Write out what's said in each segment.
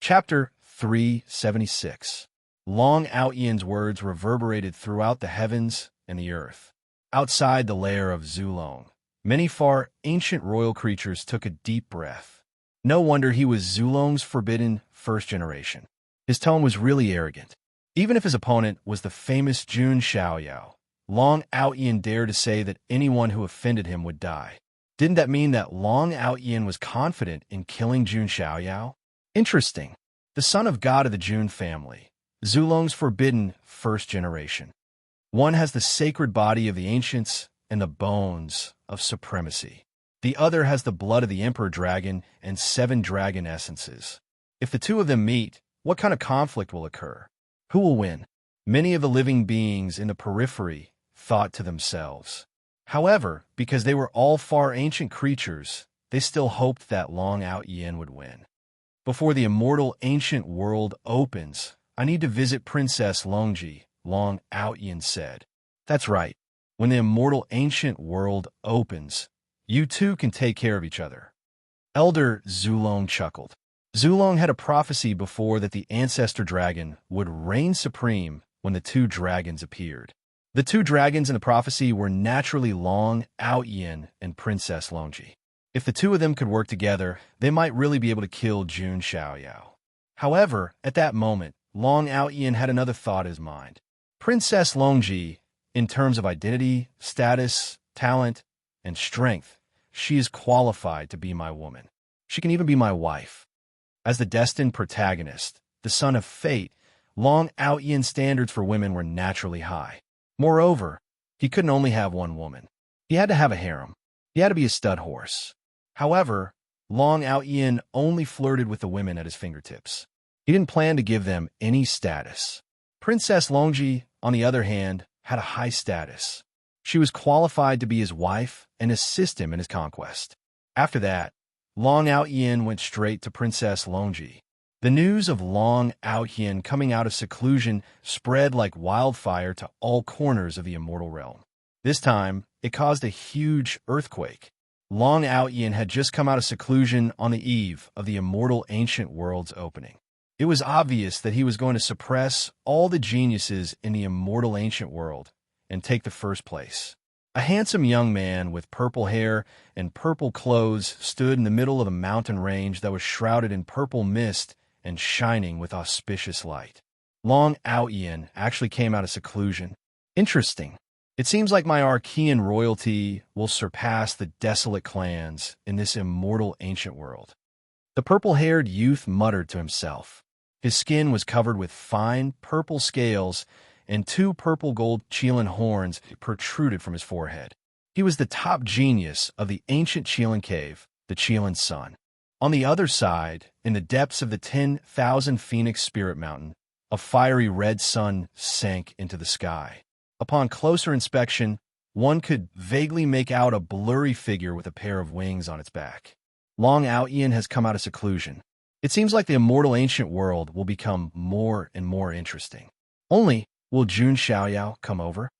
Chapter 376. Long Out Yin's words reverberated throughout the heavens and the earth. Outside the lair of Zulong, many far ancient royal creatures took a deep breath. No wonder he was Zulong's forbidden first generation. His tone was really arrogant. Even if his opponent was the famous Jun Xiaoyao, Long Out Yin dared to say that anyone who offended him would die. Didn't that mean that Long Out Yin was confident in killing Jun Xiaoyao? Interesting. The son of God of the Jun family, Zulong's forbidden first generation. One has the sacred body of the ancients and the bones of supremacy. The other has the blood of the emperor dragon and 7 dragon essences. If the two of them meet, what kind of conflict will occur? Who will win? Many of the living beings in the periphery thought to themselves. However, because they were all far ancient creatures, they still hoped that Long Out Yin would win. Before the immortal ancient world opens, I need to visit Princess Longji, Long Out Yin said. That's right. When the immortal ancient world opens, you two can take care of each other. Elder Zulong chuckled. Zulong had a prophecy before that the ancestor dragon would reign supreme when the 2 dragons appeared. The 2 dragons in the prophecy were naturally Long Out Yin and Princess Longji. If the 2 of them could work together, they might really be able to kill Jun Xiaoyao. However, at that moment, Long Out Yin had another thought in his mind. Princess Longji, in terms of identity, status, talent, and strength, she is qualified to be my woman. She can even be my wife. As the destined protagonist, the son of fate, Long Out Yin's standards for women were naturally high. Moreover, he couldn't only have one woman. He had to have a harem. He had to be a stud horse. However, Long Out Yin only flirted with the women at his fingertips. He didn't plan to give them any status. Princess Longji, on the other hand, had a high status. She was qualified to be his wife and assist him in his conquest. After that, Long Out Yin went straight to Princess Longji. The news of Long Out Yin coming out of seclusion spread like wildfire to all corners of the immortal realm. This time, it caused a huge earthquake. Long Out Yin had just come out of seclusion on the eve of the immortal ancient world's opening. It was obvious that he was going to suppress all the geniuses in the immortal ancient world and take the first place. A handsome young man with purple hair and purple clothes stood in the middle of a mountain range that was shrouded in purple mist and shining with auspicious light. Long Out Yin actually came out of seclusion. Interesting. It seems like my Archean royalty will surpass the desolate clans in this immortal ancient world. The purple-haired youth muttered to himself. His skin was covered with fine purple scales, and 2 purple-gold Qilin horns protruded from his forehead. He was the top genius of the ancient Qilin cave, the Qilin Sun. On the other side, in the depths of the 10,000 Phoenix Spirit Mountain, a fiery red sun sank into the sky. Upon closer inspection, one could vaguely make out a blurry figure with a pair of wings on its back. Long Out Yin has come out of seclusion. It seems like the immortal ancient world will become more and more interesting. Only, will Jun Xiaoyao come over?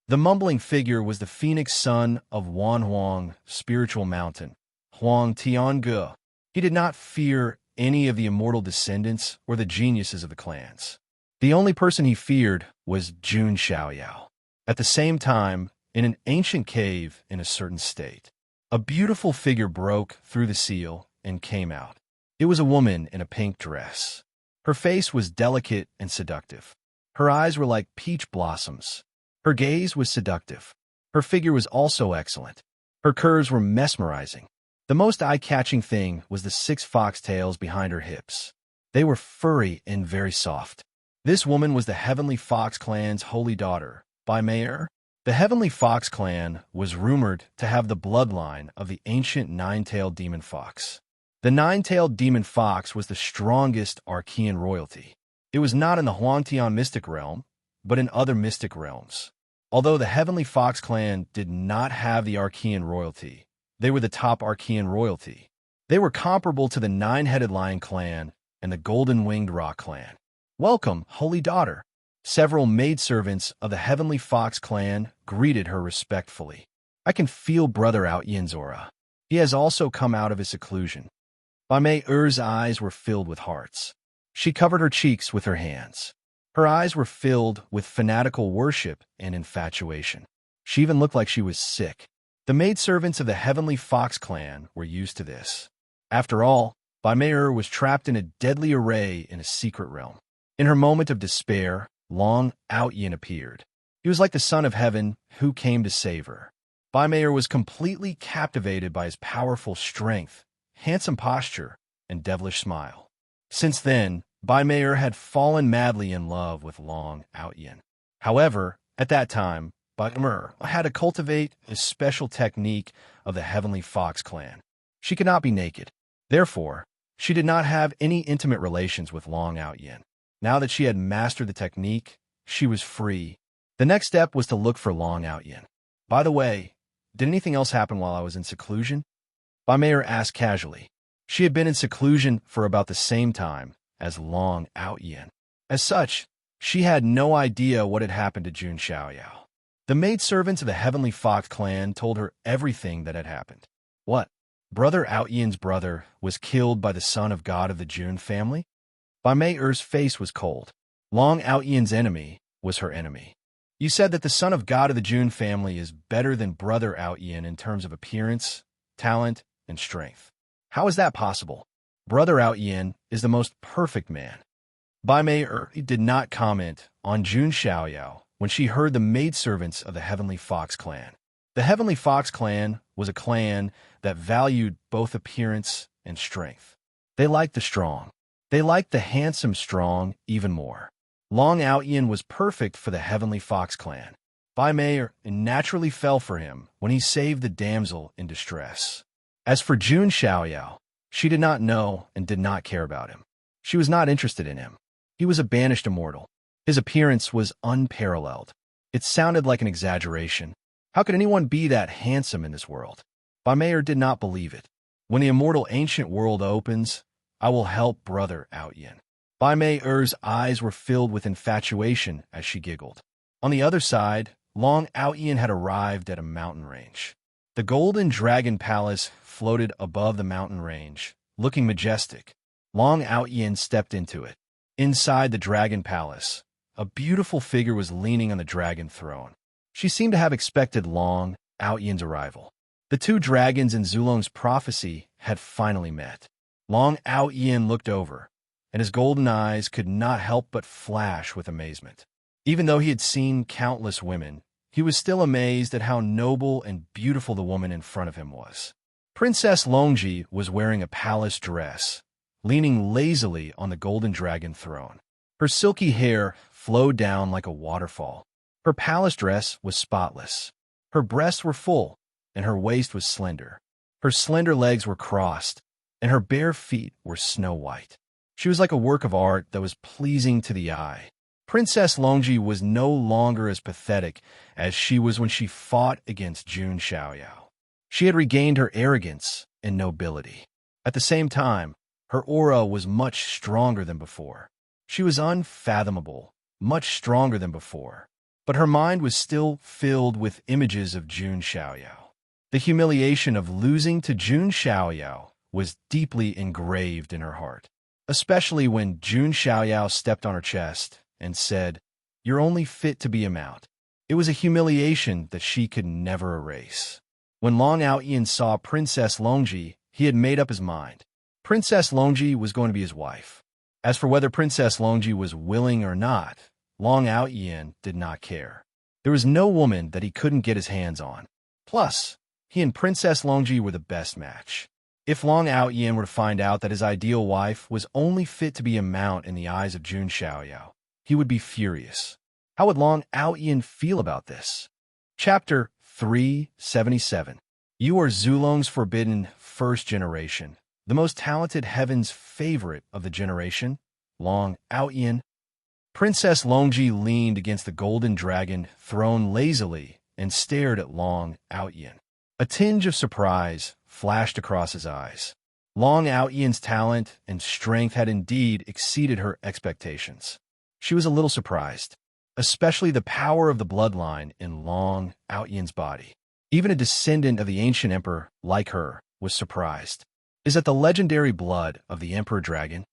The mumbling figure was the phoenix son of Huang spiritual mountain, Huang Tiange. He did not fear any of the immortal descendants or the geniuses of the clans. The only person he feared was Jun Xiaoyao. At the same time, in an ancient cave in a certain state, a beautiful figure broke through the seal and came out. It was a woman in a pink dress. Her face was delicate and seductive. Her eyes were like peach blossoms. Her gaze was seductive. Her figure was also excellent. Her curves were mesmerizing. The most eye-catching thing was the 6 foxtails behind her hips. They were furry and very soft. This woman was the Heavenly Fox clan's holy daughter, by Mayer. The Heavenly Fox clan was rumored to have the bloodline of the ancient 9-tailed demon fox. The 9-tailed demon fox was the strongest Archean royalty. It was not in the Huangtian mystic realm, but in other mystic realms. Although the Heavenly Fox clan did not have the Archean royalty, they were the top Archean royalty. They were comparable to the 9-headed lion clan and the golden-winged rock clan. Welcome, holy daughter. Several maidservants of the Heavenly Fox clan greeted her respectfully. I can feel Brother Out Yin's aura. He has also come out of his seclusion. Ba Mei Er's eyes were filled with hearts. She covered her cheeks with her hands. Her eyes were filled with fanatical worship and infatuation. She even looked like she was sick. The maidservants of the Heavenly Fox clan were used to this. After all, Baimeyer was trapped in a deadly array in a secret realm. In her moment of despair, Long Outyin appeared. He was like the son of heaven who came to save her. Baimeyer was completely captivated by his powerful strength, handsome posture, and devilish smile. Since then, Baimeyer had fallen madly in love with Long Outyin. However, at that time, Baimeyer had to cultivate a special technique of the Heavenly Fox clan. She could not be naked. Therefore, she did not have any intimate relations with Long Outyin. Now that she had mastered the technique, she was free. The next step was to look for Long Outyin. By the way, did anything else happen while I was in seclusion? Baimeyer asked casually. She had been in seclusion for about the same time as Long Outyin. As such, she had no idea what had happened to Jun Xiaoyao. The maidservants of the Heavenly Fox clan told her everything that had happened. What? Brother Outyin's brother was killed by the son of God of the Jun family? Baimeyer's face was cold. Long Outyin's enemy was her enemy. You said that the son of God of the Jun family is better than Brother Outyin in terms of appearance, talent, and strength. How is that possible? Brother Outyin is the most perfect man. Baimeyer did not comment on Jun Xiaoyao when she heard the maidservants of the Heavenly Fox clan. The Heavenly Fox clan was a clan that valued both appearance and strength. They liked the strong. They liked the handsome strong even more. Long Outyin was perfect for the Heavenly Fox clan. Baimeyer naturally fell for him when he saved the damsel in distress. As for Jun Xiaoyao, she did not know and did not care about him. She was not interested in him. He was a banished immortal. His appearance was unparalleled. It sounded like an exaggeration. How could anyone be that handsome in this world? Baimeyer did not believe it. When the immortal ancient world opens, I will help Brother Outyin. Baimeyer's eyes were filled with infatuation as she giggled. On the other side, Long Outyin had arrived at a mountain range. The Golden Dragon Palace floated above the mountain range, looking majestic. Long Outyin stepped into it. Inside the Dragon Palace, a beautiful figure was leaning on the dragon throne. She seemed to have expected Long Outyin's arrival. The two dragons in Zulong's prophecy had finally met. Long Outyin looked over, and his golden eyes could not help but flash with amazement. Even though he had seen countless women, he was still amazed at how noble and beautiful the woman in front of him was. Princess Longji was wearing a palace dress, leaning lazily on the golden dragon throne. Her silky hair flowed down like a waterfall. Her palace dress was spotless. Her breasts were full, and her waist was slender. Her slender legs were crossed, and her bare feet were snow white. She was like a work of art that was pleasing to the eye. Princess Longji was no longer as pathetic as she was when she fought against Jun Xiaoyao. She had regained her arrogance and nobility. At the same time, her aura was much stronger than before. She was unfathomable, much stronger than before. But her mind was still filled with images of Jun Xiaoyao. The humiliation of losing to Jun Xiaoyao was deeply engraved in her heart, especially when Jun Xiaoyao stepped on her chest and said, "You're only fit to be a mount." It was a humiliation that she could never erase. When Long Outyin saw Princess Longji, he had made up his mind. Princess Longji was going to be his wife. As for whether Princess Longji was willing or not, Long Outyin did not care. There was no woman that he couldn't get his hands on. Plus, he and Princess Longji were the best match. If Long Outyin were to find out that his ideal wife was only fit to be a mount in the eyes of Jun Xiaoyao, he would be furious. How would Long Outyin feel about this? Chapter 377. You are Zulong's forbidden first generation, the most talented heaven's favorite of the generation, Long Outyin. Princess Longji leaned against the golden dragon throne lazily and stared at Long Outyin. A tinge of surprise flashed across his eyes. Long Outyin's talent and strength had indeed exceeded her expectations. She was a little surprised, especially the power of the bloodline in Long Outyin's body. Even a descendant of the ancient emperor like her was surprised. Is that the legendary blood of the emperor dragon?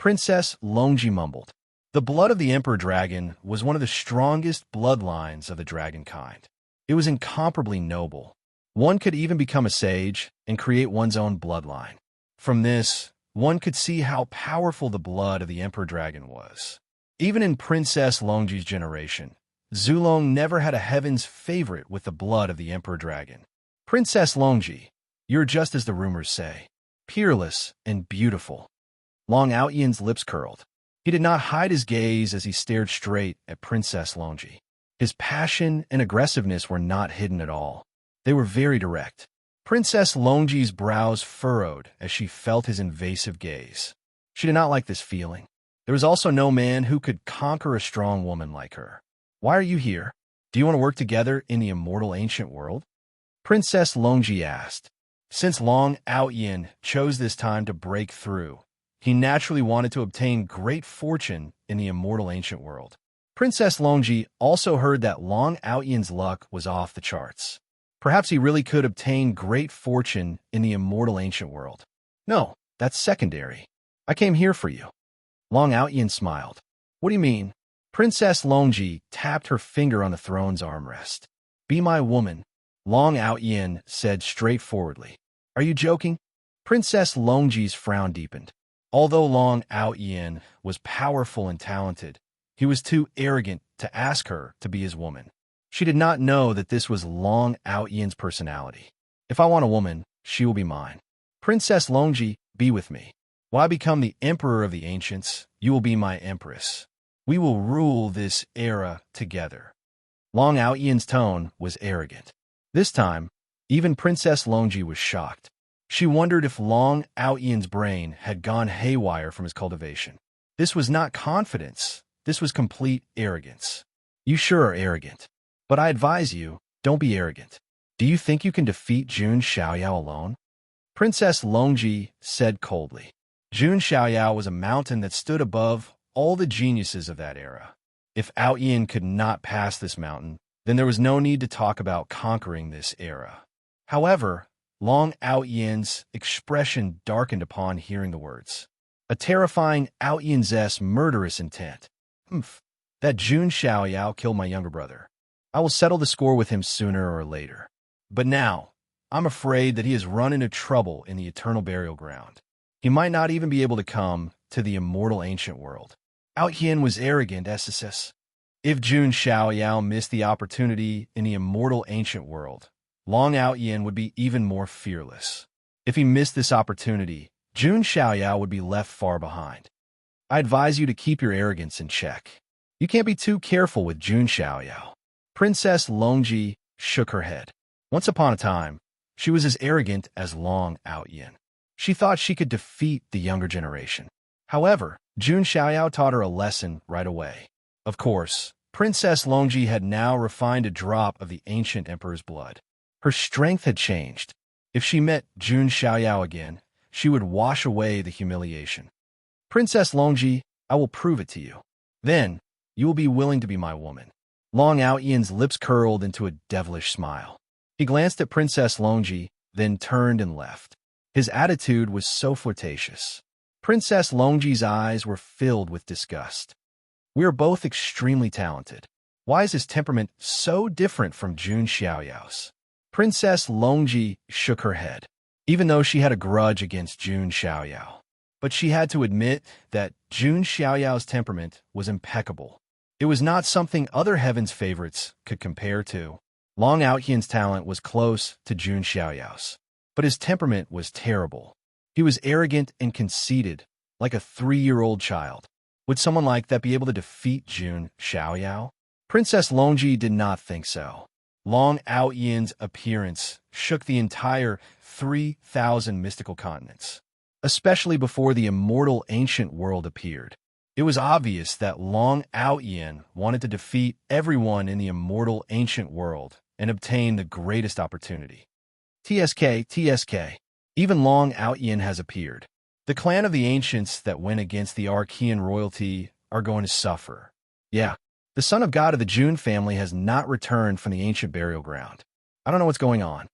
Princess Longji mumbled. The blood of the Emperor Dragon was one of the strongest bloodlines of the dragon kind. It was incomparably noble. One could even become a sage and create one's own bloodline. From this, one could see how powerful the blood of the Emperor Dragon was. Even in Princess Longji's generation, Zulong never had a heaven's favorite with the blood of the Emperor Dragon. Princess Longji, you're just as the rumors say, peerless and beautiful. Long Outyen's lips curled. He did not hide his gaze as he stared straight at Princess Longji. His passion and aggressiveness were not hidden at all. They were very direct. Princess Longji's brows furrowed as she felt his invasive gaze. She did not like this feeling. There was also no man who could conquer a strong woman like her. Why are you here? Do you want to work together in the immortal ancient world? Princess Longji asked. Since Long Outyen chose this time to break through, he naturally wanted to obtain great fortune in the immortal ancient world. Princess Longji also heard that Long Outyen's luck was off the charts. Perhaps he really could obtain great fortune in the immortal ancient world. No, that's secondary. I came here for you. Long Outyen smiled. What do you mean? Princess Longji tapped her finger on the throne's armrest. Be my woman, Long Outyen said straightforwardly. Are you joking? Princess Longji's frown deepened. Although Long Outyen was powerful and talented, he was too arrogant to ask her to be his woman. She did not know that this was Long Outyen's personality. If I want a woman, she will be mine. Princess Longji, be with me. When I become the emperor of the ancients, you will be my empress. We will rule this era together. Long Outyen's tone was arrogant. This time, even Princess Longji was shocked. She wondered if Long Outyen's brain had gone haywire from his cultivation. This was not confidence. This was complete arrogance. You sure are arrogant. But I advise you, don't be arrogant. Do you think you can defeat Jun Xiaoyao alone? Princess Longji said coldly. Jun Xiaoyao was a mountain that stood above all the geniuses of that era. If Outyen could not pass this mountain, then there was no need to talk about conquering this era. However, Long Outyen's expression darkened upon hearing the words. A terrifying Outyen's murderous intent. That Jun Xiaoyao killed my younger brother. I will settle the score with him sooner or later. But now, I'm afraid that he has run into trouble in the eternal burial ground. He might not even be able to come to the immortal ancient world. Outyen was arrogant, SSS. If Jun Xiaoyao missed the opportunity in the immortal ancient world, Long Outyen would be even more fearless. If he missed this opportunity, Jun Xiaoyao would be left far behind. I advise you to keep your arrogance in check. You can't be too careful with Jun Xiaoyao. Princess Longji shook her head. Once upon a time, she was as arrogant as Long Outyen. She thought she could defeat the younger generation. However, Jun Xiaoyao taught her a lesson right away. Of course, Princess Longji had now refined a drop of the ancient emperor's blood. Her strength had changed. If she met Jun Xiaoyao again, she would wash away the humiliation. Princess Longji, I will prove it to you. Then, you will be willing to be my woman. Long Outyen's lips curled into a devilish smile. He glanced at Princess Longji, then turned and left. His attitude was so flirtatious. Princess Longji's eyes were filled with disgust. We are both extremely talented. Why is his temperament so different from Jun Xiaoyao's? Princess Longji shook her head, even though she had a grudge against Jun Xiaoyao. But she had to admit that Jun Xiaoyao's temperament was impeccable. It was not something other heaven's favorites could compare to. Long Outyen's talent was close to Jun Xiaoyao's, but his temperament was terrible. He was arrogant and conceited, like a 3-year-old child. Would someone like that be able to defeat Jun Xiaoyao? Princess Longji did not think so. Long Outyen's appearance shook the entire 3,000 mystical continents, especially before the immortal ancient world appeared. It was obvious that Long Outyen wanted to defeat everyone in the immortal ancient world and obtain the greatest opportunity. TSK. Even Long Outyen has appeared. The clan of the ancients that went against the Archean royalty are going to suffer. Yeah. The son of God of the Jun family has not returned from the ancient burial ground. I don't know what's going on.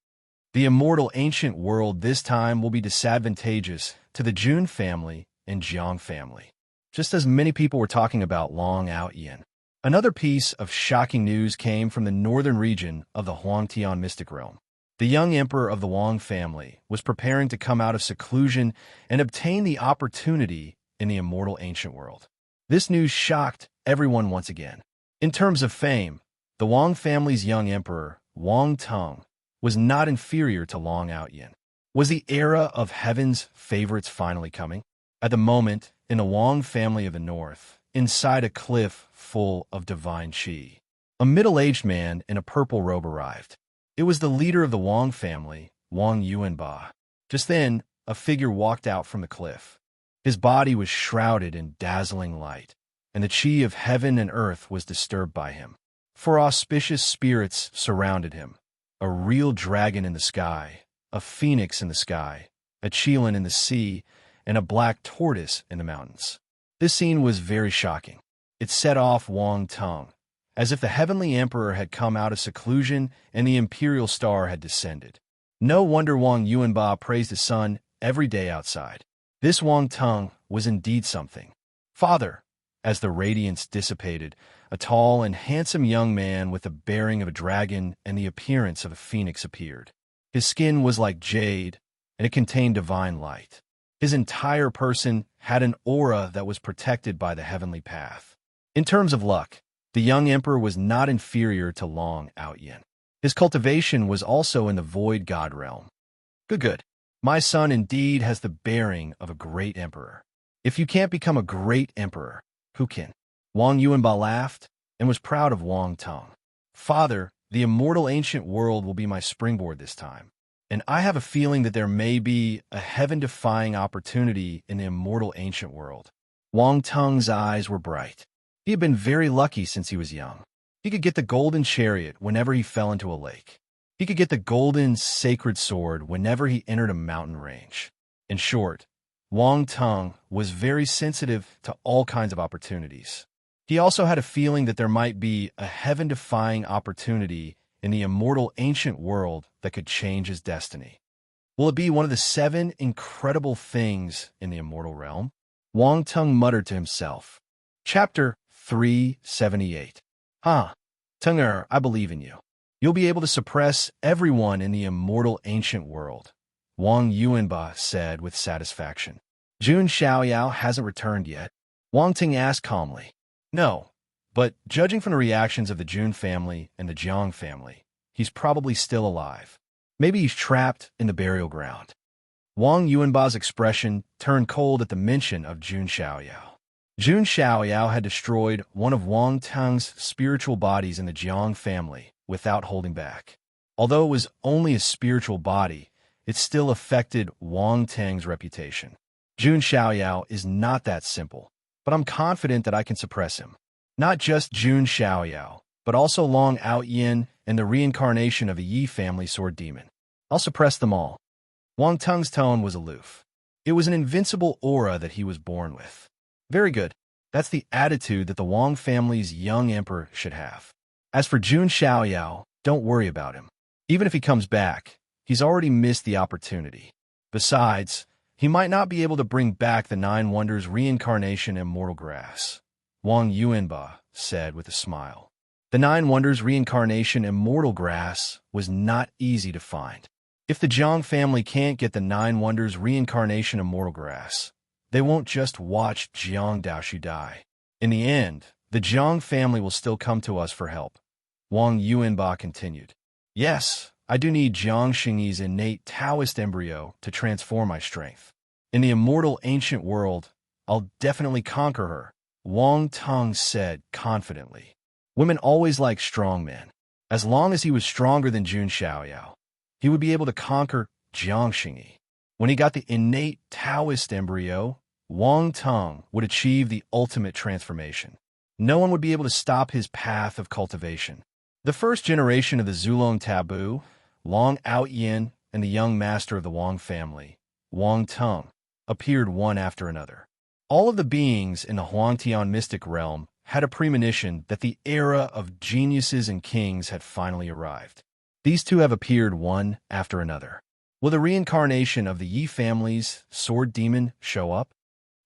The immortal ancient world this time will be disadvantageous to the Jun family and Jiang family. just as many people were talking about Long Out Yin. Another piece of shocking news came from the northern region of the Huangtian mystic realm. The young emperor of the Wang family was preparing to come out of seclusion and obtain the opportunity in the immortal ancient world. This news shocked everyone once again. In terms of fame, the Wang family's young emperor, Wang Teng, was not inferior to Long Out Yin. Was the era of heaven's favorites finally coming? At the moment, in the Wang family of the north, inside a cliff full of divine qi, a middle-aged man in a purple robe arrived. It was the leader of the Wang family, Wang Yuanba. Just then, a figure walked out from the cliff. His body was shrouded in dazzling light, and the qi of heaven and earth was disturbed by him. Four auspicious spirits surrounded him: a real dragon in the sky, a phoenix in the sky, a qilin in the sea, and a black tortoise in the mountains. This scene was very shocking. It set off Wang Teng, as if the heavenly emperor had come out of seclusion and the imperial star had descended. No wonder Wang Yuanba praised his son every day outside. This Wang Teng was indeed something. Father, as the radiance dissipated, a tall and handsome young man with the bearing of a dragon and the appearance of a phoenix appeared. His skin was like jade, and it contained divine light. His entire person had an aura that was protected by the heavenly path. In terms of luck, the young emperor was not inferior to Long Out Yin. His cultivation was also in the void god realm. Good. My son indeed has the bearing of a great emperor. If you can't become a great emperor, who can? Wang Yuanba laughed and was proud of Wang Teng. Father, the immortal ancient world will be my springboard this time, and I have a feeling that there may be a heaven-defying opportunity in the immortal ancient world. Wang Teng's eyes were bright. He had been very lucky since he was young. He could get the golden chariot whenever he fell into a lake. He could get the golden sacred sword whenever he entered a mountain range. In short, Wang Teng was very sensitive to all kinds of opportunities. He also had a feeling that there might be a heaven-defying opportunity in the immortal ancient world that could change his destiny. Will it be one of the 7 incredible things in the immortal realm? Wang Teng muttered to himself. Chapter 378. Tenger, I believe in you. You'll be able to suppress everyone in the immortal ancient world, Wang Yuanba said with satisfaction. Jun Xiaoyao hasn't returned yet. Wang Ting asked calmly. No, but judging from the reactions of the Jun family and the Jiang family, he's probably still alive. Maybe he's trapped in the burial ground. Wang Yuanba's expression turned cold at the mention of Jun Xiaoyao. Jun Xiaoyao had destroyed one of Wang Teng's spiritual bodies in the Jiang family without holding back. Although it was only a spiritual body, it still affected Wang Teng's reputation. Jun Xiaoyao is not that simple, but I'm confident that I can suppress him. Not just Jun Xiaoyao, but also Long Out Yin and the reincarnation of a Yi family sword demon. I'll suppress them all. Wang Teng's tone was aloof. It was an invincible aura that he was born with. Very good. That's the attitude that the Wang family's young emperor should have. As for Jun Xiaoyao, don't worry about him. Even if he comes back, he's already missed the opportunity. Besides, he might not be able to bring back the 9 Wonders reincarnation immortal grass, Wang Yuanba said with a smile. The 9 Wonders reincarnation immortal grass was not easy to find. If the Jiang family can't get the 9 Wonders reincarnation immortal grass, they won't just watch Jiang Daoshi die. In the end, the Jiang family will still come to us for help. Wang Yuanba continued. Yes, I do need Jiang Xingyi's innate Taoist embryo to transform my strength. In the immortal ancient world, I'll definitely conquer her, Wang Teng said confidently. Women always like strong men. As long as he was stronger than Jun Xiaoyao, he would be able to conquer Jiang Xingyi. When he got the innate Taoist embryo, Wang Teng would achieve the ultimate transformation. No one would be able to stop his path of cultivation. The first generation of the Zulong taboo, Long Out Yin and the young master of the Wang family, Wang Teng, appeared one after another. All of the beings in the Huangtian mystic realm had a premonition that the era of geniuses and kings had finally arrived. These two have appeared one after another. Will the reincarnation of the Yi family's sword demon show up?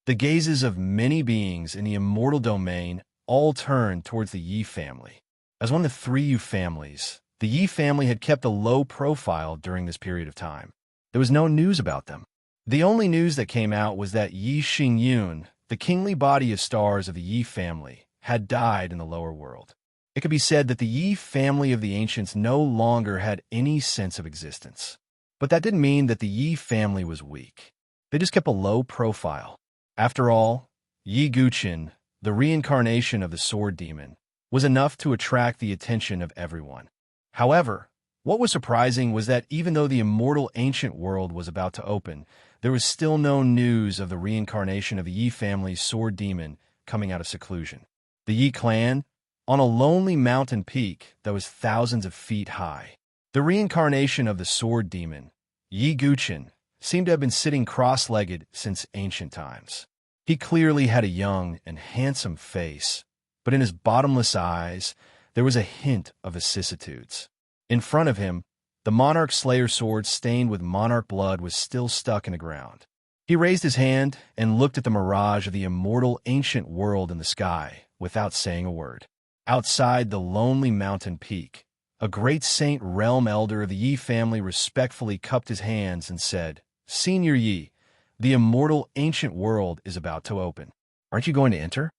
The gazes of many beings in the immortal domain all turned towards the Yi family. As one of the three Yu families, the Yi family had kept a low profile during this period of time. There was no news about them. The only news that came out was that Yi Xingyun, the kingly body of stars of the Yi family, had died in the lower world. It could be said that the Yi family of the ancients no longer had any sense of existence. But that didn't mean that the Yi family was weak. They just kept a low profile. After all, Yi Guqin, the reincarnation of the sword demon, was enough to attract the attention of everyone. However, what was surprising was that even though the immortal ancient world was about to open, there was still no news of the reincarnation of the Yi family's sword demon coming out of seclusion. The Yi clan, on a lonely mountain peak that was thousands of feet high. The reincarnation of the sword demon, Yi Guqin, seemed to have been sitting cross-legged since ancient times. He clearly had a young and handsome face, but in his bottomless eyes there was a hint of vicissitudes. In front of him, the monarch slayer sword stained with monarch blood was still stuck in the ground. He raised his hand and looked at the mirage of the immortal ancient world in the sky without saying a word. Outside the lonely mountain peak, a great saint realm elder of the Yi family respectfully cupped his hands and said, "Senior Yi, the immortal ancient world is about to open. Aren't you going to enter?"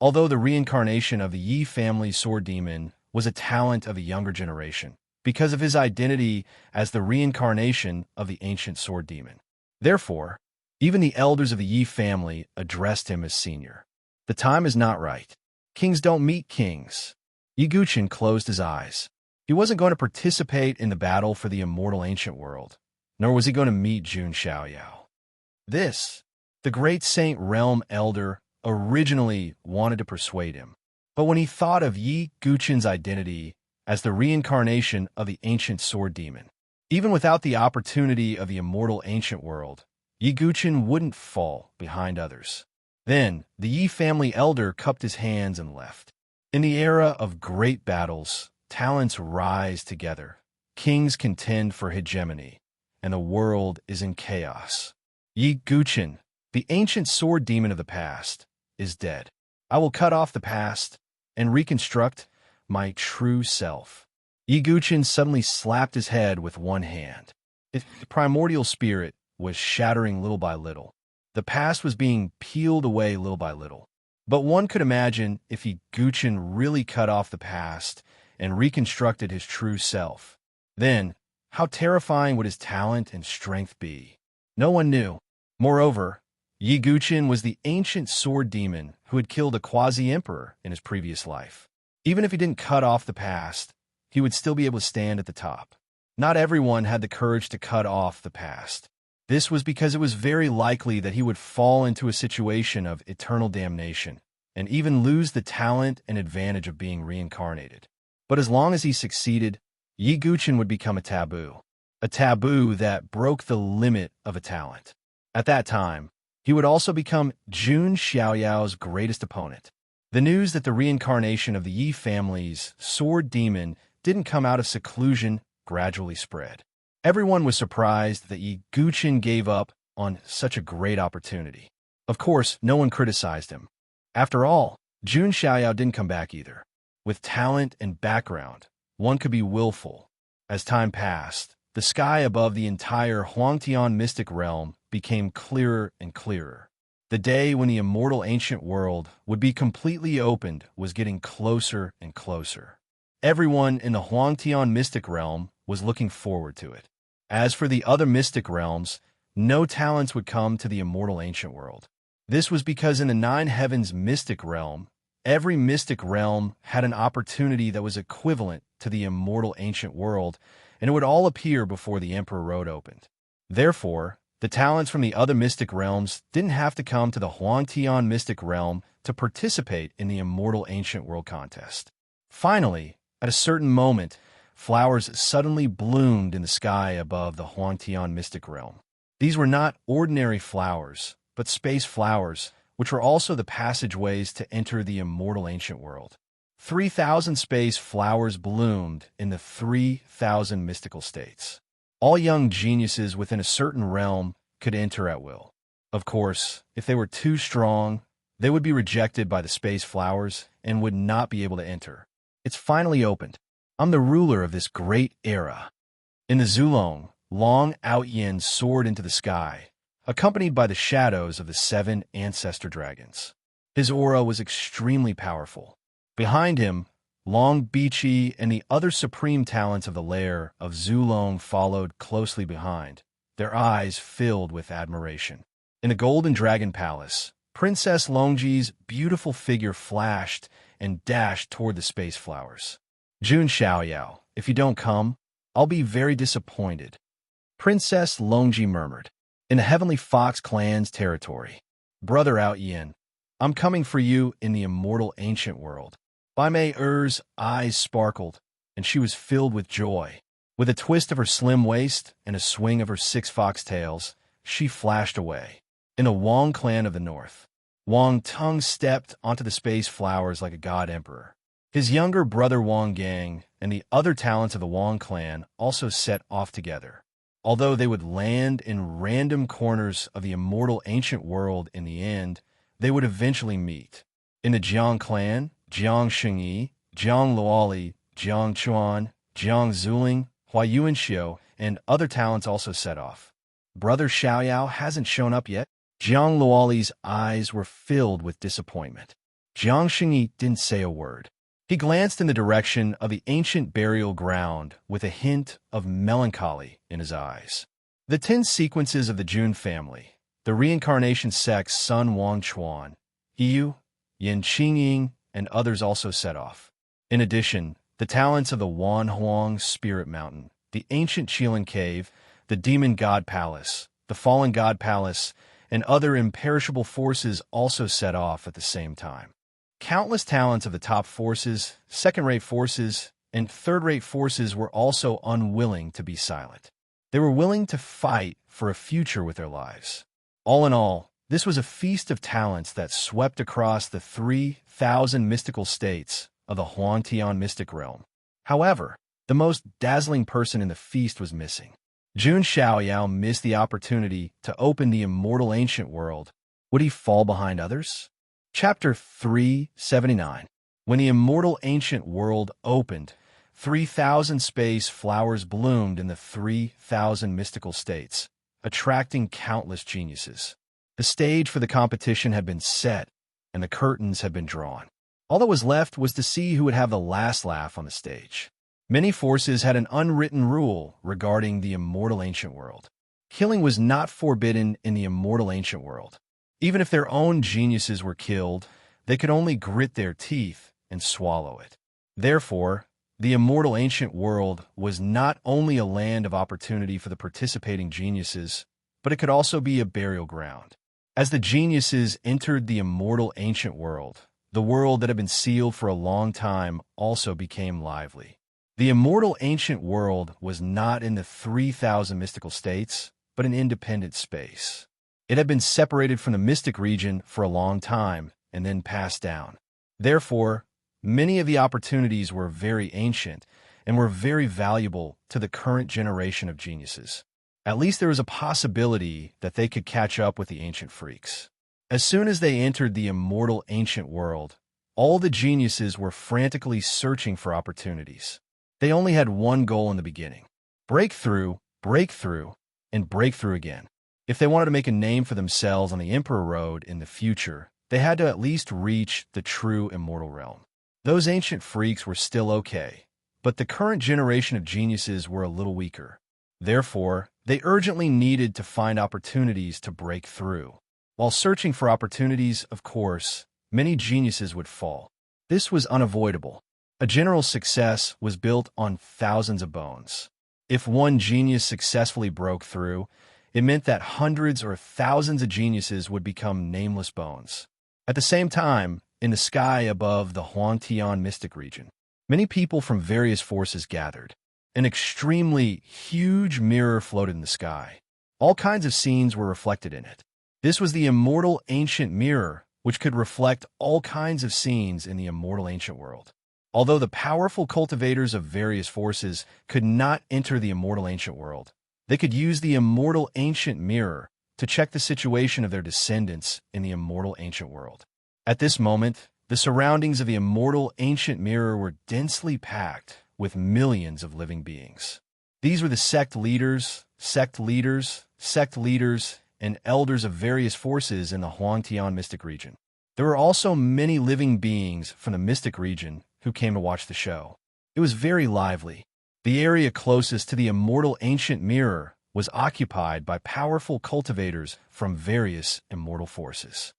Although the reincarnation of the Yi family's sword demon was a talent of a younger generation, because of his identity as the reincarnation of the ancient sword demon. Therefore, even the elders of the Yi family addressed him as senior. The time is not right. Kings don't meet kings. Yi Guqin closed his eyes. He wasn't going to participate in the battle for the immortal ancient world, nor was he going to meet Jun Xiaoyao. The great saint realm elder, originally wanted to persuade him. But when he thought of Yi Guqin's identity as the reincarnation of the ancient sword demon, even without the opportunity of the immortal ancient world, Yi Guqin wouldn't fall behind others. Then, the Yi family elder cupped his hands and left. In the era of great battles, talents rise together, kings contend for hegemony, and the world is in chaos. Yi Guqin, the ancient sword demon of the past, is dead. I will cut off the past and reconstruct my true self. Yi Guqin suddenly slapped his head with one hand. The primordial spirit was shattering little by little. The past was being peeled away little by little. But one could imagine if Yi Guqin really cut off the past and reconstructed his true self. Then, how terrifying would his talent and strength be? No one knew. Moreover, Yi Guqin was the ancient sword demon who had killed a quasi-emperor in his previous life. Even if he didn't cut off the past, he would still be able to stand at the top. Not everyone had the courage to cut off the past. This was because it was very likely that he would fall into a situation of eternal damnation and even lose the talent and advantage of being reincarnated. But as long as he succeeded, Yi Guqin would become a taboo that broke the limit of a talent. At that time, he would also become Jun Xiaoyao's greatest opponent. The news that the reincarnation of the Yi family's sword demon didn't come out of seclusion gradually spread. Everyone was surprised that Yi Guqin gave up on such a great opportunity. Of course, no one criticized him. After all, Jun Xiaoyao didn't come back either. With talent and background, one could be willful. As time passed, the sky above the entire Huangtian mystic realm became clearer and clearer. The day when the immortal ancient world would be completely opened was getting closer and closer. Everyone in the Huangtian mystic realm was looking forward to it. As for the other mystic realms, no talents would come to the immortal ancient world. This was because in the Nine Heavens mystic realm, every mystic realm had an opportunity that was equivalent to the immortal ancient world, and it would all appear before the Emperor Road opened. Therefore, the talents from the other mystic realms didn't have to come to the Huangtian mystic realm to participate in the immortal ancient world contest. Finally, at a certain moment, flowers suddenly bloomed in the sky above the Huangtian mystic realm. These were not ordinary flowers, but space flowers, which were also the passageways to enter the immortal ancient world. 3,000 space flowers bloomed in the 3,000 mystical states. All young geniuses within a certain realm could enter at will. Of course, if they were too strong, they would be rejected by the space flowers and would not be able to enter. It's finally opened. I'm the ruler of this great era. In the Zulong, Long Outyin soared into the sky, accompanied by the shadows of the 7 ancestor dragons. His aura was extremely powerful. Behind him, Long Bichi and the other supreme talents of the lair of Zulong followed closely behind, their eyes filled with admiration. In the Golden Dragon Palace, Princess Longji's beautiful figure flashed and dashed toward the space flowers. Jun Xiaoyao, if you don't come, I'll be very disappointed, Princess Longji murmured. In the Heavenly Fox clan's territory, Brother Outyin, I'm coming for you in the immortal ancient world. Bai Mei Er's eyes sparkled, and she was filled with joy. With a twist of her slim waist and a swing of her 6 foxtails, she flashed away. In the Wang clan of the north, Wang Tung stepped onto the space flowers like a god emperor. His younger brother Wang Gang and the other talents of the Wang clan also set off together. Although they would land in random corners of the immortal ancient world in the end, they would eventually meet. In the Jiang clan, Jiang Shengyi, Jiang Luoli, Jiang Chuan, Jiang Zuling, Huayuan Xiu, and other talents also set off. Brother Xiaoyao hasn't shown up yet. Jiang Luoli's eyes were filled with disappointment. Jiang Shengyi didn't say a word. He glanced in the direction of the ancient burial ground with a hint of melancholy in his eyes. The 10 sequences of the Jun family, the reincarnation sects Sun Wang Chuan, Yu, Yin Qingying, and others also set off. In addition, the talents of the Wan Huang Spirit Mountain, the ancient Qilin Cave, the Demon God Palace, the Fallen God Palace, and other imperishable forces also set off at the same time. Countless talents of the top forces, second-rate forces, and third-rate forces were also unwilling to be silent. They were willing to fight for a future with their lives. All in all, this was a feast of talents that swept across the 3,000 mystical states of the Huangtian mystic realm. However, the most dazzling person in the feast was missing. Jun Xiaoyao missed the opportunity to open the immortal ancient world. Would he fall behind others? Chapter 379. When the immortal ancient world opened, 3,000 space flowers bloomed in the 3,000 mystical states, attracting countless geniuses. The stage for the competition had been set, and the curtains had been drawn. All that was left was to see who would have the last laugh on the stage. Many forces had an unwritten rule regarding the immortal ancient world. Killing was not forbidden in the immortal ancient world. Even if their own geniuses were killed, they could only grit their teeth and swallow it. Therefore, the immortal ancient world was not only a land of opportunity for the participating geniuses, but it could also be a burial ground. As the geniuses entered the immortal ancient world, the world that had been sealed for a long time also became lively. The immortal ancient world was not in the 3,000 mystical states, but an independent space. It had been separated from the mystic region for a long time and then passed down. Therefore, many of the opportunities were very ancient and were very valuable to the current generation of geniuses. At least there was a possibility that they could catch up with the ancient freaks. As soon as they entered the immortal ancient world, all the geniuses were frantically searching for opportunities. They only had one goal in the beginning: breakthrough, and breakthrough again. If they wanted to make a name for themselves on the Emperor Road in the future, they had to at least reach the true immortal realm. Those ancient freaks were still okay, but the current generation of geniuses were a little weaker. Therefore, they urgently needed to find opportunities to break through. While searching for opportunities, of course, many geniuses would fall. This was unavoidable. A general success was built on thousands of bones. If one genius successfully broke through, it meant that hundreds or thousands of geniuses would become nameless bones. At the same time, in the sky above the Huangtian mystic region, many people from various forces gathered. An extremely huge mirror floated in the sky. All kinds of scenes were reflected in it. This was the immortal ancient mirror, which could reflect all kinds of scenes in the immortal ancient world. Although the powerful cultivators of various forces could not enter the immortal ancient world, they could use the immortal ancient mirror to check the situation of their descendants in the immortal ancient world. At this moment, the surroundings of the immortal ancient mirror were densely packed with millions of living beings. These were the sect leaders, and elders of various forces in the Huangtian mystic region. There were also many living beings from the mystic region who came to watch the show. It was very lively. The area closest to the immortal ancient mirror was occupied by powerful cultivators from various immortal forces.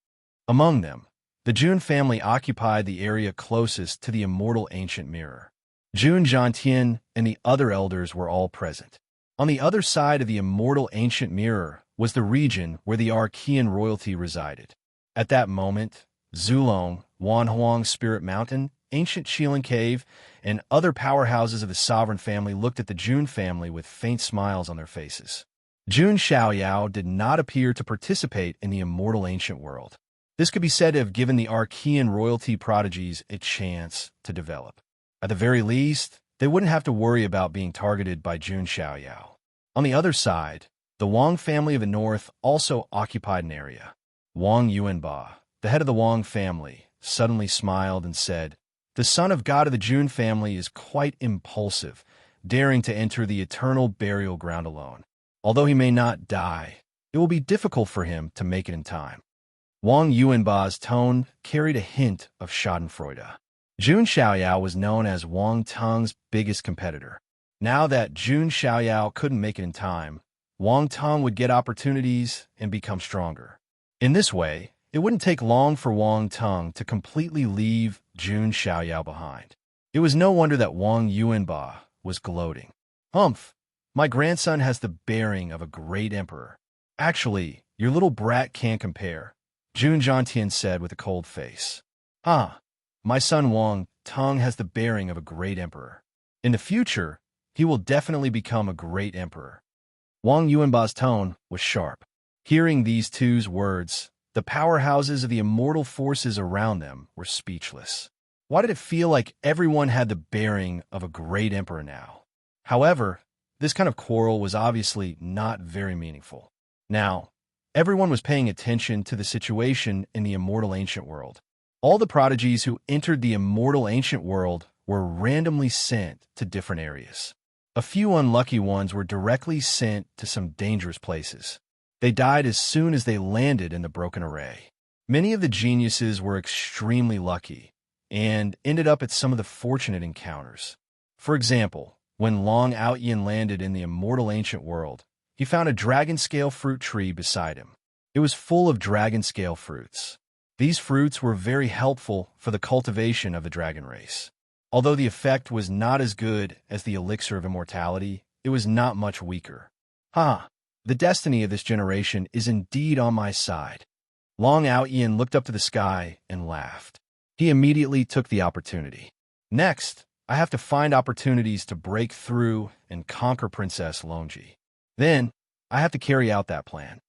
Among them, the Jun family occupied the area closest to the immortal ancient mirror. Jun Jiantian and the other elders were all present. On the other side of the immortal ancient mirror was the region where the Archean royalty resided. At that moment, Zulong, Wanhuang Spirit Mountain, Ancient Shilin Cave, and other powerhouses of the sovereign family looked at the Jun family with faint smiles on their faces. Jun Xiaoyao did not appear to participate in the immortal ancient world. This could be said to have given the Archean royalty prodigies a chance to develop. At the very least, they wouldn't have to worry about being targeted by Jun Xiaoyao. On the other side, the Wang family of the north also occupied an area. Wang Yuanba, the head of the Wang family, suddenly smiled and said, "The son of God of the Jun family is quite impulsive, daring to enter the eternal burial ground alone. Although he may not die, it will be difficult for him to make it in time." Wang Yuanba's tone carried a hint of schadenfreude. Jun Xiaoyao was known as Wang Teng's biggest competitor. Now that Jun Xiaoyao couldn't make it in time, Wang Teng would get opportunities and become stronger. In this way, it wouldn't take long for Wang Teng to completely leave Jun Xiaoyao behind. It was no wonder that Wang Yuanba was gloating. "Humph, my grandson has the bearing of a great emperor. Actually, your little brat can't compare," Jun Jiantian said with a cold face. My son Wang Teng has the bearing of a great emperor. In the future, he will definitely become a great emperor." Wang Yuanba's tone was sharp. Hearing these two words, the powerhouses of the immortal forces around them were speechless. Why did it feel like everyone had the bearing of a great emperor now? However, this kind of quarrel was obviously not very meaningful. Now, everyone was paying attention to the situation in the immortal ancient world. All the prodigies who entered the immortal ancient world were randomly sent to different areas. A few unlucky ones were directly sent to some dangerous places. They died as soon as they landed in the broken array. Many of the geniuses were extremely lucky and ended up at some of the fortunate encounters. For example, when Long Outyin landed in the immortal ancient world, he found a dragon scale fruit tree beside him. It was full of dragon scale fruits. These fruits were very helpful for the cultivation of the dragon race. Although the effect was not as good as the elixir of immortality, it was not much weaker. The destiny of this generation is indeed on my side. Long Outyin looked up to the sky and laughed. He immediately took the opportunity. Next, I have to find opportunities to break through and conquer Princess Longji. Then, I have to carry out that plan.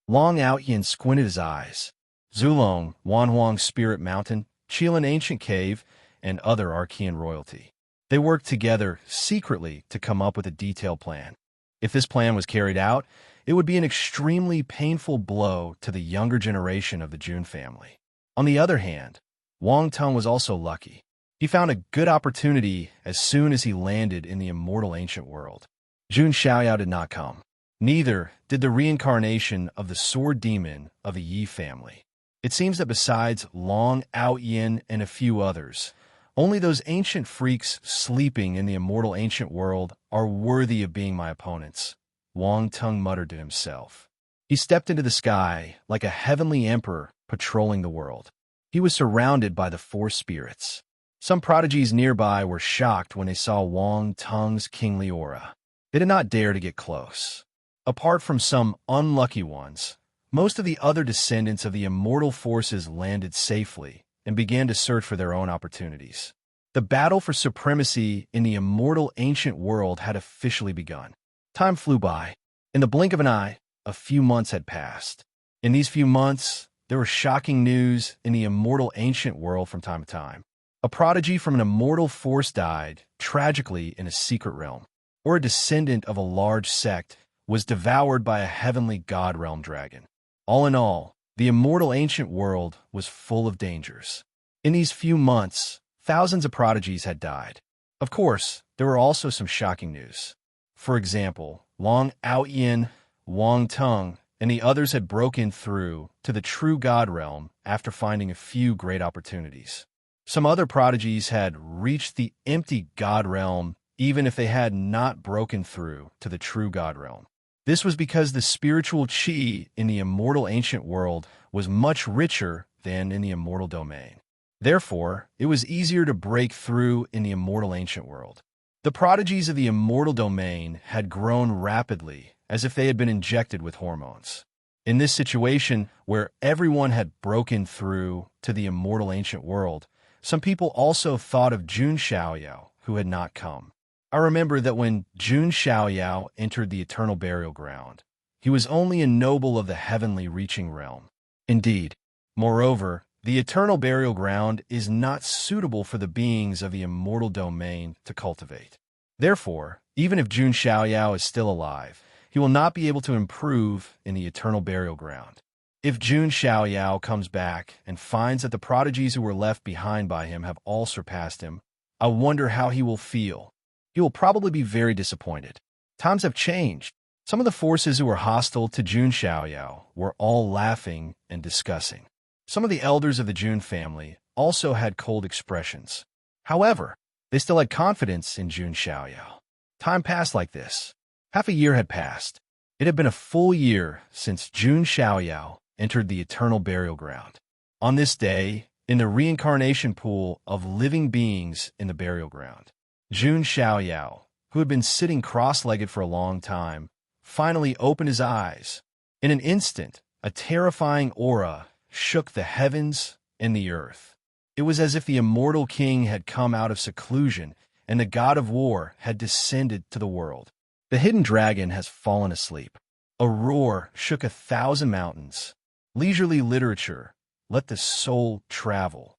Long Outyin squinted his eyes. Zulong, Wanhuang Spirit Mountain, Qilin Ancient Cave, and other Archean royalty. They worked together secretly to come up with a detailed plan. If this plan was carried out, it would be an extremely painful blow to the younger generation of the Jun family. On the other hand, Wang Teng was also lucky. He found a good opportunity as soon as he landed in the immortal ancient world. Jun Xiaoyao did not come. Neither did the reincarnation of the sword demon of the Yi family. It seems that besides Long Outyin and a few others, only those ancient freaks sleeping in the immortal ancient world are worthy of being my opponents, Wang Teng muttered to himself. He stepped into the sky like a heavenly emperor patrolling the world. He was surrounded by the four spirits. Some prodigies nearby were shocked when they saw Wang Teng's kingly aura. They did not dare to get close. Apart from some unlucky ones, most of the other descendants of the immortal forces landed safely and began to search for their own opportunities. The battle for supremacy in the immortal ancient world had officially begun. Time flew by. In the blink of an eye, a few months had passed. In these few months, there was shocking news in the immortal ancient world from time to time. A prodigy from an immortal force died, tragically in a secret realm, or a descendant of a large sect was devoured by a heavenly god realm dragon. All in all, the immortal ancient world was full of dangers. In these few months, thousands of prodigies had died. Of course, there were also some shocking news. For example, Long Outyin, Wang Tung, and the others had broken through to the true god realm after finding a few great opportunities. Some other prodigies had reached the empty god realm even if they had not broken through to the true god realm. This was because the spiritual chi in the immortal ancient world was much richer than in the immortal domain. Therefore, it was easier to break through in the immortal ancient world. The prodigies of the immortal domain had grown rapidly, as if they had been injected with hormones. In this situation, where everyone had broken through to the immortal ancient world, some people also thought of Jun Xiaoyao, who had not come. I remember that when Jun Xiaoyao entered the eternal burial ground, he was only a noble of the heavenly reaching realm. Indeed, moreover, the eternal burial ground is not suitable for the beings of the immortal domain to cultivate. Therefore, even if Jun Xiaoyao is still alive, he will not be able to improve in the eternal burial ground. If Jun Xiaoyao comes back and finds that the prodigies who were left behind by him have all surpassed him, I wonder how he will feel. He will probably be very disappointed. Times have changed. Some of the forces who were hostile to Jun Xiaoyao were all laughing and discussing. Some of the elders of the Jun family also had cold expressions. However, they still had confidence in Jun Xiaoyao. Time passed like this. Half a year had passed. It had been a full year since Jun Xiaoyao entered the eternal burial ground. On this day, in the reincarnation pool of living beings in the burial ground, Jun Xiaoyao, who had been sitting cross-legged for a long time, finally opened his eyes. In an instant, a terrifying aura shook the heavens and the earth. It was as if the immortal king had come out of seclusion and the god of war had descended to the world. The hidden dragon has fallen asleep. A roar shook 1,000 mountains. Leisurely literature, let the soul travel.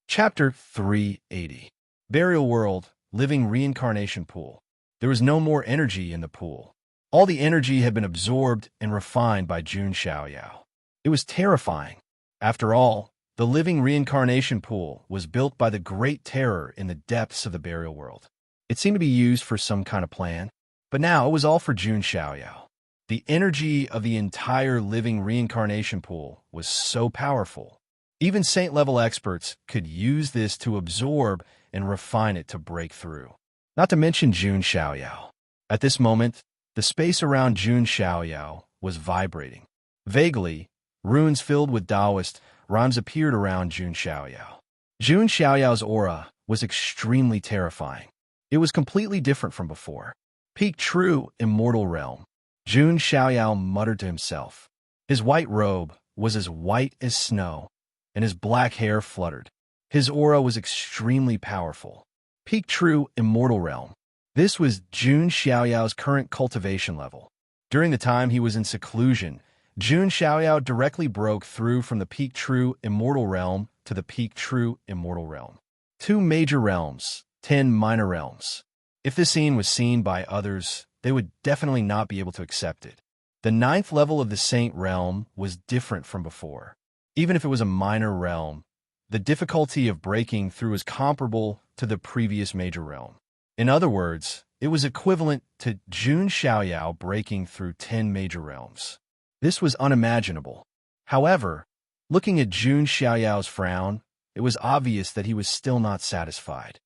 Chapter 380. Burial world, living reincarnation pool. There was no more energy in the pool. All the energy had been absorbed and refined by Jun Xiaoyao. It was terrifying. After all, the living reincarnation pool was built by the great terror in the depths of the burial world. It seemed to be used for some kind of plan, but now it was all for Jun Xiaoyao. The energy of the entire living reincarnation pool was so powerful. Even saint-level experts could use this to absorb and refine it to break through. Not to mention Jun Xiaoyao. At this moment, the space around Jun Xiaoyao was vibrating. Vaguely, runes filled with Taoist rhymes appeared around Jun Xiaoyao. Jun Xiaoyao's aura was extremely terrifying. It was completely different from before. Peak true immortal realm. Jun Xiaoyao muttered to himself. His white robe was as white as snow, and his black hair fluttered. His aura was extremely powerful. Peak true immortal realm. This was Jun Xiaoyao's current cultivation level. During the time he was in seclusion, Jun Xiaoyao directly broke through from the peak true immortal realm to the peak true immortal realm. 2 major realms, 10 minor realms. If this scene was seen by others, they would definitely not be able to accept it. The 9th level of the saint realm was different from before. Even if it was a minor realm, the difficulty of breaking through is comparable to the previous major realm. In other words, it was equivalent to Jun Xiaoyao breaking through 10 major realms. This was unimaginable. However, looking at Jun Xiaoyao's frown, it was obvious that he was still not satisfied.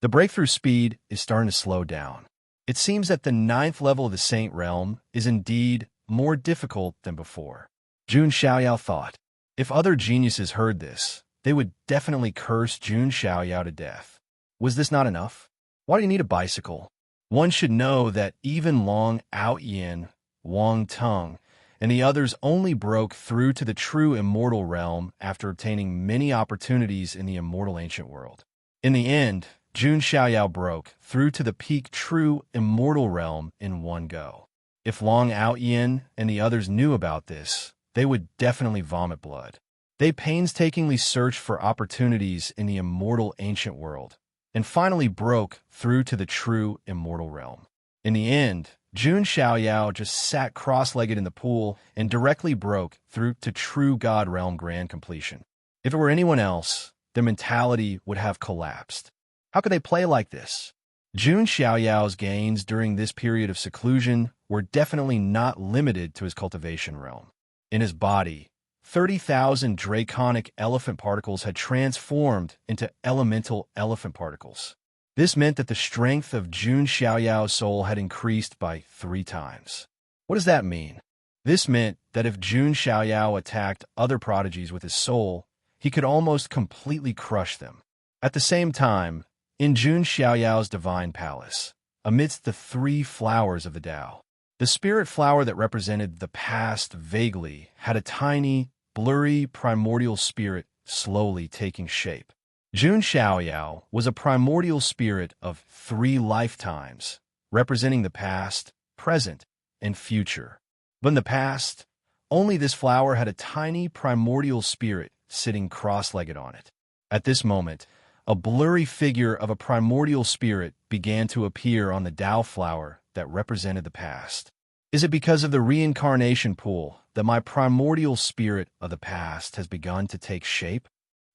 The breakthrough speed is starting to slow down. It seems that the 9th level of the Saint Realm is indeed more difficult than before. Jun Xiaoyao thought. If other geniuses heard this, they would definitely curse Jun Xiaoyao to death. Was this not enough? Why do you need a bicycle? One should know that even Long Outyin, Wang Tung, and the others only broke through to the true immortal realm after obtaining many opportunities in the immortal ancient world. In the end, Jun Xiaoyao broke through to the peak true immortal realm in one go. If Long Outyin and the others knew about this, they would definitely vomit blood. They painstakingly searched for opportunities in the immortal ancient world, and finally broke through to the true immortal realm. In the end, Jun Xiaoyao just sat cross-legged in the pool and directly broke through to true God realm grand completion. If it were anyone else, their mentality would have collapsed. How could they play like this? Jun Xiaoyao's gains during this period of seclusion were definitely not limited to his cultivation realm. In his body, 30,000 draconic elephant particles had transformed into elemental elephant particles. This meant that the strength of Jun Xiaoyao's soul had increased by 3 times. What does that mean? This meant that if Jun Xiaoyao attacked other prodigies with his soul, he could almost completely crush them. At the same time, in Jun Xiaoyao's divine palace, amidst the 3 flowers of the Tao, the spirit flower that represented the past vaguely had a tiny, blurry primordial spirit slowly taking shape. Jun Xiaoyao was a primordial spirit of 3 lifetimes, representing the past, present, and future. But in the past, only this flower had a tiny primordial spirit sitting cross-legged on it. At this moment, a blurry figure of a primordial spirit began to appear on the Tao flower that represented the past. Is it because of the reincarnation pool that my primordial spirit of the past has begun to take shape?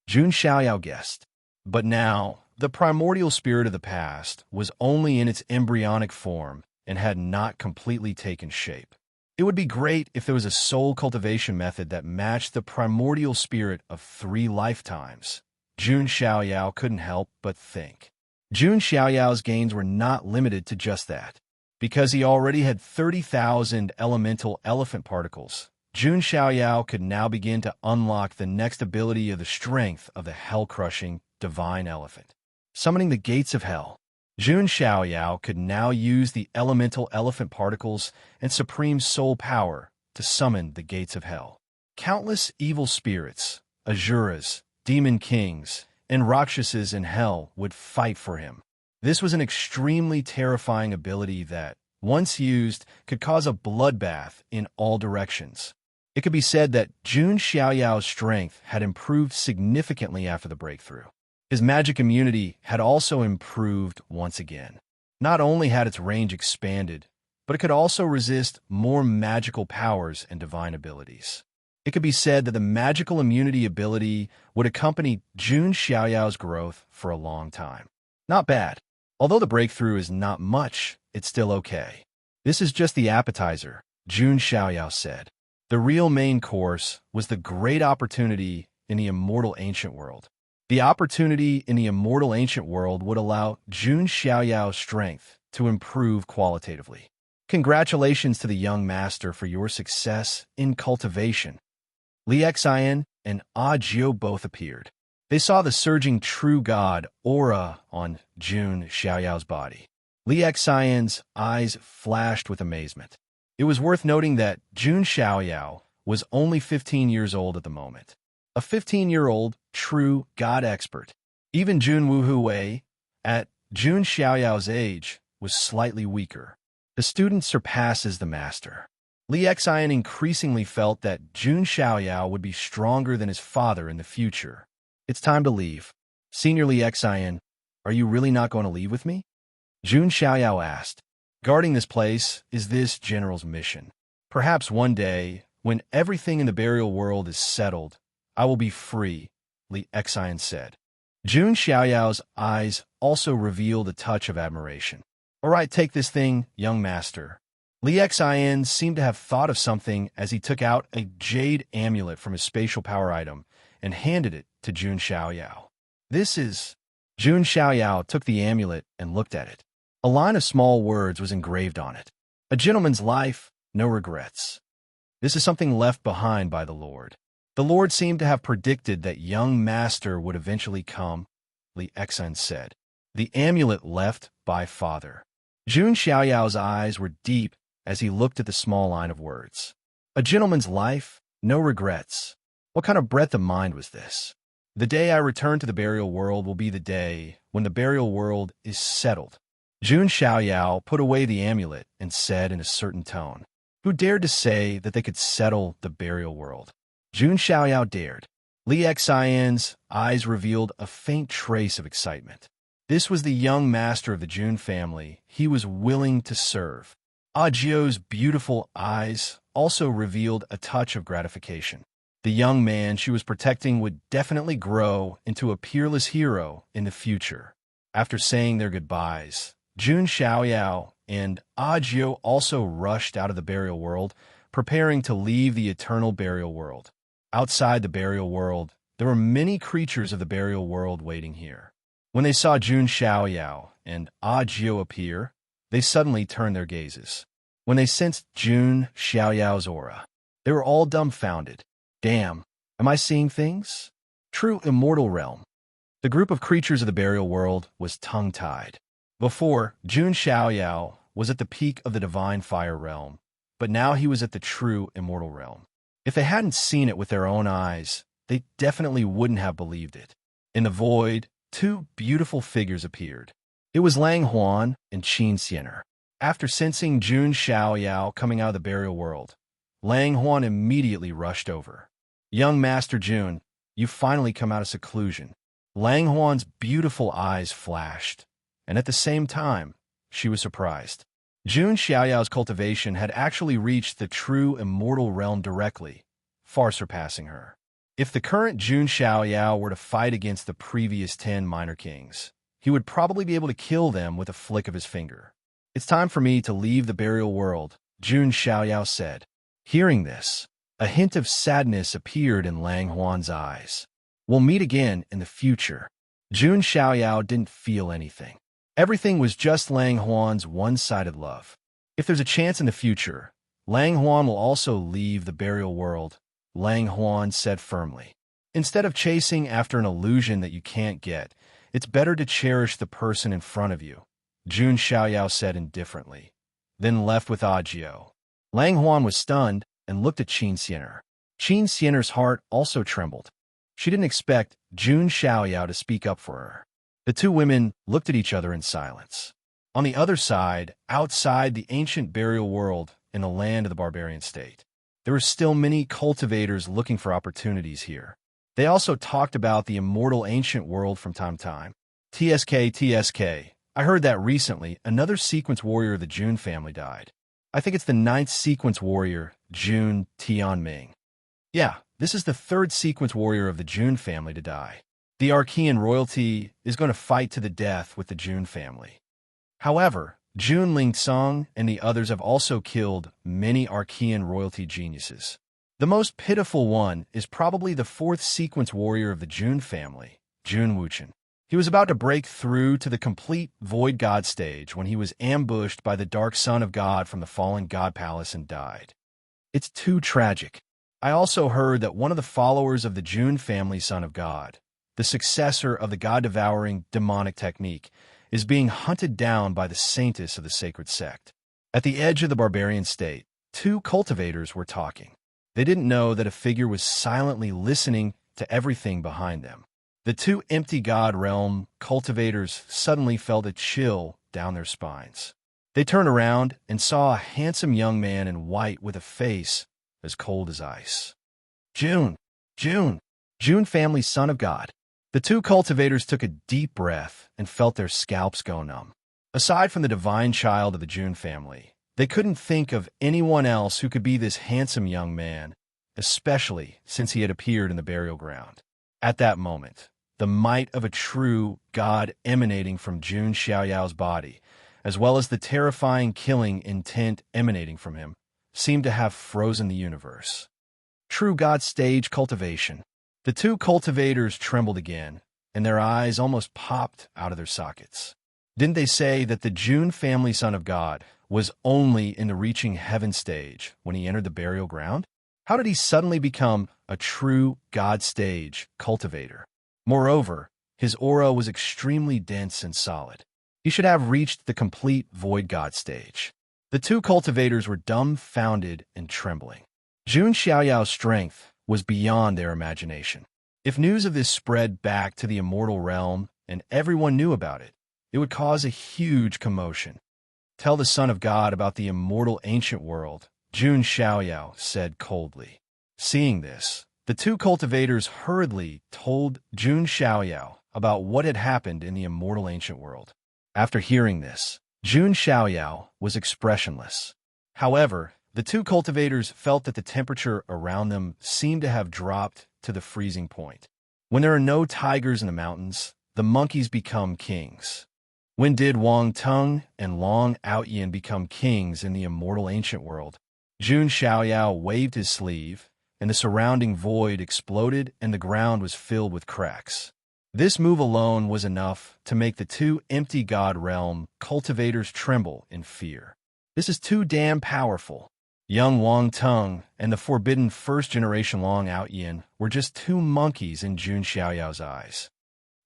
Jun Xiaoyao guessed. But now, the primordial spirit of the past was only in its embryonic form and had not completely taken shape. It would be great if there was a soul cultivation method that matched the primordial spirit of 3 lifetimes. Jun Xiaoyao couldn't help but think. Jun Xiaoyao's gains were not limited to just that. Because he already had 30,000 elemental elephant particles, Jun Xiaoyao could now begin to unlock the next ability of the strength of the hell-crushing divine elephant. Summoning the gates of hell. Jun Xiaoyao could now use the elemental elephant particles and supreme soul power to summon the gates of hell. Countless evil spirits, asuras, demon kings, and rakshasas in hell would fight for him. This was an extremely terrifying ability that, once used, could cause a bloodbath in all directions. It could be said that Jun Xiaoyao's strength had improved significantly after the breakthrough. His magic immunity had also improved once again. Not only had its range expanded, but it could also resist more magical powers and divine abilities. It could be said that the magical immunity ability would accompany Jun Xiaoyao's growth for a long time. Not bad. Although the breakthrough is not much, it's still okay. This is just the appetizer, Jun Xiaoyao said. The real main course was the great opportunity in the immortal ancient world. The opportunity in the immortal ancient world would allow Jun Xiaoyao's strength to improve qualitatively. Congratulations to the young master for your success in cultivation. Li Xian and Ah Jiu both appeared. They saw the surging true god aura on Jun Xiaoyao's body. Li Xian's eyes flashed with amazement. It was worth noting that Jun Xiaoyao was only 15 years old at the moment. A 15-year-old true god expert. Even Jun Wuhui, at Jun Xiaoyao's age, was slightly weaker. The student surpasses the master. Li Xian increasingly felt that Jun Xiaoyao would be stronger than his father in the future. It's time to leave. Senior Li Xian, are you really not going to leave with me? Jun Xiaoyao asked. Guarding this place is this general's mission. Perhaps one day, when everything in the burial world is settled, I will be free, Li Xian said. Jun Xiaoyao's eyes also revealed a touch of admiration. All right, take this thing, young master. Li Xian seemed to have thought of something as he took out a jade amulet from his spatial power item and handed it to Jun Xiaoyao. This is... Jun Xiaoyao took the amulet and looked at it. A line of small words was engraved on it. A gentleman's life, no regrets. This is something left behind by the Lord. The Lord seemed to have predicted that young master would eventually come, Li Xian said. The amulet left by father. Jun Xiaoyao's eyes were deep as he looked at the small line of words. A gentleman's life, no regrets. What kind of breadth of mind was this? The day I return to the burial world will be the day when the burial world is settled. Jun Xiaoyao put away the amulet and said in a certain tone, Who dared to say that they could settle the burial world? Jun Xiaoyao dared. Li Xian's eyes revealed a faint trace of excitement. This was the young master of the June family he was willing to serve. Agio's beautiful eyes also revealed a touch of gratification. The young man she was protecting would definitely grow into a peerless hero in the future. After saying their goodbyes, Jun Xiaoyao and Agio also rushed out of the burial world, preparing to leave the eternal burial world. Outside the burial world, there were many creatures of the burial world waiting here. When they saw Jun Xiaoyao and Agio appear, they suddenly turned their gazes. When they sensed Jun Xiaoyao's aura, they were all dumbfounded. Damn, am I seeing things? True immortal realm. The group of creatures of the burial world was tongue-tied. Before, Jun Xiaoyao was at the peak of the divine fire realm, but now he was at the true immortal realm. If they hadn't seen it with their own eyes, they definitely wouldn't have believed it. In the void, two beautiful figures appeared. It was Lang Huan and Qin Xiener. After sensing Jun Xiaoyao coming out of the burial world, Lang Huan immediately rushed over. Young Master Jun, you finally come out of seclusion. Lang Huan's beautiful eyes flashed, and at the same time, she was surprised. Jun Xiaoyao's cultivation had actually reached the true immortal realm directly, far surpassing her. If the current Jun Xiaoyao were to fight against the previous 10 minor kings, he would probably be able to kill them with a flick of his finger. It's time for me to leave the burial world, Jun Xiaoyao said. Hearing this, a hint of sadness appeared in Lang Huan's eyes. We'll meet again in the future. Jun Xiaoyao didn't feel anything. Everything was just Lang Huan's one-sided love. If there's a chance in the future, Lang Huan will also leave the burial world, Lang Huan said firmly. Instead of chasing after an illusion that you can't get, it's better to cherish the person in front of you, Jun Xiaoyao said indifferently, then left with Agio. Lang Huan was stunned and looked at Qin Xiener. Qin Xiener's heart also trembled. She didn't expect Jun Xiaoyao to speak up for her. The two women looked at each other in silence. On the other side, outside the ancient burial world in the land of the barbarian state, there were still many cultivators looking for opportunities here. They also talked about the immortal ancient world from time to time. TSK, I heard that recently another sequence warrior of the Jun family died. I think it's the 9th sequence warrior, Jun Tianming. Yeah, this is the 3rd sequence warrior of the Jun family to die. The Archean royalty is going to fight to the death with the Jun family. However, Jun Lingsong and the others have also killed many Archean royalty geniuses. The most pitiful one is probably the 4th sequence warrior of the Jun family, Jun Wuchen. He was about to break through to the complete Void God stage when he was ambushed by the Dark Son of God from the fallen God Palace and died. It's too tragic. I also heard that one of the followers of the Jun family Son of God, the successor of the God-devouring demonic technique, is being hunted down by the saintess of the sacred sect. At the edge of the barbarian state, two cultivators were talking. They didn't know that a figure was silently listening to everything behind them. The two empty god realm cultivators suddenly felt a chill down their spines. They turned around and saw a handsome young man in white with a face as cold as ice. Jun family Son of God. The two cultivators took a deep breath and felt their scalps go numb. Aside from the divine child of the Jun family, they couldn't think of anyone else who could be this handsome young man, especially since he had appeared in the burial ground. At that moment, the might of a true god emanating from Jun Xiaoyao's body, as well as the terrifying killing intent emanating from him, seemed to have frozen the universe. True god stage cultivation. The two cultivators trembled again, and their eyes almost popped out of their sockets. Didn't they say that the Jun family Son of God was only in the reaching heaven stage when he entered the burial ground? How did he suddenly become a true god stage cultivator? Moreover, his aura was extremely dense and solid. He should have reached the complete void god stage. The two cultivators were dumbfounded and trembling. Jun Xiaoyao's strength was beyond their imagination. If news of this spread back to the immortal realm and everyone knew about it, it would cause a huge commotion. Tell the Son of God about the immortal ancient world, Jun Xiaoyao said coldly. Seeing this, the two cultivators hurriedly told Jun Xiaoyao about what had happened in the immortal ancient world. After hearing this, Jun Xiaoyao was expressionless. However, the two cultivators felt that the temperature around them seemed to have dropped to the freezing point. When there are no tigers in the mountains, the monkeys become kings. When did Wang Tung and Long Outyin become kings in the immortal ancient world? Jun Xiaoyao waved his sleeve, and the surrounding void exploded and the ground was filled with cracks. This move alone was enough to make the two empty god realm cultivators tremble in fear. This is too damn powerful. Young Wang Tung and the forbidden first-generation Long Outyin were just two monkeys in Jun Xiaoyao's eyes.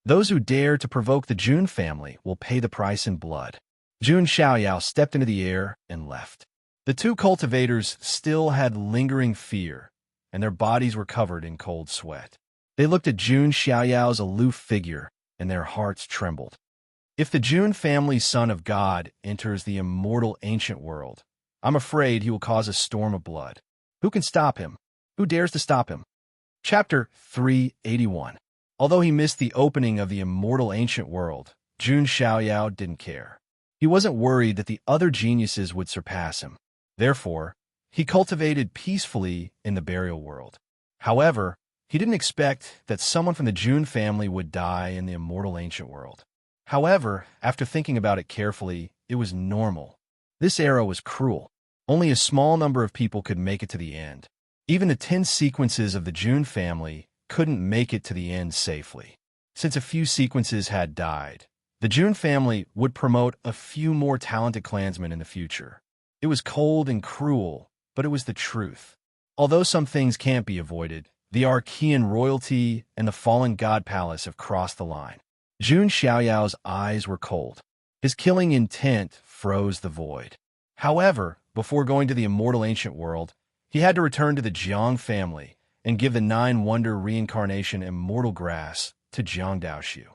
Those who dare to provoke the Jun family will pay the price in blood. Jun Xiaoyao stepped into the air and left. The two cultivators still had lingering fear, and their bodies were covered in cold sweat. They looked at Jun Xiaoyao's aloof figure, and their hearts trembled. If the Jun family's son of God enters the immortal ancient world, I'm afraid he will cause a storm of blood. Who can stop him? Who dares to stop him? Chapter 381. Although he missed the opening of the immortal ancient world, Jun Xiaoyao didn't care. He wasn't worried that the other geniuses would surpass him. Therefore, he cultivated peacefully in the burial world. However, he didn't expect that someone from the Jun family would die in the immortal ancient world. However, after thinking about it carefully, it was normal. This era was cruel. Only a small number of people could make it to the end. Even the 10 sequences of the Jun family couldn't make it to the end safely. Since a few sequences had died, the Jun family would promote a few more talented clansmen in the future. It was cold and cruel, but it was the truth. Although some things can't be avoided, the Archean royalty and the fallen god palace have crossed the line. Jun Xiaoyao's eyes were cold. His killing intent froze the void. However, before going to the immortal ancient world, he had to return to the Jiang family and give the 9-wonder reincarnation immortal grass to Jiang Daoxiu.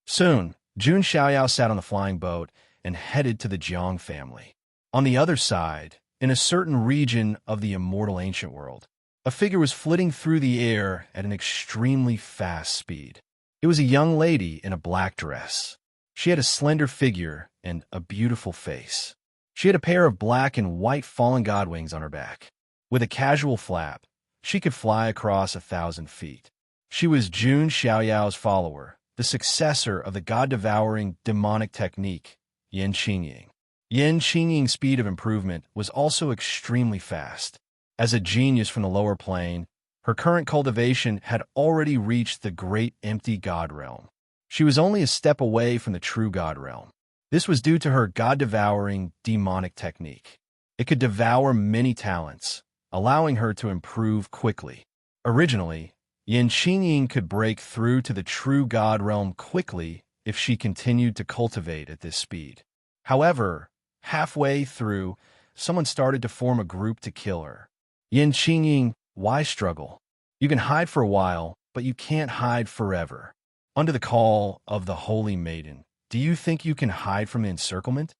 Soon, Jun Xiaoyao sat on the flying boat and headed to the Jiang family. On the other side, in a certain region of the immortal ancient world, a figure was flitting through the air at an extremely fast speed. It was a young lady in a black dress. She had a slender figure and a beautiful face. She had a pair of black and white fallen god wings on her back. With a casual flap, she could fly across 1,000 feet. She was Jun Xiaoyao's follower, the successor of the god-devouring demonic technique, Yan Qingying. Yan Qingying's speed of improvement was also extremely fast. As a genius from the lower plane, her current cultivation had already reached the great empty god realm. She was only a step away from the true god realm. This was due to her god-devouring demonic technique. It could devour many talents, allowing her to improve quickly. Originally, Yan Qingying could break through to the true god realm quickly if she continued to cultivate at this speed. However, halfway through, someone started to form a group to kill her. Yan Qingying, why struggle? You can hide for a while, but you can't hide forever. Under the call of the Holy Maiden, do you think you can hide from the encirclement?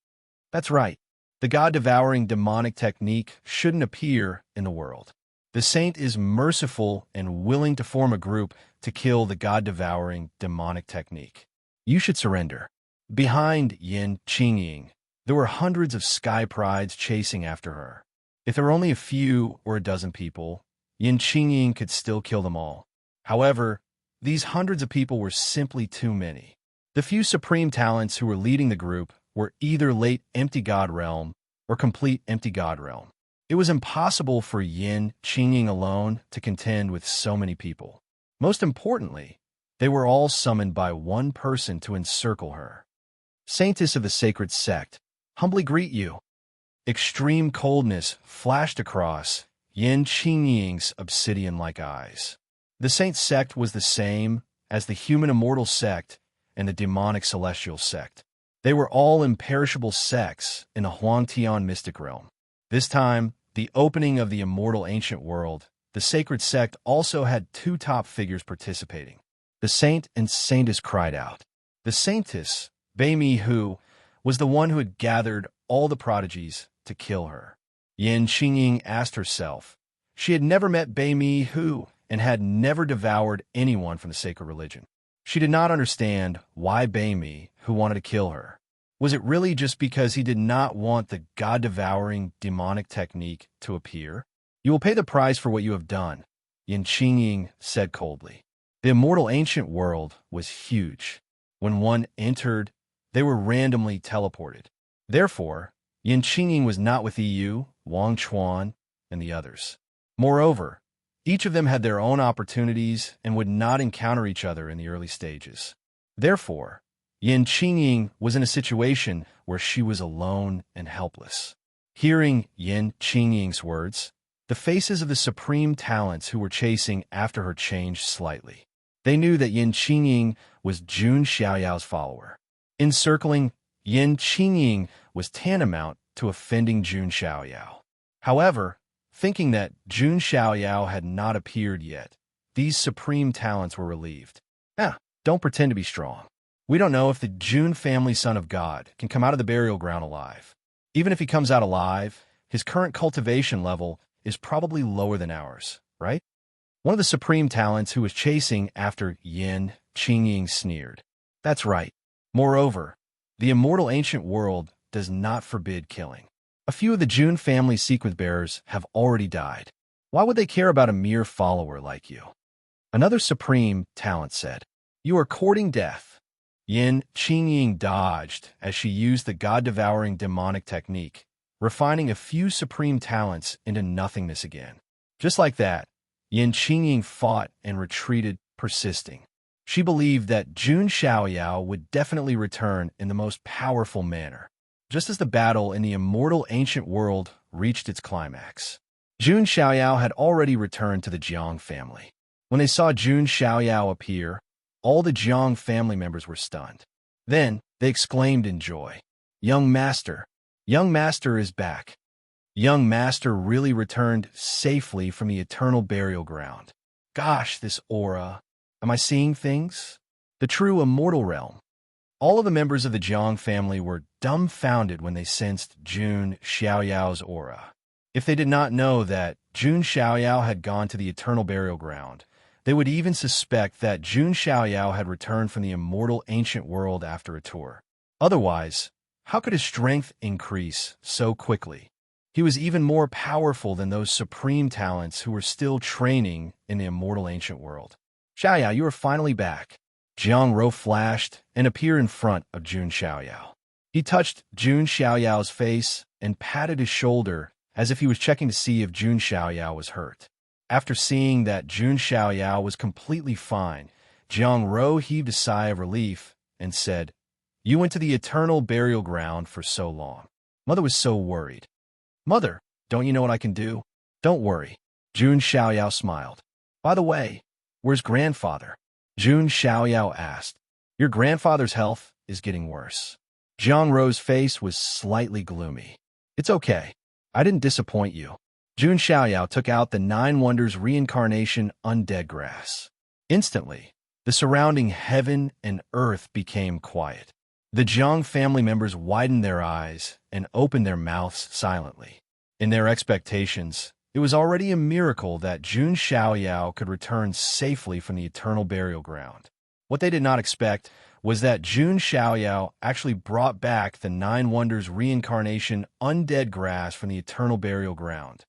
That's right. The god-devouring demonic technique shouldn't appear in the world. The saint is merciful and willing to form a group to kill the god-devouring demonic technique. You should surrender. Behind Yan Qingying, there were hundreds of sky prides chasing after her. If there were only a few or a dozen people, Yan Qingying could still kill them all. However, these hundreds of people were simply too many. The few supreme talents who were leading the group were either late empty god realm or complete empty god realm. It was impossible for Yan Qingying alone to contend with so many people. Most importantly, they were all summoned by one person to encircle her. Saintess of the sacred sect, humbly greet you. Extreme coldness flashed across Yan Qingying's obsidian-like eyes. The saint sect was the same as the human immortal sect and the demonic celestial sect. They were all imperishable sects in the Huangtian mystic realm. This time, the opening of the immortal ancient world, the sacred sect also had two top figures participating. The saint and saintess cried out. The saintess, Bei Mi Hu, was the one who had gathered all the prodigies to kill her. Yan Qingying asked herself. She had never met Bei Mi Hu and had never devoured anyone from the sacred religion. She did not understand why Baimi, who wanted to kill her. Was it really just because he did not want the god-devouring demonic technique to appear? You will pay the price for what you have done, Yin Qingying said coldly. The immortal ancient world was huge. When one entered, they were randomly teleported. Therefore, Yin Qingying was not with Yu, Wang Chuan, and the others. Moreover, each of them had their own opportunities and would not encounter each other in the early stages. Therefore, Yin Qingying was in a situation where she was alone and helpless. Hearing Yin Qingying's words, the faces of the supreme talents who were chasing after her changed slightly. They knew that Yin Qingying was Jun Xiaoyao's follower. Encircling Yin Qingying was tantamount to offending Jun Xiaoyao. However, thinking that Jun Xiaoyao had not appeared yet, these supreme talents were relieved. Don't pretend to be strong. We don't know if the Jun family son of God can come out of the burial ground alive. Even if he comes out alive, his current cultivation level is probably lower than ours, right? One of the supreme talents who was chasing after Yin Qingying sneered. That's right. Moreover, the immortal ancient world does not forbid killing. A few of the Jun family sequence bearers have already died. Why would they care about a mere follower like you? Another supreme talent said. You are courting death. Yin Qingying dodged as she used the god-devouring demonic technique, refining a few supreme talents into nothingness again. Just like that, Yin Qingying fought and retreated, persisting. She believed that Jun Xiaoyao would definitely return in the most powerful manner, just as the battle in the immortal ancient world reached its climax. Jun Xiaoyao had already returned to the Jiang family. When they saw Jun Xiaoyao appear, all the Jiang family members were stunned. Then they exclaimed in joy, Young Master! Young Master is back! Young Master really returned safely from the eternal burial ground. Gosh, this aura! Am I seeing things? The true immortal realm. All of the members of the Jiang family were dumbfounded when they sensed Jun Xiaoyao's aura. If they did not know that Jun Xiaoyao had gone to the eternal burial ground, they would even suspect that Jun Xiaoyao had returned from the immortal ancient world after a tour. Otherwise, how could his strength increase so quickly? He was even more powerful than those supreme talents who were still training in the immortal ancient world. Xiaoyao, you are finally back. Jiang Ro flashed and appeared in front of Jun Xiaoyao. He touched Jun Xiaoyao's face and patted his shoulder as if he was checking to see if Jun Xiaoyao was hurt. After seeing that Jun Xiaoyao was completely fine, Jiang Ro heaved a sigh of relief and said, You went to the eternal burial ground for so long. Mother was so worried. Mother, don't you know what I can do? Don't worry. Jun Xiaoyao smiled. By the way, where's grandfather? Jun Xiaoyao asked. Your grandfather's health is getting worse. Jiang Ro's face was slightly gloomy. It's okay. I didn't disappoint you. Jun Xiaoyao took out the Nine Wonders Reincarnation Undead Grass. Instantly, the surrounding heaven and earth became quiet. The Jiang family members widened their eyes and opened their mouths silently. In their expectations, it was already a miracle that Jun Xiaoyao could return safely from the eternal burial ground. What they did not expect was that Jun Xiaoyao actually brought back the Nine Wonders Reincarnation Undead Grass from the eternal burial ground.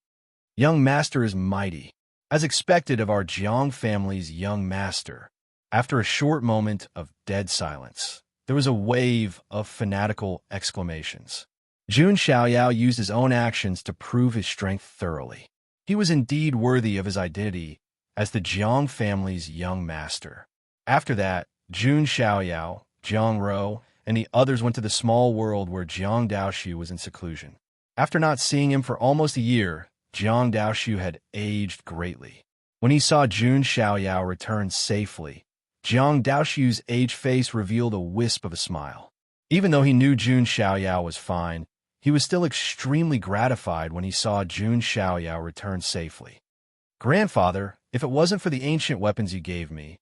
Young Master is mighty, as expected of our Jiang family's young master. After a short moment of dead silence, there was a wave of fanatical exclamations. Jun Xiaoyao used his own actions to prove his strength thoroughly. He was indeed worthy of his identity as the Jiang family's young master. After that, Jun Xiaoyao, Jiang Ro, and the others went to the small world where Jiang Daoxiu was in seclusion. After not seeing him for almost a year, Jiang Daoxiu had aged greatly. When he saw Jun Xiaoyao return safely, Jiang Daoxiu's aged face revealed a wisp of a smile. Even though he knew Jun Xiaoyao was fine, he was still extremely gratified when he saw Jun Xiaoyao return safely. Grandfather, if it wasn't for the ancient weapons you gave me,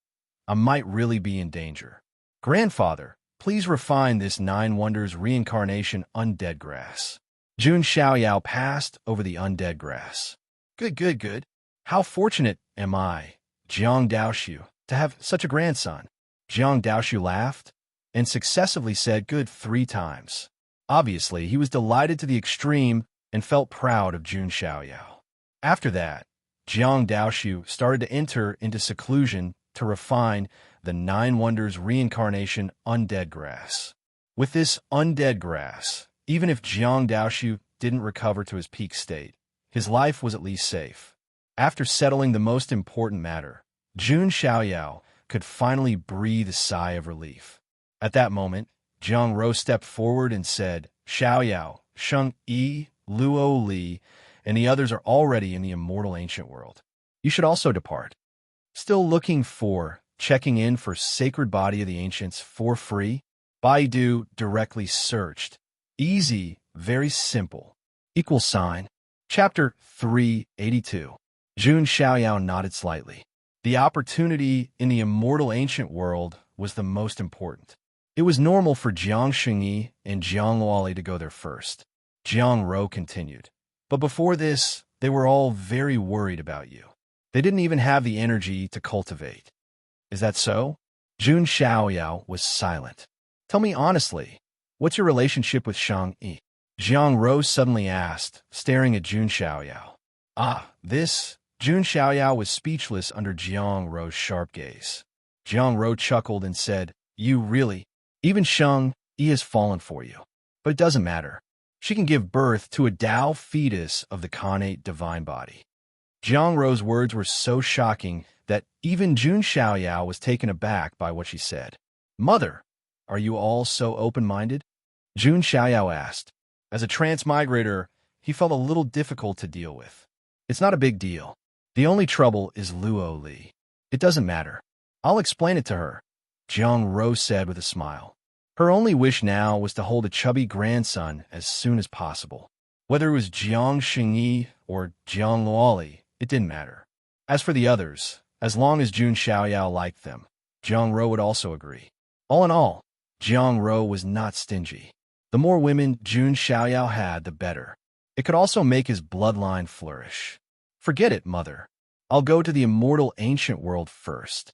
I might really be in danger. Grandfather, please refine this Nine Wonders Reincarnation Undead Grass. Jun Xiaoyao passed over the undead grass. Good. How fortunate am I, Jiang Daoxiu, to have such a grandson. Jiang Daoshu laughed and successively said good 3 times. Obviously, he was delighted to the extreme and felt proud of Jun Xiaoyao. After that, Jiang Daoshu started to enter into seclusion to refine the 9 Wonders reincarnation undead grass. With this undead grass, even if Jiang Daoshu didn't recover to his peak state, his life was at least safe. After settling the most important matter, Jun Xiaoyao could finally breathe a sigh of relief. At that moment, Jiang Ro stepped forward and said, Xiaoyao, Sheng Yi, Luo Li, and the others are already in the immortal ancient world. You should also depart. Still looking for, checking in for Sacred Body of the Ancients for free? Baidu directly searched. Easy, very simple. =. Chapter 382. Jun Xiaoyao nodded slightly. The opportunity in the immortal ancient world was the most important. It was normal for Jiang Xingyi and Jiang Luoli to go there first. Jiang Ro continued. But before this, they were all very worried about you. They didn't even have the energy to cultivate. Is that so? Jun Xiaoyao was silent. Tell me honestly, what's your relationship with Shang Yi? Jiang Ro suddenly asked, staring at Jun Xiaoyao. This? Jun Xiaoyao was speechless under Jiang Ro's sharp gaze. Jiang Ro chuckled and said, You really? Even Shang Yi has fallen for you. But it doesn't matter. She can give birth to a Tao fetus of the connate divine body. Jiang Ro's words were so shocking that even Jun Xiaoyao was taken aback by what she said. Mother, are you all so open-minded? Jun Xiaoyao asked. As a transmigrator, he felt a little difficult to deal with. It's not a big deal. The only trouble is Luo Li. It doesn't matter. I'll explain it to her, Jiang Ro said with a smile. Her only wish now was to hold a chubby grandson as soon as possible. Whether it was Jiang Xingyi or Jiang Luoli, it didn't matter. As for the others, as long as Jun Xiaoyao liked them, Jiang Ro would also agree. All in all, Jiang Ro was not stingy. The more women Jun Xiaoyao had, the better. It could also make his bloodline flourish. Forget it, mother. I'll go to the immortal ancient world first.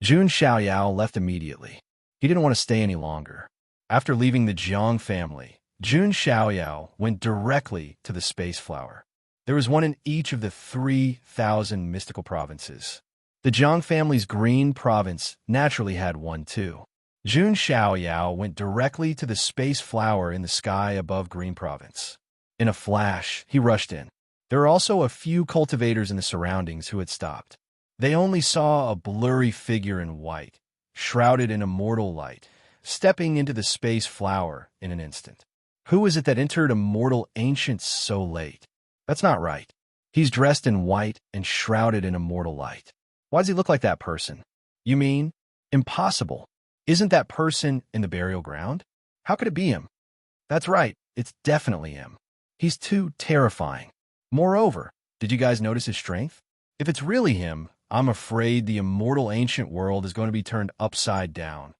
Jun Xiaoyao left immediately. He didn't want to stay any longer. After leaving the Jiang family, Jun Xiaoyao went directly to the Space Flower. There was one in each of the 3,000 mystical provinces. The Jiang family's Green Province naturally had one too. Jun Xiaoyao went directly to the Space Flower in the sky above Green Province. In a flash, he rushed in. There were also a few cultivators in the surroundings who had stopped. They only saw a blurry figure in white, shrouded in immortal light, stepping into the Space Flower in an instant. Who is it that entered immortal ancients so late? That's not right. He's dressed in white and shrouded in immortal light. Why does he look like that person? You mean? Impossible. Isn't that person in the burial ground? How could it be him? That's right, it's definitely him. He's too terrifying. Moreover, did you guys notice his strength? If it's really him, I'm afraid the immortal ancient world is going to be turned upside down.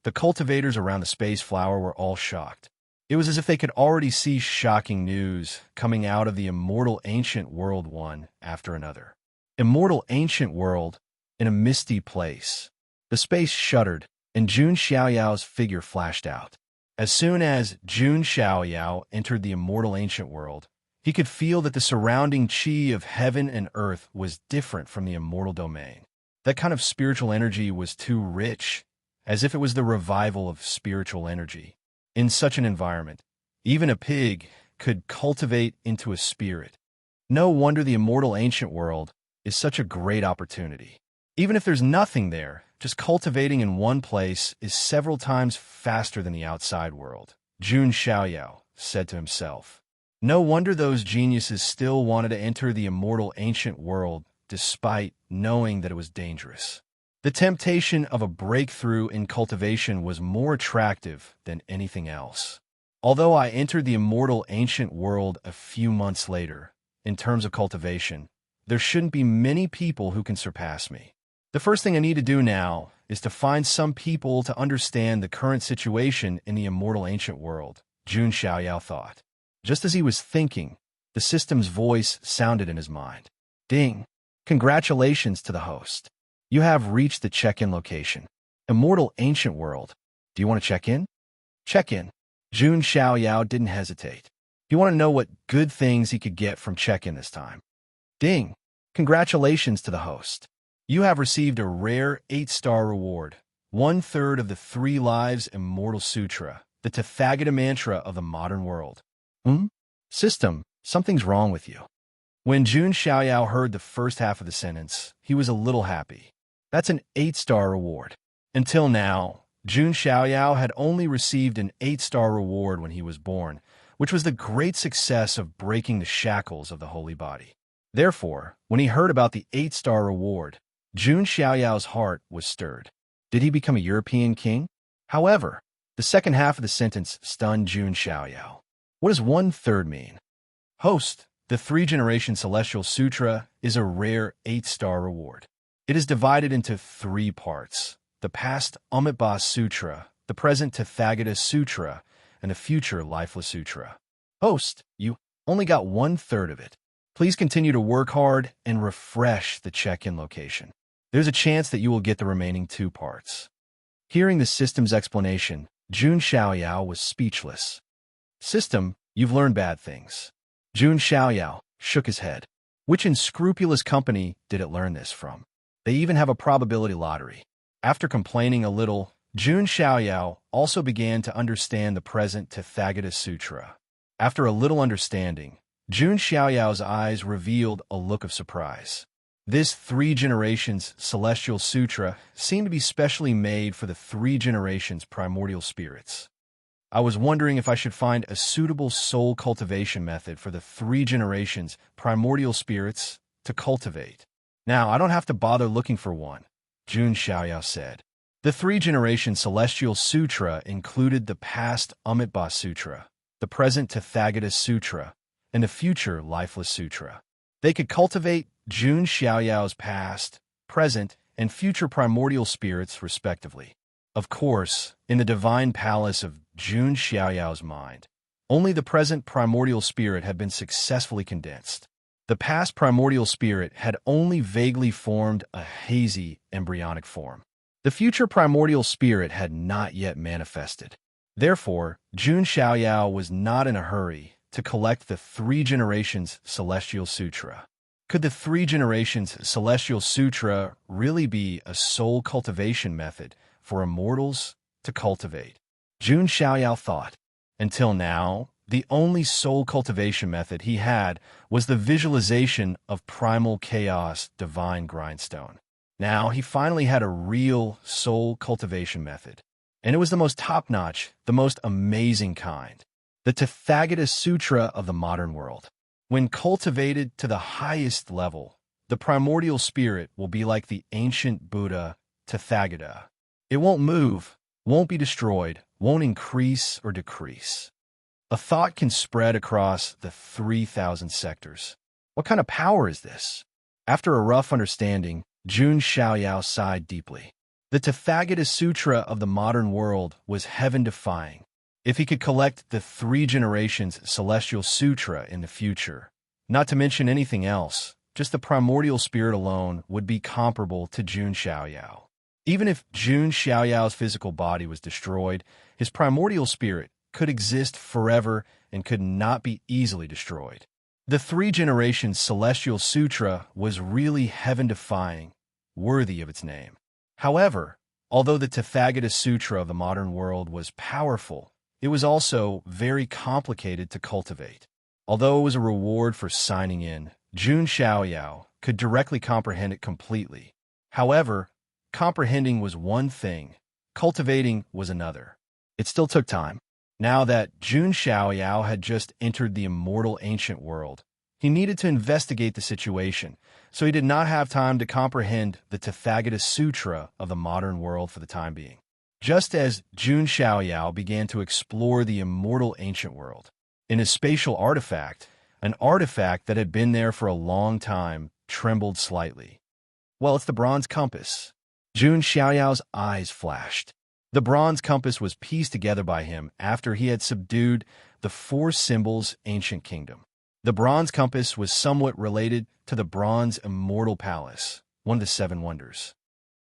The cultivators around the Space Flower were all shocked. It was as if they could already see shocking news coming out of the immortal ancient world one after another. Immortal ancient world in a misty place. The space shuddered, and Jun Xiaoyao's figure flashed out. As soon as Jun Xiaoyao entered the immortal ancient world, he could feel that the surrounding chi of heaven and earth was different from the immortal domain. That kind of spiritual energy was too rich, as if it was the revival of spiritual energy. In such an environment, even a pig could cultivate into a spirit. No wonder the immortal ancient world is such a great opportunity. Even if there's nothing there, just cultivating in one place is several times faster than the outside world, Jun Xiaoyao said to himself. No wonder those geniuses still wanted to enter the immortal ancient world despite knowing that it was dangerous. The temptation of a breakthrough in cultivation was more attractive than anything else. Although I entered the immortal ancient world a few months later, in terms of cultivation, there shouldn't be many people who can surpass me. The first thing I need to do now is to find some people to understand the current situation in the immortal ancient world, Jun Xiaoyao thought. Just as he was thinking, the system's voice sounded in his mind. Ding! Congratulations to the host. You have reached the check-in location. Immortal ancient world. Do you want to check in? Check in. Jun Xiaoyao didn't hesitate. He wanted to know what good things he could get from check-in this time. Ding! Congratulations to the host. You have received a rare 8-star reward, 1/3 of the 3 Lives Immortal Sutra, the Tathagata mantra of the modern world. System, something's wrong with you. When Jun Xiaoyao heard the first half of the sentence, he was a little happy. That's an 8-star reward. Until now, Jun Xiaoyao had only received an 8-star reward when he was born, which was the great success of breaking the shackles of the holy body. Therefore, when he heard about the 8-star reward, Jun Xiaoyao's heart was stirred. Did he become a European king? However, the second half of the sentence stunned Jun Xiaoyao. What does 1/3 mean? Host, the 3-Generation Celestial Sutra is a rare 8-star reward. It is divided into 3 parts: the past Amitabha Sutra, the present Tathagata Sutra, and the future Lifeless Sutra. Host, you only got 1/3 of it. Please continue to work hard and refresh the check-in location. There's a chance that you will get the remaining 2 parts. Hearing the system's explanation, Jun Xiaoyao was speechless. System, you've learned bad things. Jun Xiaoyao shook his head. Which unscrupulous company did it learn this from? They even have a probability lottery. After complaining a little, Jun Xiaoyao also began to understand the present Tathagata Sutra. After a little understanding, Jun Xiaoyao's eyes revealed a look of surprise. This 3 generations Celestial Sutra seemed to be specially made for the 3 generations primordial spirits. I was wondering if I should find a suitable soul cultivation method for the 3 generations primordial spirits to cultivate. Now, I don't have to bother looking for one, Jun Xiaoyao said. The 3-Generation Celestial Sutra included the past Amitabha Sutra, the present Tathagata Sutra, and the future Lifeless Sutra. They could cultivate Jun Xiaoyao's past, present, and future primordial spirits, respectively. Of course, in the divine palace of Jun Xiaoyao's mind, only the present primordial spirit had been successfully condensed. The past primordial spirit had only vaguely formed a hazy embryonic form. The future primordial spirit had not yet manifested. Therefore, Jun Xiaoyao was not in a hurry to collect the 3 generations Celestial Sutra. Could the 3 generations Celestial Sutra really be a soul cultivation method for immortals to cultivate? Jun Xiaoyao thought. Until now, the only soul cultivation method he had was the visualization of primal chaos divine grindstone. Now he finally had a real soul cultivation method, and it was the most top-notch, the most amazing kind. The Tathagata Sutra of the modern world. When cultivated to the highest level, the primordial spirit will be like the ancient Buddha Tathagata. It won't move, won't be destroyed, won't increase or decrease. A thought can spread across the 3,000 sectors. What kind of power is this? After a rough understanding, Jun Xiaoyao sighed deeply. The Tathagata Sutra of the modern world was heaven-defying. If he could collect the 3 generations Celestial Sutra in the future, not to mention anything else, just the primordial spirit alone would be comparable to Jun Xiaoyao. Even if Jun Xiaoyao's physical body was destroyed, his primordial spirit could exist forever and could not be easily destroyed. The 3 generations Celestial Sutra was really heaven-defying, worthy of its name. However, although the Tathagata Sutra of the modern world was powerful, it was also very complicated to cultivate. Although it was a reward for signing in, Jun Xiaoyao could directly comprehend it completely. However, comprehending was one thing, cultivating was another. It still took time. Now that Jun Xiaoyao had just entered the immortal ancient world, he needed to investigate the situation, so he did not have time to comprehend the Tathagata Sutra of the modern world for the time being. Just as Jun Xiaoyao began to explore the immortal ancient world, in his spatial artifact, an artifact that had been there for a long time trembled slightly. Well, it's the bronze compass. Jun Xiaoyao's eyes flashed. The bronze compass was pieced together by him after he had subdued the 4 symbols ancient kingdom. The bronze compass was somewhat related to the bronze immortal palace, one of the 7 wonders.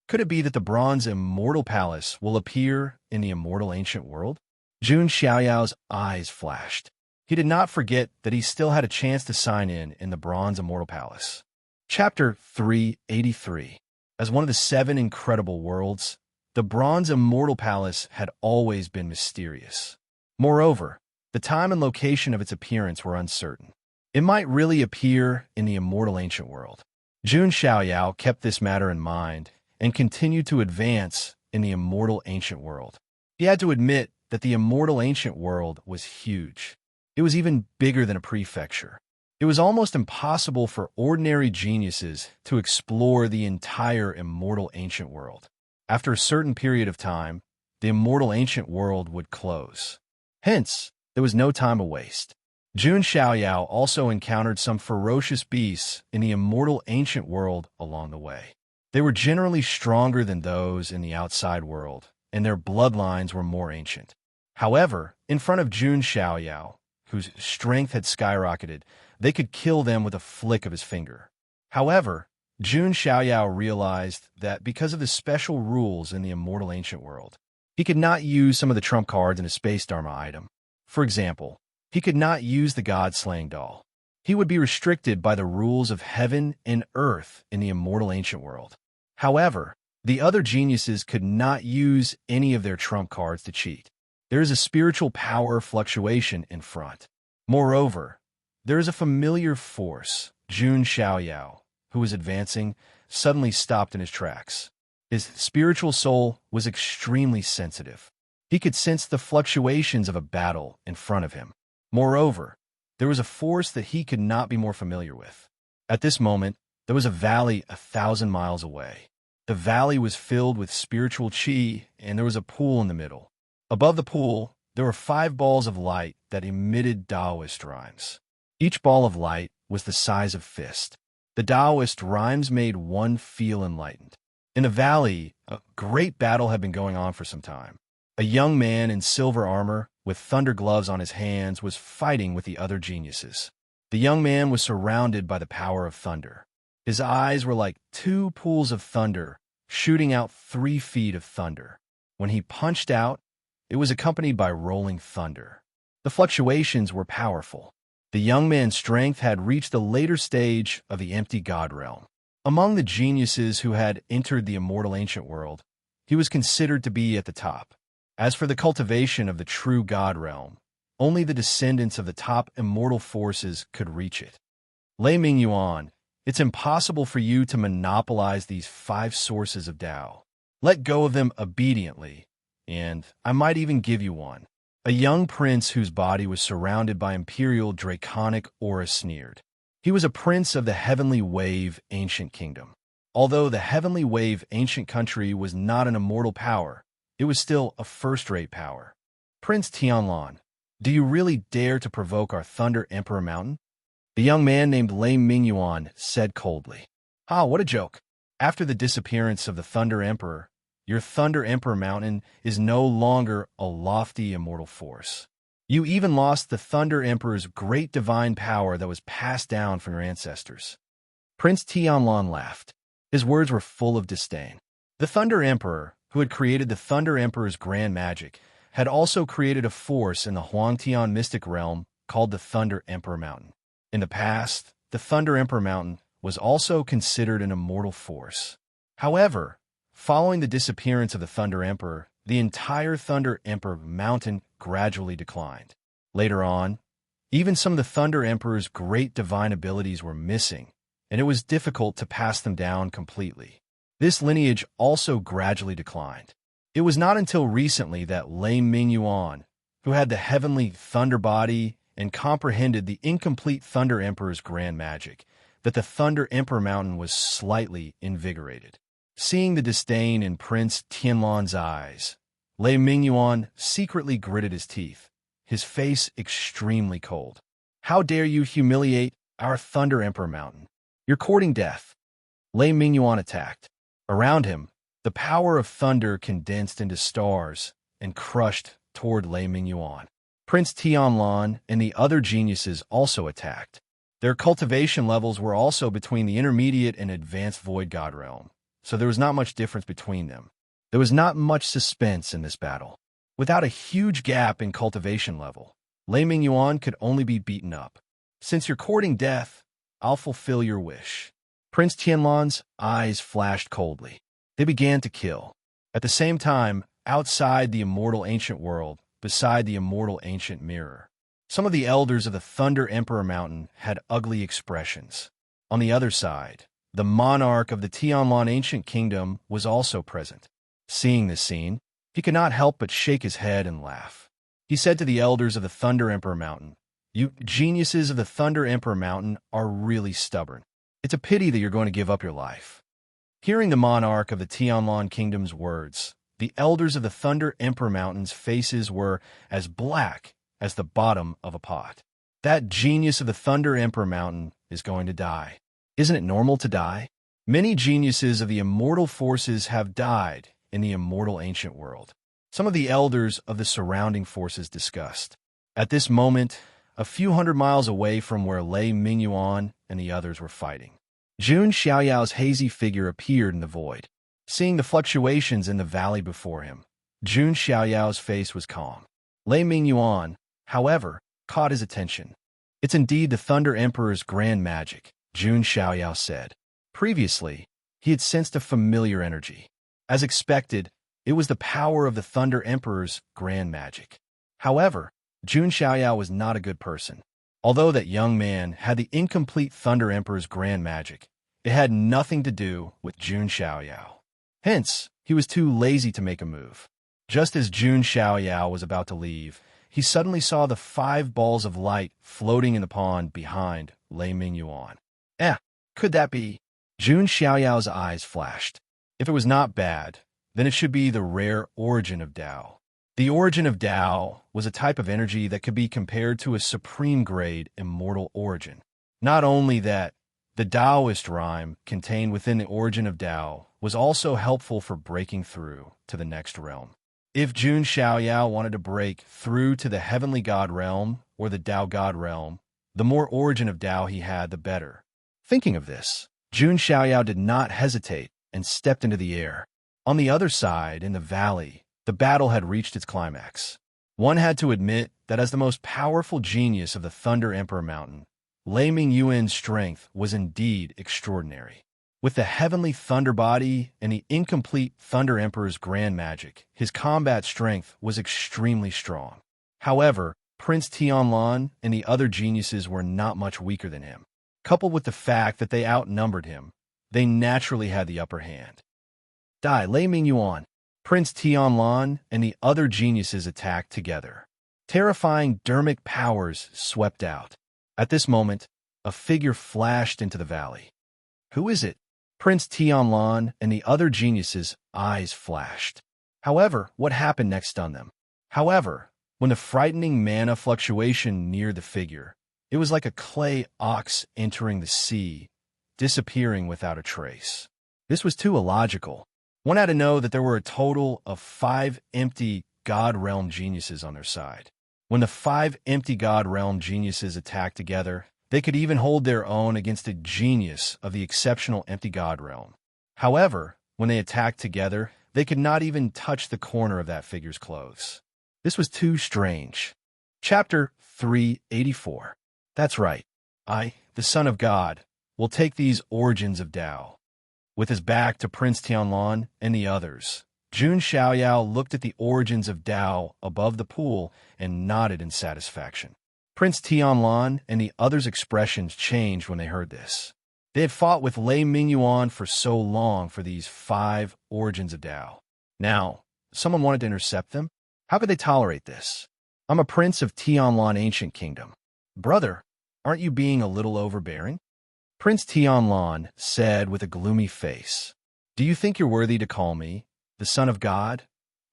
Could it be that the bronze immortal palace will appear in the immortal ancient world? Jun Xiaoyao's eyes flashed. He did not forget that he still had a chance to sign in the bronze immortal palace. Chapter 383. As one of the 7 incredible worlds, the bronze immortal palace had always been mysterious. Moreover, the time and location of its appearance were uncertain. It might really appear in the immortal ancient world. Jun Xiaoyao kept this matter in mind and continued to advance in the immortal ancient world. He had to admit that the immortal ancient world was huge. It was even bigger than a prefecture. It was almost impossible for ordinary geniuses to explore the entire immortal ancient world. After a certain period of time, the immortal ancient world would close. Hence, there was no time to waste. Jun Xiaoyao also encountered some ferocious beasts in the immortal ancient world along the way. They were generally stronger than those in the outside world, and their bloodlines were more ancient. However, in front of Jun Xiaoyao, whose strength had skyrocketed, they could kill them with a flick of his finger. However, Jun Xiaoyao realized that because of the special rules in the immortal ancient world, he could not use some of the trump cards in a space dharma item. For example, he could not use the god-slaying doll. He would be restricted by the rules of heaven and earth in the immortal ancient world. However, the other geniuses could not use any of their trump cards to cheat. There is a spiritual power fluctuation in front. Moreover, there is a familiar force. Jun Xiaoyao, who was advancing, suddenly stopped in his tracks. His spiritual soul was extremely sensitive. He could sense the fluctuations of a battle in front of him. Moreover, there was a force that he could not be more familiar with. At this moment, there was a valley 1,000 miles away. The valley was filled with spiritual qi, and there was a pool in the middle. Above the pool, there were 5 balls of light that emitted Taoist rhymes. Each ball of light was the size of fist. The Taoist rhymes made one feel enlightened. In the valley, a great battle had been going on for some time. A young man in silver armor, with thunder gloves on his hands, was fighting with the other geniuses. The young man was surrounded by the power of thunder. His eyes were like 2 pools of thunder, shooting out 3 feet of thunder. When he punched out, it was accompanied by rolling thunder. The fluctuations were powerful. The young man's strength had reached the later stage of the empty god realm. Among the geniuses who had entered the immortal ancient world, he was considered to be at the top. As for the cultivation of the true god realm, only the descendants of the top immortal forces could reach it. Lei Mingyuan, it's impossible for you to monopolize these 5 sources of Tao. Let go of them obediently, and I might even give you one. A young prince whose body was surrounded by imperial draconic aura sneered. He was a prince of the Heavenly Wave ancient kingdom. Although the Heavenly Wave ancient country was not an immortal power, it was still a first-rate power. Prince Tianlan, do you really dare to provoke our Thunder Emperor Mountain? The young man named Lei Mingyuan said coldly. What a joke. After the disappearance of the Thunder Emperor, your Thunder Emperor Mountain is no longer a lofty immortal force. You even lost the Thunder Emperor's great divine power that was passed down from your ancestors. Prince Tianlan laughed. His words were full of disdain. The Thunder Emperor, who had created the Thunder Emperor's grand magic, had also created a force in the Huangtian mystic realm called the Thunder Emperor Mountain. In the past, the Thunder Emperor Mountain was also considered an immortal force. However, following the disappearance of the Thunder Emperor, the entire Thunder Emperor Mountain gradually declined. Later on, even some of the Thunder Emperor's great divine abilities were missing, and it was difficult to pass them down completely. This lineage also gradually declined. It was not until recently that Lei Mingyuan, who had the heavenly thunder body and comprehended the incomplete Thunder Emperor's grand magic, that the Thunder Emperor Mountain was slightly invigorated. Seeing the disdain in Prince Tianlan's eyes, Lei Mingyuan secretly gritted his teeth, his face extremely cold. How dare you humiliate our Thunder Emperor Mountain? You're courting death. Lei Mingyuan attacked. Around him, the power of thunder condensed into stars and crushed toward Lei Mingyuan. Prince Tianlan and the other geniuses also attacked. Their cultivation levels were also between the intermediate and advanced void god realm, so there was not much difference between them. There was not much suspense in this battle. Without a huge gap in cultivation level, Lei Mingyuan could only be beaten up. Since you're courting death, I'll fulfill your wish. Prince Tianlan's eyes flashed coldly. They began to kill. At the same time, outside the immortal ancient world, beside the immortal ancient mirror, some of the elders of the Thunder Emperor Mountain had ugly expressions. On the other side, the monarch of the Tianlan ancient kingdom was also present. Seeing this scene, he could not help but shake his head and laugh. He said to the elders of the Thunder Emperor Mountain, "You geniuses of the Thunder Emperor Mountain are really stubborn. It's a pity that you're going to give up your life." Hearing the monarch of the Tianlan kingdom's words, the elders of the Thunder Emperor Mountain's faces were as black as the bottom of a pot. That genius of the Thunder Emperor Mountain is going to die. Isn't it normal to die? Many geniuses of the immortal forces have died in the immortal ancient world. Some of the elders of the surrounding forces discussed. At this moment, a few hundred miles away from where Lei Mingyuan and the others were fighting, Jun Xiaoyao's hazy figure appeared in the void. Seeing the fluctuations in the valley before him, Jun Xiaoyao's face was calm. Lei Mingyuan, however, caught his attention. "It's indeed the Thunder Emperor's grand magic," Jun Xiaoyao said. Previously, he had sensed a familiar energy. As expected, it was the power of the Thunder Emperor's grand magic. However, Jun Xiaoyao was not a good person. Although that young man had the incomplete Thunder Emperor's grand magic, it had nothing to do with Jun Xiaoyao. Hence, he was too lazy to make a move. Just as Jun Xiaoyao was about to leave, he suddenly saw the 5 balls of light floating in the pond behind Lei Mingyuan. Could that be? Jun Xiaoyao's eyes flashed. If it was not bad, then it should be the rare origin of Tao. The origin of Tao was a type of energy that could be compared to a supreme grade immortal origin. Not only that, the Taoist rhyme contained within the origin of Tao was also helpful for breaking through to the next realm. If Jun Xiaoyao wanted to break through to the heavenly god realm or the Tao god realm, the more origin of Tao he had, the better. Thinking of this, Jun Xiaoyao did not hesitate and stepped into the air. On the other side, in the valley, the battle had reached its climax. One had to admit that as the most powerful genius of the Thunder Emperor Mountain, Lei Mingyuan's strength was indeed extraordinary. With the heavenly thunder body and the incomplete Thunder Emperor's grand magic, his combat strength was extremely strong. However, Prince Tianlan and the other geniuses were not much weaker than him. Coupled with the fact that they outnumbered him, they naturally had the upper hand. Lei Mingyuan, Prince Tianlan, and the other geniuses attacked together. Terrifying dermic powers swept out. At this moment, a figure flashed into the valley. Who is it? Prince Tianlan and the other geniuses' eyes flashed. However, what happened next stunned them. However, when the frightening mana fluctuation neared the figure, it was like a clay ox entering the sea, disappearing without a trace. This was too illogical. One had to know that there were a total of 5 empty God Realm geniuses on their side. When the 5 empty God Realm geniuses attacked together, they could even hold their own against a genius of the exceptional empty God Realm. However, when they attacked together, they could not even touch the corner of that figure's clothes. This was too strange. Chapter 384. That's right. I, the Son of God, will take these origins of Tao. With his back to Prince Tianlan and the others, Jun Xiaoyao looked at the origins of Tao above the pool and nodded in satisfaction. Prince Tianlan and the others' expressions changed when they heard this. They had fought with Lei Mingyuan for so long for these 5 origins of Tao. Now, someone wanted to intercept them? How could they tolerate this? I'm a prince of Tianlan Ancient Kingdom. Brother, aren't you being a little overbearing? Prince Tianlan said with a gloomy face. Do you think you're worthy to call me, the Son of God,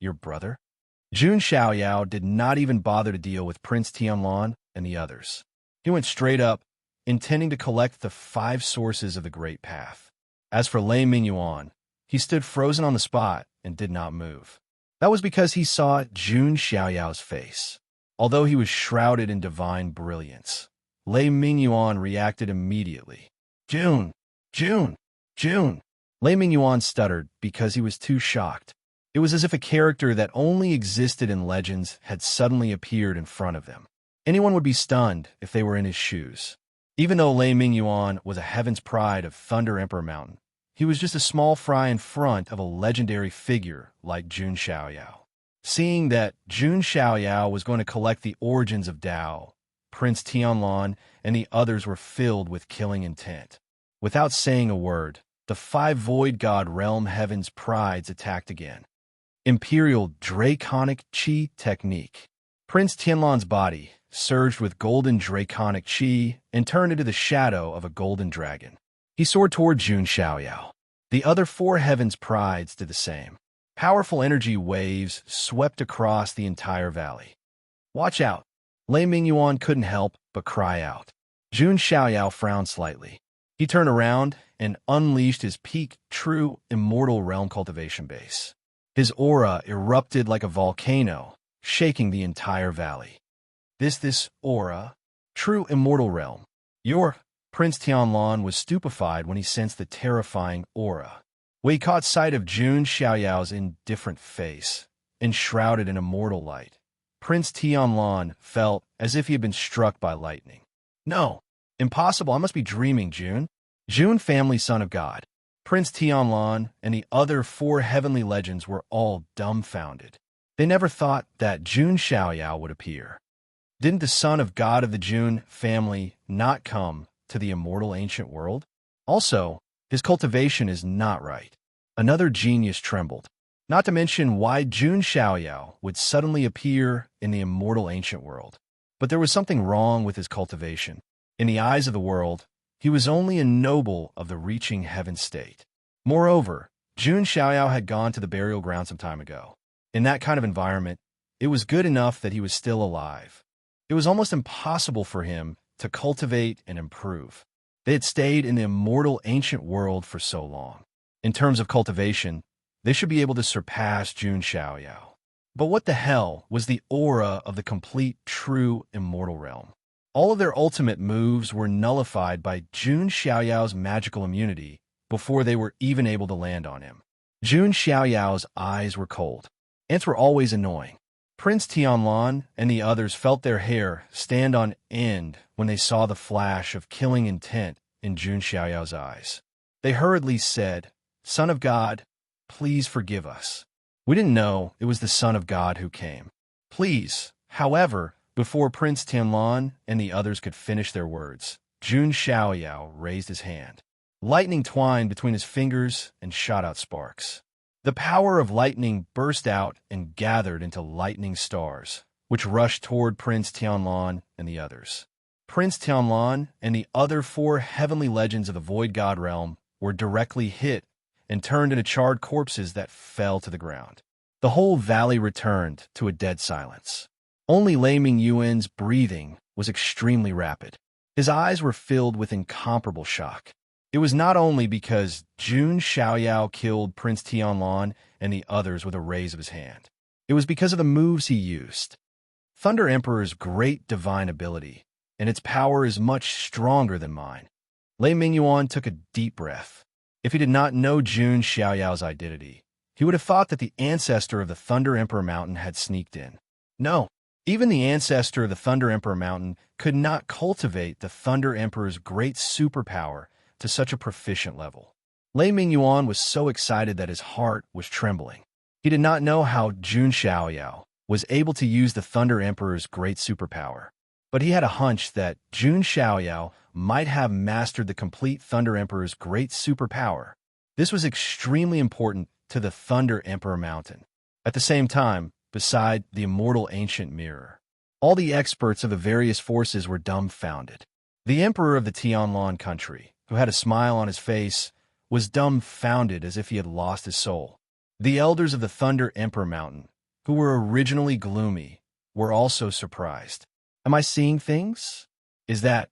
your brother? Jun Xiaoyao did not even bother to deal with Prince Tianlan and the others. He went straight up, intending to collect the 5 sources of the Great Path. As for Lei Mingyuan, he stood frozen on the spot and did not move. That was because he saw Jun Xiaoyao's face. Although he was shrouded in divine brilliance, Lei Mingyuan reacted immediately. Jun! Lei Mingyuan stuttered because he was too shocked. It was as if a character that only existed in legends had suddenly appeared in front of them. Anyone would be stunned if they were in his shoes. Even though Lei Mingyuan was a heaven's pride of Thunder Emperor Mountain, he was just a small fry in front of a legendary figure like Jun Xiaoyao. Seeing that Jun Xiaoyao was going to collect the origins of Dao, Prince Tianlan and the others were filled with killing intent. Without saying a word, the 5 Void God Realm Heaven's prides attacked again. Imperial Draconic Qi Technique. Prince Tianlan's body surged with golden draconic qi and turned into the shadow of a golden dragon. He soared toward Jun Xiaoyao. The other 4 heavens' prides did the same. Powerful energy waves swept across the entire valley. Watch out! Lei Mingyuan couldn't help but cry out. Jun Xiaoyao frowned slightly. He turned around and unleashed his peak true immortal realm cultivation base. His aura erupted like a volcano, shaking the entire valley. This aura? True immortal realm. Your Prince Tianlan was stupefied when he sensed the terrifying aura. When he caught sight of Jun Xiaoyao's indifferent face, enshrouded in immortal light, Prince Tianlan felt as if he had been struck by lightning. No, impossible, I must be dreaming, Jun. Jun, family son of God. Prince Tianlan and the other 4 heavenly legends were all dumbfounded. They never thought that Jun Xiaoyao would appear. Didn't the son of God of the Jun family not come to the immortal ancient world? Also, his cultivation is not right. Another genius trembled. Not to mention why Jun Xiaoyao would suddenly appear in the immortal ancient world. But there was something wrong with his cultivation. In the eyes of the world, he was only a noble of the reaching heaven state. Moreover, Jun Xiaoyao had gone to the burial ground some time ago. In that kind of environment, it was good enough that he was still alive. It was almost impossible for him to cultivate and improve. They had stayed in the immortal ancient world for so long. In terms of cultivation, they should be able to surpass Jun Xiaoyao. But what the hell was the aura of the complete true immortal realm? All of their ultimate moves were nullified by Jun Xiaoyao's magical immunity before they were even able to land on him. Jun Xiaoyao's eyes were cold. Ants were always annoying. Prince Tianlan and the others felt their hair stand on end when they saw the flash of killing intent in Jun Xiaoyao's eyes. They hurriedly said, "Son of God, please forgive us. We didn't know it was the Son of God who came. Please." However, before Prince Tianlan and the others could finish their words, Jun Xiaoyao raised his hand. Lightning twined between his fingers and shot out sparks. The power of lightning burst out and gathered into lightning stars, which rushed toward Prince Tianlan and the others. Prince Tianlan and the other 4 heavenly legends of the Void God realm were directly hit and turned into charred corpses that fell to the ground. The whole valley returned to a dead silence. Only Lei Mingyuan's breathing was extremely rapid. His eyes were filled with incomparable shock. It was not only because Jun Xiaoyao killed Prince Tianlan and the others with a raise of his hand. It was because of the moves he used. Thunder Emperor's great divine ability, and its power is much stronger than mine. Lei Mingyuan took a deep breath. If he did not know Jun Xiaoyao's identity, he would have thought that the ancestor of the Thunder Emperor Mountain had sneaked in. No, even the ancestor of the Thunder Emperor Mountain could not cultivate the Thunder Emperor's great superpower to such a proficient level. Lei Mingyuan was so excited that his heart was trembling. He did not know how Jun Xiaoyao was able to use the Thunder Emperor's great superpower, but he had a hunch that Jun Xiaoyao might have mastered the complete Thunder Emperor's great superpower. This was extremely important to the Thunder Emperor Mountain. At the same time, beside the immortal ancient mirror, all the experts of the various forces were dumbfounded. The emperor of the Tianlan country, who had a smile on his face, was dumbfounded as if he had lost his soul. The elders of the Thunder Emperor Mountain, who were originally gloomy, were also surprised. Am I seeing things? Is that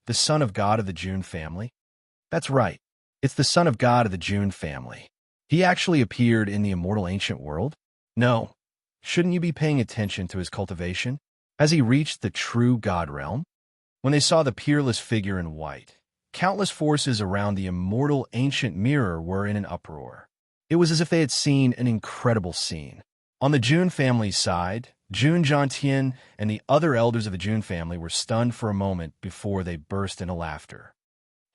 the son of God of the Jun family? That's right. It's the son of God of the Jun family. He actually appeared in the immortal ancient world? No. Shouldn't you be paying attention to his cultivation? Has he reached the true God realm? When they saw the peerless figure in white, countless forces around the immortal ancient mirror were in an uproar. It was as if they had seen an incredible scene. On the Jun family's side, Jun Jiantian and the other elders of the Jun family were stunned for a moment before they burst into laughter.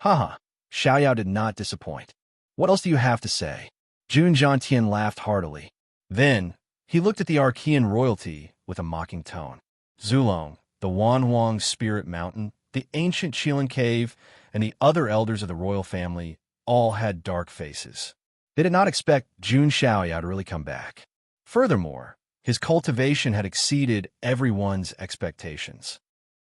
Haha, Xiaoyao did not disappoint. What else do you have to say? Jun Jiantian laughed heartily. Then, he looked at the Archean royalty with a mocking tone. Zulong, the Wanhuang Spirit Mountain, the ancient Qilin Cave, and the other elders of the royal family all had dark faces. They did not expect Jun Xiaoyao to really come back. Furthermore, his cultivation had exceeded everyone's expectations.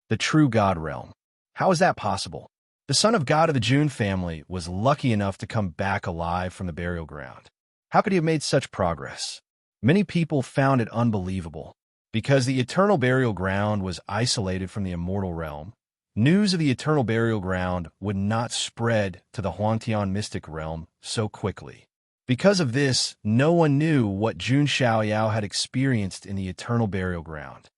The true God realm. How is that possible? The son of God of the Jun family was lucky enough to come back alive from the burial ground. How could he have made such progress? Many people found it unbelievable. Because the eternal burial ground was isolated from the immortal realm, news of the eternal burial ground would not spread to the Huangtian mystic realm so quickly. Because of this, no one knew what Jun Xiaoyao had experienced in the eternal burial ground.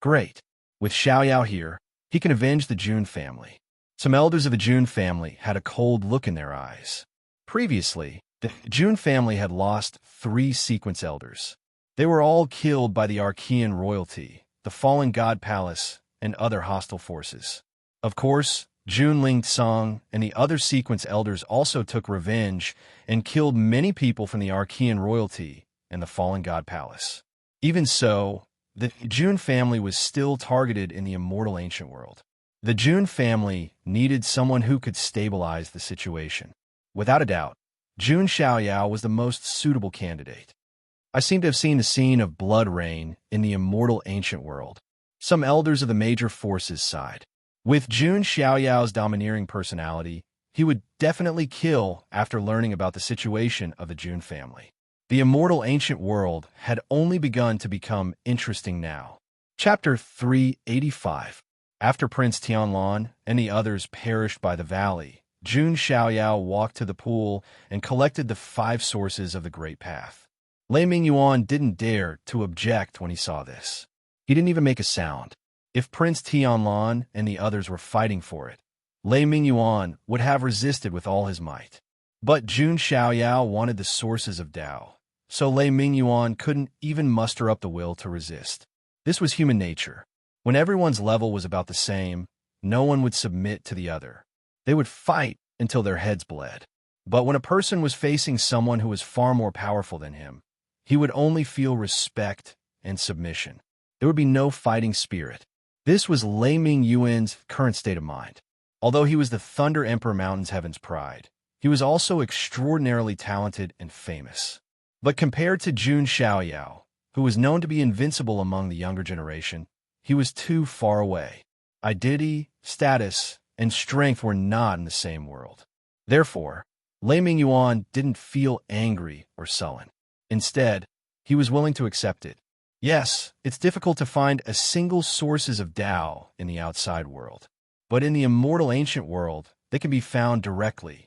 Great. With Xiaoyao here, he can avenge the Jun family. Some elders of the Jun family had a cold look in their eyes. Previously, the Jun family had lost 3 sequence elders. They were all killed by the Archean royalty, the fallen god palace, and other hostile forces. Of course, Jun Lingsong and the other sequence elders also took revenge and killed many people from the Archean royalty and the fallen god palace. Even so, the Jun family was still targeted in the immortal ancient world. The Jun family needed someone who could stabilize the situation. Without a doubt, Jun Xiaoyao was the most suitable candidate. I seem to have seen the scene of blood rain in the immortal ancient world. Some elders of the major forces sighed. With Jun Xiaoyao's domineering personality, he would definitely kill after learning about the situation of the Jun family. The immortal ancient world had only begun to become interesting now. Chapter 385. After Prince Tianlan and the others perished by the valley, Jun Xiaoyao walked to the pool and collected the 5 sources of the Great Path. Lei Mingyuan didn't dare to object when he saw this. He didn't even make a sound. If Prince Tianlan and the others were fighting for it, Lei Mingyuan would have resisted with all his might. But Jun Xiaoyao wanted the sources of Tao, so Lei Mingyuan couldn't even muster up the will to resist. This was human nature. When everyone's level was about the same, no one would submit to the other. They would fight until their heads bled. But when a person was facing someone who was far more powerful than him, he would only feel respect and submission. There would be no fighting spirit. This was Lei Mingyuan's current state of mind. Although he was the Thunder Emperor Mountain's heaven's pride, he was also extraordinarily talented and famous. But compared to Jun Xiaoyao, who was known to be invincible among the younger generation, he was too far away. Identity, status, and strength were not in the same world. Therefore, Lei Mingyuan didn't feel angry or sullen. Instead, he was willing to accept it. Yes, it's difficult to find a single sources of Tao in the outside world, but in the immortal ancient world, they can be found directly.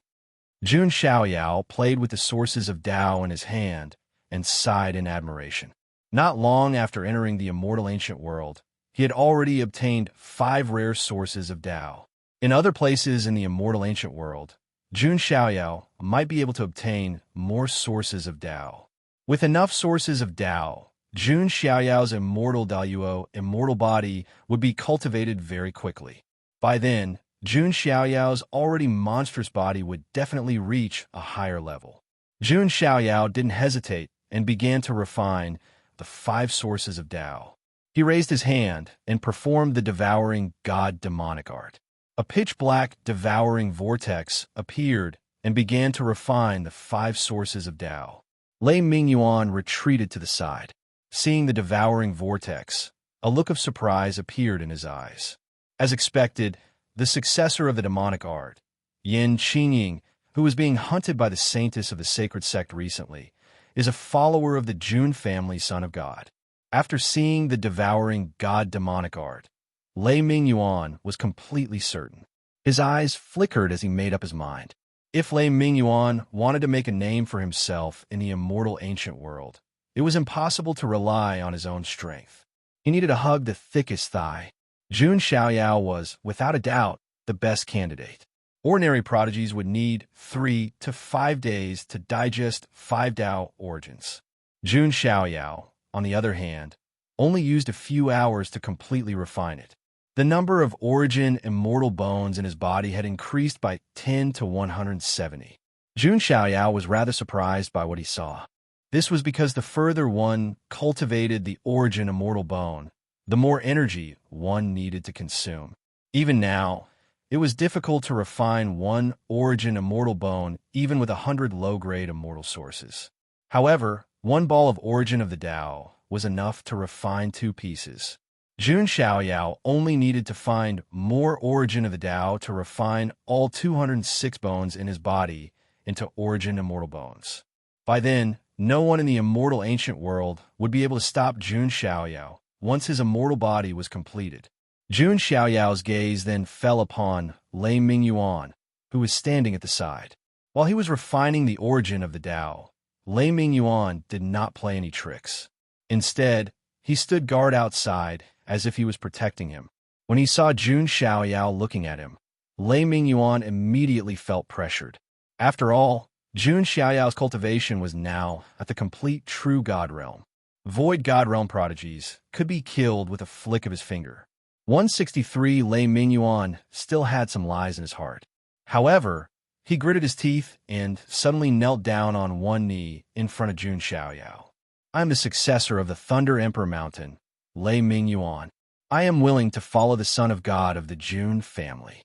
Jun Xiaoyao played with the sources of Tao in his hand and sighed in admiration. Not long after entering the immortal ancient world, he had already obtained 5 rare sources of Tao. In other places in the immortal ancient world, Jun Xiaoyao might be able to obtain more sources of Tao. With enough sources of Tao, Jun Xiaoyao's immortal Daoyuo, immortal body, would be cultivated very quickly. By then, Jun Xiaoyao's already monstrous body would definitely reach a higher level. Jun Xiaoyao didn't hesitate and began to refine the 5 sources of Tao. He raised his hand and performed the devouring god demonic art. A pitch-black devouring vortex appeared and began to refine the 5 sources of Tao. Lei Mingyuan retreated to the side. Seeing the devouring vortex, a look of surprise appeared in his eyes. As expected, the successor of the demonic art, Yin Qingying, who was being hunted by the saintess of the sacred sect recently, is a follower of the Jun family son of God. After seeing the devouring god demonic art, Lei Mingyuan was completely certain. His eyes flickered as he made up his mind. If Lei Mingyuan wanted to make a name for himself in the immortal ancient world, it was impossible to rely on his own strength. He needed to hug the thickest thigh. Jun Xiaoyao was, without a doubt, the best candidate. Ordinary prodigies would need 3 to 5 days to digest 5 Dao origins. Jun Xiaoyao, on the other hand, only used a few hours to completely refine it. The number of origin immortal bones in his body had increased by 10 to 170. Jun Xiaoyao was rather surprised by what he saw. This was because the further one cultivated the origin immortal bone, the more energy one needed to consume. Even now, it was difficult to refine one origin immortal bone even with 100 low-grade immortal sources. However, one ball of origin of the Tao was enough to refine 2 pieces. Jun Xiaoyao only needed to find more origin of the Tao to refine all 206 bones in his body into origin immortal bones. By then, no one in the immortal ancient world would be able to stop Jun Xiaoyao once his immortal body was completed. Jun Xiaoyao's gaze then fell upon Lei Mingyuan, who was standing at the side. While he was refining the origin of the Tao, Lei Mingyuan did not play any tricks. Instead, he stood guard outside as if he was protecting him. When he saw Jun Xiaoyao looking at him, Lei Mingyuan immediately felt pressured. After all, Jun Xiaoyao's cultivation was now at the complete true God realm. Void God realm prodigies could be killed with a flick of his finger. 163 Lei Mingyuan still had some lies in his heart. However, he gritted his teeth and suddenly knelt down on one knee in front of Jun Xiaoyao. I am the successor of the Thunder Emperor Mountain, Lei Mingyuan. I am willing to follow the Son of God of the Jun family.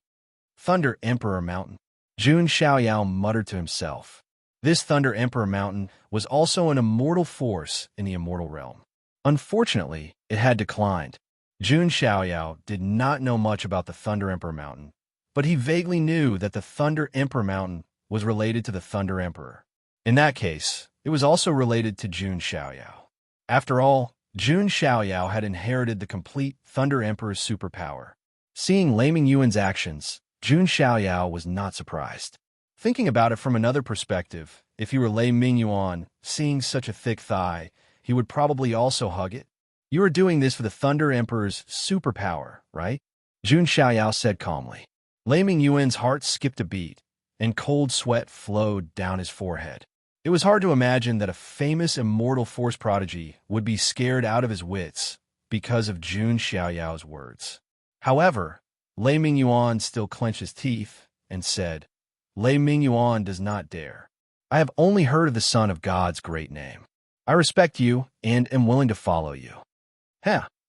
Thunder Emperor Mountain. Jun Xiaoyao muttered to himself. This Thunder Emperor Mountain was also an immortal force in the immortal realm. Unfortunately, it had declined. Jun Xiaoyao did not know much about the Thunder Emperor Mountain, but he vaguely knew that the Thunder Emperor Mountain was related to the Thunder Emperor. In that case, it was also related to Jun Xiaoyao. After all, Jun Xiaoyao had inherited the complete Thunder Emperor's superpower. Seeing Lei Mingyuan's actions, Jun Xiaoyao was not surprised. Thinking about it from another perspective, if he were Lei Mingyuan, seeing such a thick thigh, he would probably also hug it. You are doing this for the Thunder Emperor's superpower, right? Jun Xiaoyao said calmly. Lei Mingyuan's heart skipped a beat, and cold sweat flowed down his forehead. It was hard to imagine that a famous immortal force prodigy would be scared out of his wits because of Jun Xiaoyao's words. However, Lei Mingyuan still clenched his teeth and said, Lei Mingyuan does not dare. I have only heard of the Son of God's great name. I respect you and am willing to follow you.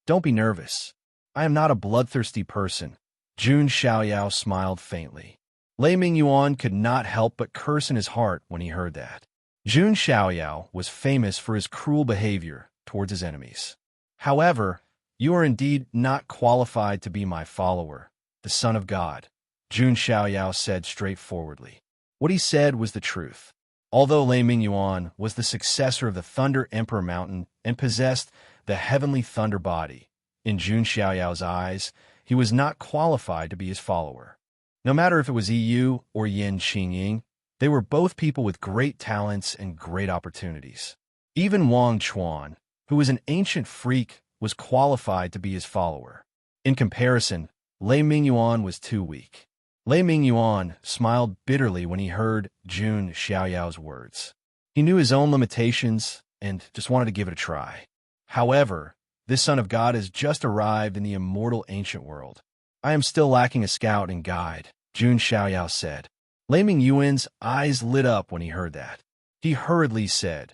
Don't be nervous. I am not a bloodthirsty person. Jun Xiaoyao smiled faintly. Lei Mingyuan could not help but curse in his heart when he heard that. Jun Xiaoyao was famous for his cruel behavior towards his enemies. However, you are indeed not qualified to be my follower, the Son of God, Jun Xiaoyao said straightforwardly. What he said was the truth. Although Lei Mingyuan was the successor of the Thunder Emperor Mountain and possessed the heavenly thunder body, in Jun Xiaoyao's eyes, he was not qualified to be his follower. No matter if it was Yu or Yin Qingying, they were both people with great talents and great opportunities. Even Wang Chuan, who was an ancient freak, was qualified to be his follower. In comparison, Lei Mingyuan was too weak. Lei Mingyuan smiled bitterly when he heard Jun Xiaoyao's words. He knew his own limitations and just wanted to give it a try. However, this Son of God has just arrived in the immortal ancient world. I am still lacking a scout and guide, Jun Xiaoyao said. Lei Mingyuan's eyes lit up when he heard that. He hurriedly said,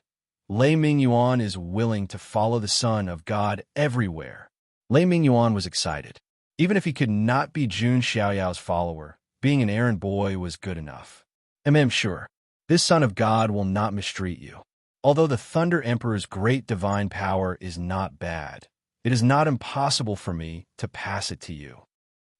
Lei Mingyuan is willing to follow the Son of God everywhere. Lei Mingyuan was excited. Even if he could not be Jun Xiaoyao's follower, being an errand boy was good enough. I'm sure, this Son of God will not mistreat you. Although the Thunder Emperor's great divine power is not bad, it is not impossible for me to pass it to you.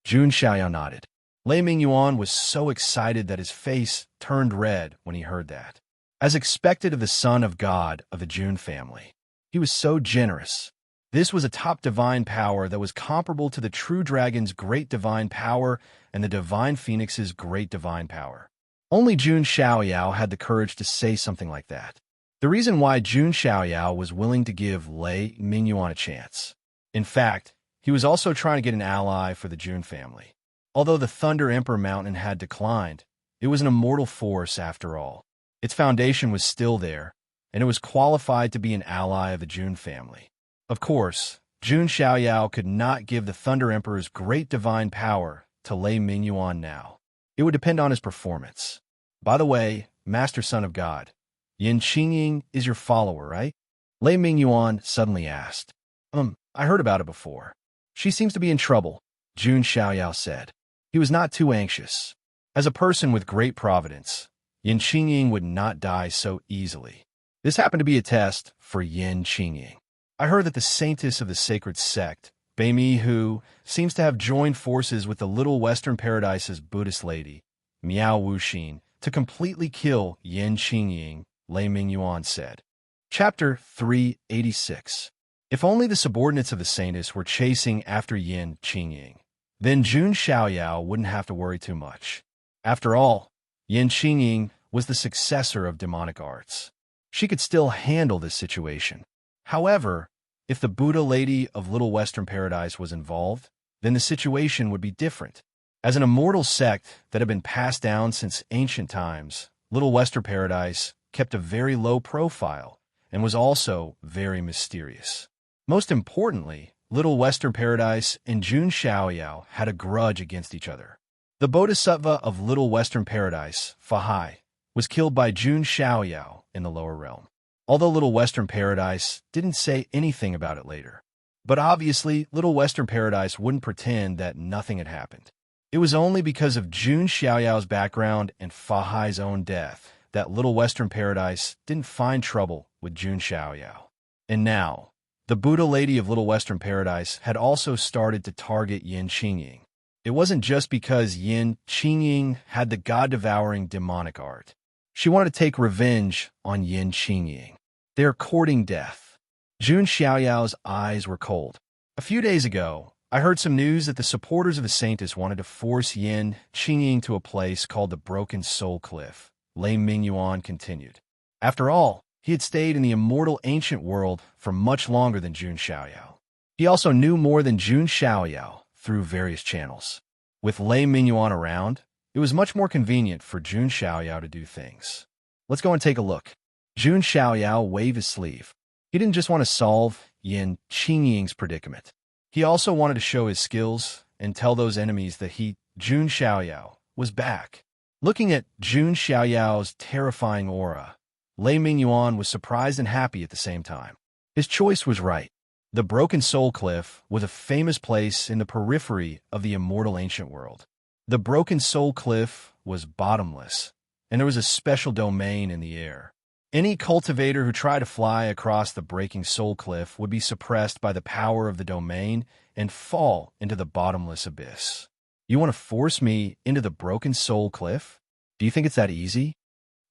Jun Xiaoyao nodded. Lei Mingyuan was so excited that his face turned red when he heard that. As expected of the Son of God of the Jun family, he was so generous. This was a top divine power that was comparable to the true dragon's great divine power and the divine phoenix's great divine power. Only Jun Xiaoyao had the courage to say something like that. The reason why Jun Xiaoyao was willing to give Lei Mingyuan a chance. In fact, he was also trying to get an ally for the Jun family. Although the Thunder Emperor mountain had declined, it was an immortal force after all. Its foundation was still there, and it was qualified to be an ally of the Jun family. Of course, Jun Xiaoyao could not give the Thunder Emperor's great divine power to Lei Mingyuan now. It would depend on his performance. By the way, Master Son of God, Yin Qingying is your follower, right? Lei Mingyuan suddenly asked. I heard about it before. She seems to be in trouble, Jun Xiaoyao said. He was not too anxious. As a person with great providence, Yin Qingying would not die so easily. This happened to be a test for Yin Qingying. I heard that the saintess of the sacred sect, Bei Mi Hu, seems to have joined forces with the Little Western Paradise's Buddhist lady, Miao Wuxin, to completely kill Yin Qingying, Lei Mingyuan said. Chapter 386. If only the subordinates of the saintess were chasing after Yin Qingying, then Jun Xiaoyao wouldn't have to worry too much. After all, Yin Qingying was the successor of demonic arts. She could still handle this situation. However, if the Buddha lady of Little Western Paradise was involved, then the situation would be different. As an immortal sect that had been passed down since ancient times, Little Western Paradise kept a very low profile and was also very mysterious. Most importantly, Little Western Paradise and Jun Xiaoyao had a grudge against each other. The Bodhisattva of Little Western Paradise, Fahai, was killed by Jun Xiaoyao in the lower realm. Although Little Western Paradise didn't say anything about it later. But obviously, Little Western Paradise wouldn't pretend that nothing had happened. It was only because of Jun Xiaoyao's background and Fahai's own death that Little Western Paradise didn't find trouble with Jun Xiaoyao. And now, the Buddha lady of Little Western Paradise had also started to target Yin Qingying. It wasn't just because Yin Qingying had the god-devouring demonic art. She wanted to take revenge on Yin Qingying. They are courting death. Jun Xiaoyao's eyes were cold. A few days ago, I heard some news that the supporters of the saintess wanted to force Yin Qingying to a place called the Broken Soul Cliff, Lei Mingyuan continued. After all, he had stayed in the immortal ancient world for much longer than Jun Xiaoyao. He also knew more than Jun Xiaoyao through various channels. With Lei Mingyuan around, it was much more convenient for Jun Xiaoyao to do things. Let's go and take a look. Jun Xiaoyao waved his sleeve. He didn't just want to solve Yin Qingying's predicament. He also wanted to show his skills and tell those enemies that he, Jun Xiaoyao, was back. Looking at Jun Xiaoyao's terrifying aura, Lei Mingyuan was surprised and happy at the same time. His choice was right. The Broken Soul Cliff was a famous place in the periphery of the immortal ancient world. The Broken Soul Cliff was bottomless, and there was a special domain in the air. Any cultivator who tried to fly across the Breaking Soul Cliff would be suppressed by the power of the domain and fall into the bottomless abyss. You want to force me into the Broken Soul Cliff? Do you think it's that easy?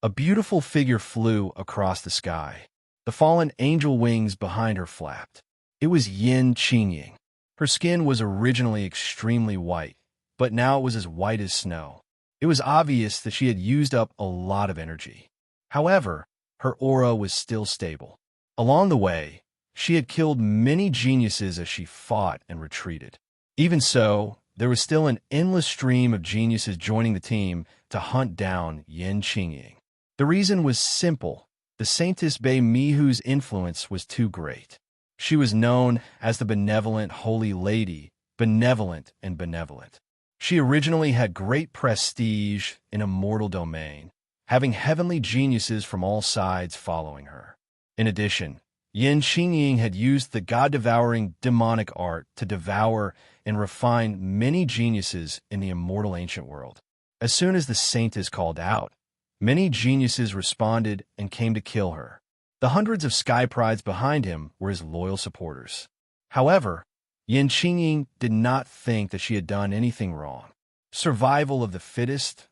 A beautiful figure flew across the sky. The fallen angel wings behind her flapped. It was Yin Qingying. Her skin was originally extremely white, but now it was as white as snow. It was obvious that she had used up a lot of energy. However, her aura was still stable. Along the way, she had killed many geniuses as she fought and retreated. Even so, there was still an endless stream of geniuses joining the team to hunt down Yin Qingying. The reason was simple. The Saintess Bei Mihu's influence was too great. She was known as the Benevolent Holy Lady, benevolent and benevolent. She originally had great prestige in a mortal domain, having heavenly geniuses from all sides following her. In addition, Yin Qingying had used the god-devouring demonic art to devour and refine many geniuses in the immortal ancient world. As soon as the Saintess called out, many geniuses responded and came to kill her. The hundreds of sky prides behind him were his loyal supporters. However, Yin Qingying did not think that she had done anything wrong. Survival of the fittest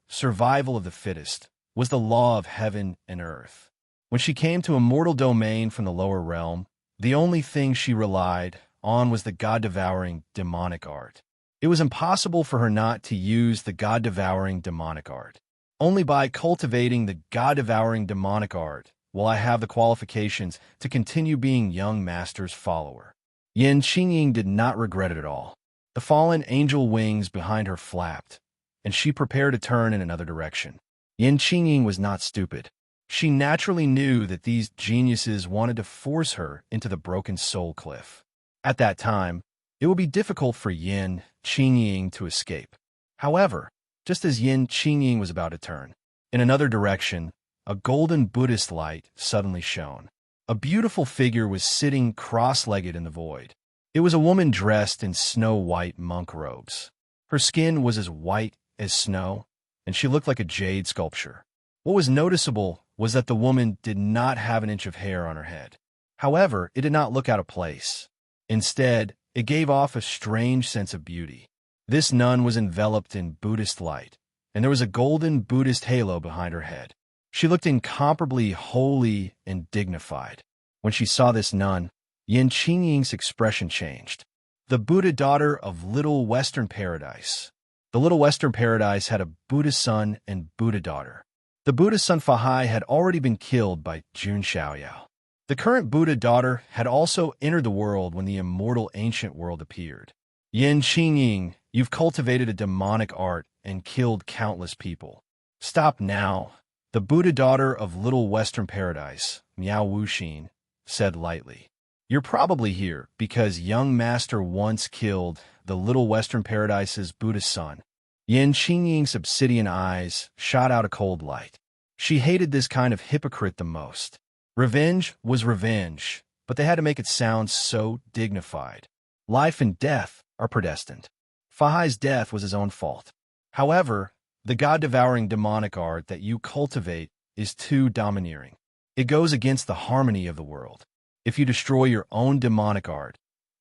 was the law of heaven and earth. When she came to a mortal domain from the lower realm, the only thing she relied on was the god-devouring demonic art. It was impossible for her not to use the god-devouring demonic art. Only by cultivating the god-devouring demonic art will I have the qualifications to continue being young master's follower. Yin Qingying did not regret it at all. The fallen angel wings behind her flapped, and she prepared to turn in another direction. Yin Qingying was not stupid. She naturally knew that these geniuses wanted to force her into the broken soul cliff. At that time, it would be difficult for Yin Qingying to escape. However, just as Yin Qingying was about to turn, in another direction, a golden Buddhist light suddenly shone. A beautiful figure was sitting cross-legged in the void. It was a woman dressed in snow-white monk robes. Her skin was as white as snow, and she looked like a jade sculpture. What was noticeable was that the woman did not have an inch of hair on her head. However, it did not look out of place. Instead, it gave off a strange sense of beauty. This nun was enveloped in Buddhist light, and there was a golden Buddhist halo behind her head. She looked incomparably holy and dignified. When she saw this nun, Yin Qingying's expression changed. The Buddha daughter of Little Western Paradise. The Little Western Paradise had a Buddha son and Buddha daughter. The Buddha son Fahai had already been killed by Jun Xiaoyao. The current Buddha daughter had also entered the world when the immortal ancient world appeared. Yin Qingying, you've cultivated a demonic art and killed countless people. Stop now. The Buddha daughter of Little Western Paradise, Miao Wuxin, said lightly. You're probably here because young master once killed the Little Western Paradise's Buddha son. Yin Qingying's obsidian eyes shot out a cold light. She hated this kind of hypocrite the most. Revenge was revenge, but they had to make it sound so dignified. Life and death are predestined. Fahai's death was his own fault. However, the god-devouring demonic art that you cultivate is too domineering. It goes against the harmony of the world. If you destroy your own demonic art,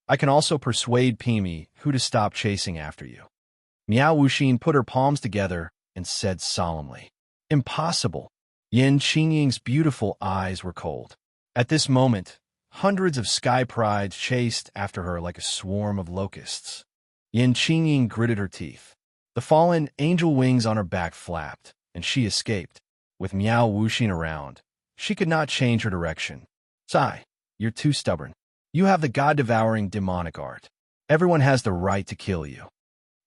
I can also persuade Pimi who to stop chasing after you. Miao Wuxin put her palms together and said solemnly, Impossible. Yin Qingying's beautiful eyes were cold. At this moment, hundreds of sky prides chased after her like a swarm of locusts. Yin Qingying gritted her teeth. The fallen angel wings on her back flapped, and she escaped. With Miao Wuxin around, she could not change her direction. Sai, you're too stubborn. You have the god-devouring demonic art. Everyone has the right to kill you.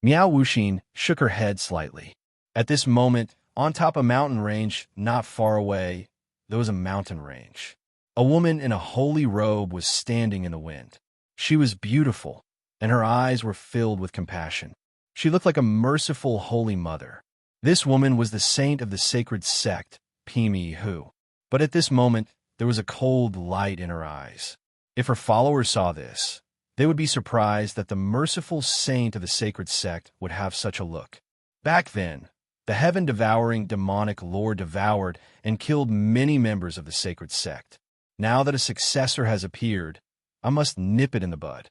Miao Wuxin shook her head slightly. At this moment, on top of a mountain range not far away, there was a mountain range. A woman in a holy robe was standing in the wind. She was beautiful, and her eyes were filled with compassion. She looked like a merciful holy mother. This woman was the saint of the sacred sect, Pimi Hu. But at this moment, there was a cold light in her eyes. If her followers saw this, they would be surprised that the merciful saint of the sacred sect would have such a look. Back then, the heaven-devouring demonic lord devoured and killed many members of the sacred sect. Now that a successor has appeared, I must nip it in the bud.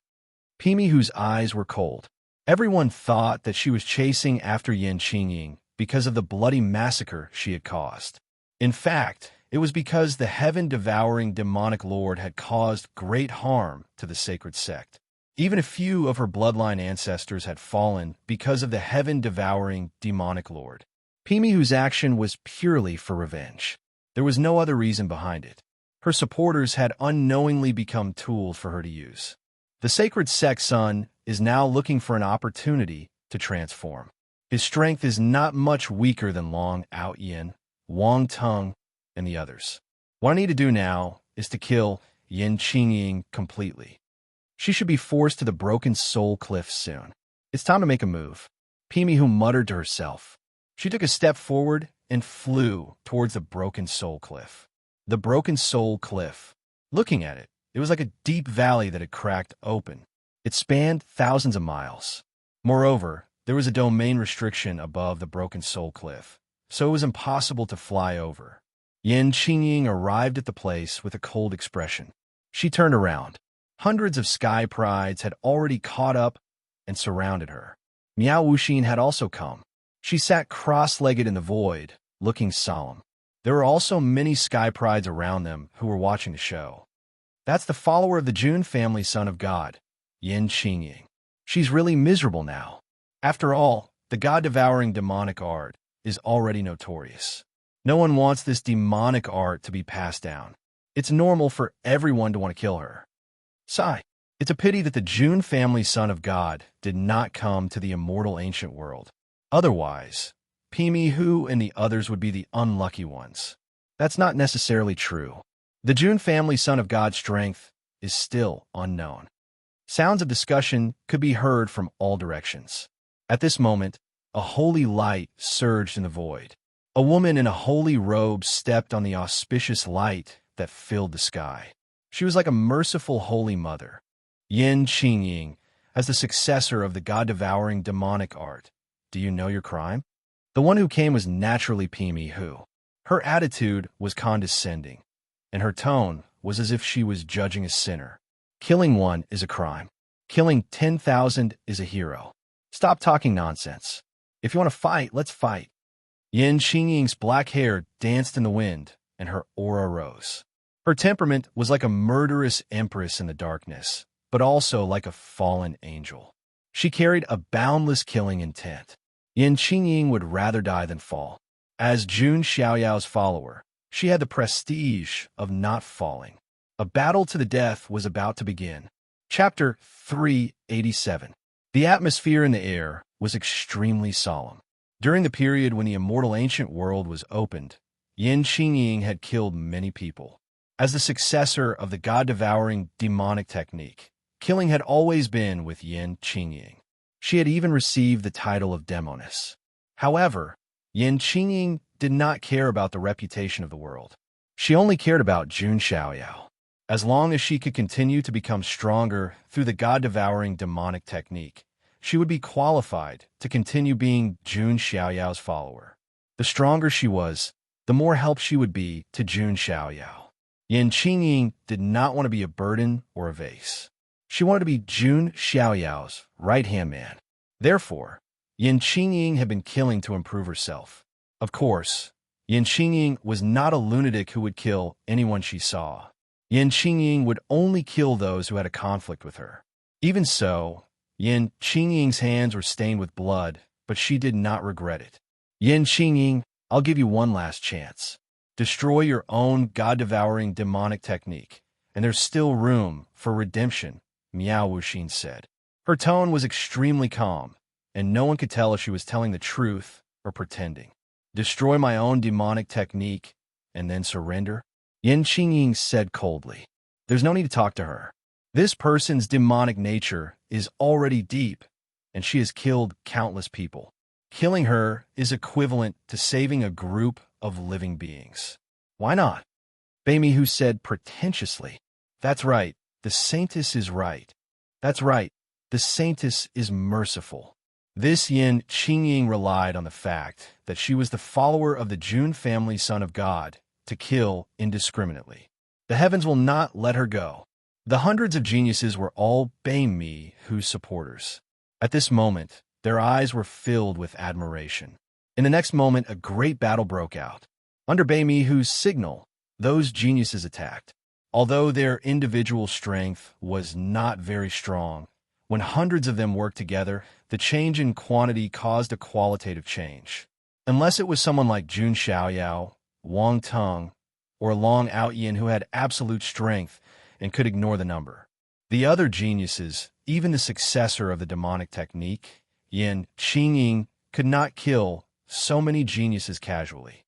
Pimi Hu's eyes were cold. Everyone thought that she was chasing after Yin Qingying because of the bloody massacre she had caused. In fact, it was because the heaven-devouring demonic lord had caused great harm to the sacred sect. Even a few of her bloodline ancestors had fallen because of the heaven-devouring demonic lord. Pimi Hu's action was purely for revenge. There was no other reason behind it. Her supporters had unknowingly become tools for her to use. The sacred sect's son is now looking for an opportunity to transform. His strength is not much weaker than Long Out Yin, Wang Tung, and the others. What I need to do now is to kill Yin Qingying completely. She should be forced to the broken soul cliff soon. It's time to make a move. Pimi Hu muttered to herself. She took a step forward and flew towards the broken soul cliff. The broken soul cliff. Looking at it, it was like a deep valley that had cracked open. It spanned thousands of miles. Moreover, there was a domain restriction above the broken soul cliff, so it was impossible to fly over. Yin Qingying arrived at the place with a cold expression. She turned around. Hundreds of sky prides had already caught up and surrounded her. Miao Wuxin had also come. She sat cross-legged in the void, looking solemn. There were also many sky prides around them who were watching the show. That's the follower of the Jun family son of God, Yin Qingying. She's really miserable now. After all, the god-devouring demonic art is already notorious. No one wants this demonic art to be passed down. It's normal for everyone to want to kill her. Sigh. It's a pity that the June family son of God did not come to the immortal ancient world. Otherwise, Pimi-Hu and the others would be the unlucky ones. That's not necessarily true. The June family son of God's strength is still unknown. Sounds of discussion could be heard from all directions. At this moment, a holy light surged in the void. A woman in a holy robe stepped on the auspicious light that filled the sky. She was like a merciful holy mother. Yin Qingying, as the successor of the god-devouring demonic art. Do you know your crime? The one who came was naturally Pimi-Hu. Her attitude was condescending, and her tone was as if she was judging a sinner. Killing one is a crime. Killing 10,000 is a hero. Stop talking nonsense. If you want to fight, let's fight. Yin Qingying's black hair danced in the wind, and her aura rose. Her temperament was like a murderous empress in the darkness, but also like a fallen angel. She carried a boundless killing intent. Yin Qingying would rather die than fall. As Jun Xiaoyao's follower, she had the prestige of not falling. A battle to the death was about to begin. Chapter 387. The atmosphere in the air was extremely solemn. During the period when the immortal ancient world was opened, Yin Qingying had killed many people. As the successor of the god-devouring demonic technique, killing had always been with Yin Qingying. She had even received the title of Demoness. However, Yin Qingying did not care about the reputation of the world. She only cared about Jun Xiaoyao. As long as she could continue to become stronger through the god-devouring demonic technique, she would be qualified to continue being Jun Xiaoyao's follower. The stronger she was, the more help she would be to Jun Xiaoyao. Yin Qingying did not want to be a burden or a vase. She wanted to be Jun Xiaoyao's right-hand man. Therefore, Yin Qingying had been killing to improve herself. Of course, Yin Qingying was not a lunatic who would kill anyone she saw. Yin Qingying would only kill those who had a conflict with her. Even so, Yin Qingying's hands were stained with blood, but she did not regret it. Yin Qingying, I'll give you one last chance. Destroy your own god-devouring demonic technique, and there's still room for redemption, Miao Wuxin said. Her tone was extremely calm, and no one could tell if she was telling the truth or pretending. Destroy my own demonic technique, and then surrender? Yin Qingying said coldly. There's no need to talk to her. This person's demonic nature is already deep, and she has killed countless people. Killing her is equivalent to saving a group of living beings. Why not? Beimihu said pretentiously. That's right, the Saintess is right. That's right, the Saintess is merciful. This Yin Qingying relied on the fact that she was the follower of the Jun family son of God to kill indiscriminately. The heavens will not let her go. The hundreds of geniuses were all Beimihu's supporters. At this moment, their eyes were filled with admiration. In the next moment, a great battle broke out. Under Beimihu's signal, those geniuses attacked. Although their individual strength was not very strong, when hundreds of them worked together, the change in quantity caused a qualitative change. Unless it was someone like Jun Xiaoyao, Wang Teng, or Long Outyin who had absolute strength and could ignore the number. The other geniuses, even the successor of the demonic technique, Yin Qingying, could not kill so many geniuses casually.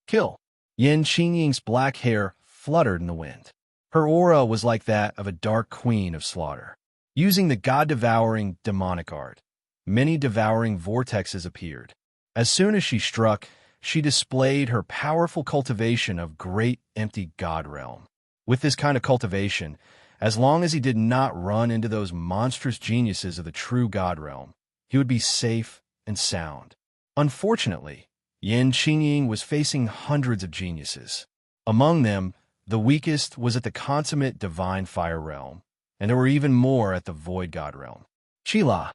Kill. Yin Qingying's black hair fluttered in the wind. Her aura was like that of a dark queen of slaughter. Using the god-devouring demonic art, many devouring vortexes appeared. As soon as she struck, she displayed her powerful cultivation of great empty god realm. With this kind of cultivation, as long as he did not run into those monstrous geniuses of the true god realm, he would be safe and sound. Unfortunately, Yin Qingying was facing hundreds of geniuses. Among them, the weakest was at the consummate divine fire realm, and there were even more at the void god realm. Qila.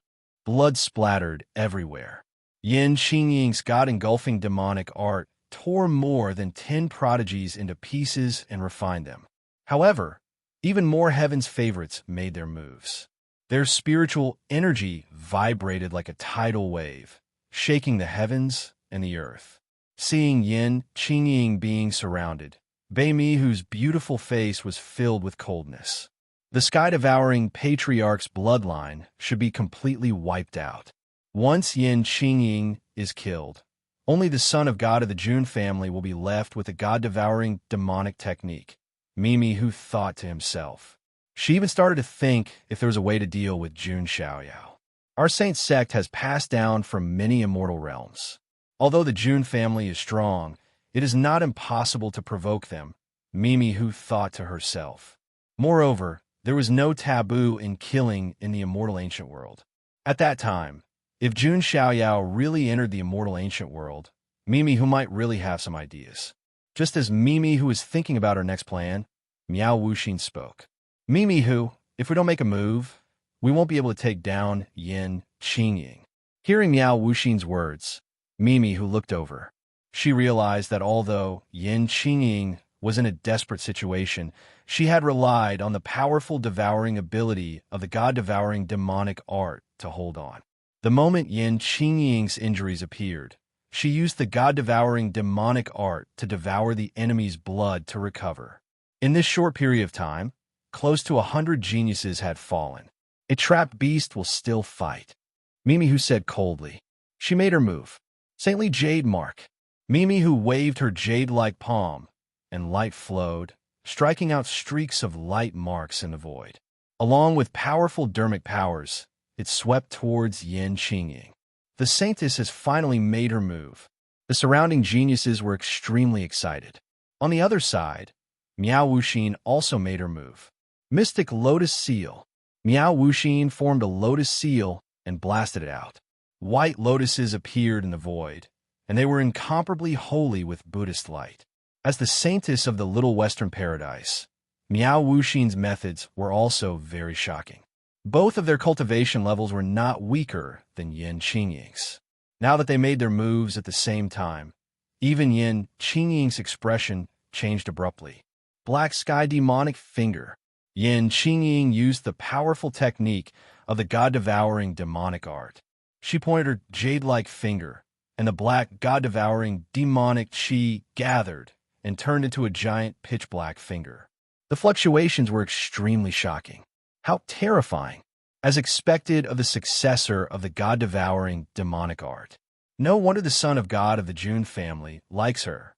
Blood splattered everywhere. Yin Qingying's god-engulfing demonic art tore more than 10 prodigies into pieces and refined them. However, even more heaven's favorites made their moves. Their spiritual energy vibrated like a tidal wave, shaking the heavens and the earth. Seeing Yin Qingying being surrounded, Beimihu's beautiful face was filled with coldness. The sky-devouring patriarch's bloodline should be completely wiped out. Once Yin Qingying is killed, only the son of God of the Jun family will be left with a god-devouring demonic technique. Mimi Hu thought to himself. She even started to think if there was a way to deal with Jun Xiaoyao. Our saint sect has passed down from many immortal realms. Although the Jun family is strong, it is not impossible to provoke them, Mimi Hu thought to herself. Moreover, there was no taboo in killing in the immortal ancient world. At that time, if Jun Xiaoyao really entered the immortal ancient world, Mimi Hu might really have some ideas. Just as Mimi Hu was thinking about her next plan, Miao Wuxin spoke. Mimi Hu, if we don't make a move, we won't be able to take down Yin Qingying. Hearing Miao Wuxin's words, Mimi Hu looked over. She realized that although Yin Qingying was in a desperate situation, she had relied on the powerful devouring ability of the god-devouring demonic art to hold on. The moment Yin Qingying's injuries appeared, she used the god-devouring demonic art to devour the enemy's blood to recover. In this short period of time, close to 100 geniuses had fallen. A trapped beast will still fight, Mimi Hu said coldly. She made her move. Saintly jade mark. Mimi Hu waved her jade-like palm, and light flowed, striking out streaks of light marks in the void. Along with powerful dermic powers, it swept towards Yin Qingying. The saintess has finally made her move. The surrounding geniuses were extremely excited. On the other side, Miao Wuxin also made her move. Mystic Lotus Seal. Miao Wuxin formed a lotus seal and blasted it out. White lotuses appeared in the void, and they were incomparably holy with Buddhist light. As the saintess of the Little Western Paradise, Miao Wuxin's methods were also very shocking. Both of their cultivation levels were not weaker than Yin Qingying's. Now that they made their moves at the same time, even Yin Qingying's expression changed abruptly. Black Sky Demonic Finger. Yin Qingying used the powerful technique of the god-devouring demonic art. She pointed her jade-like finger, and the black god-devouring demonic qi gathered and turned into a giant pitch-black finger. The fluctuations were extremely shocking. How terrifying, as expected of the successor of the god-devouring demonic art. No wonder the son of God of the Jun family likes her.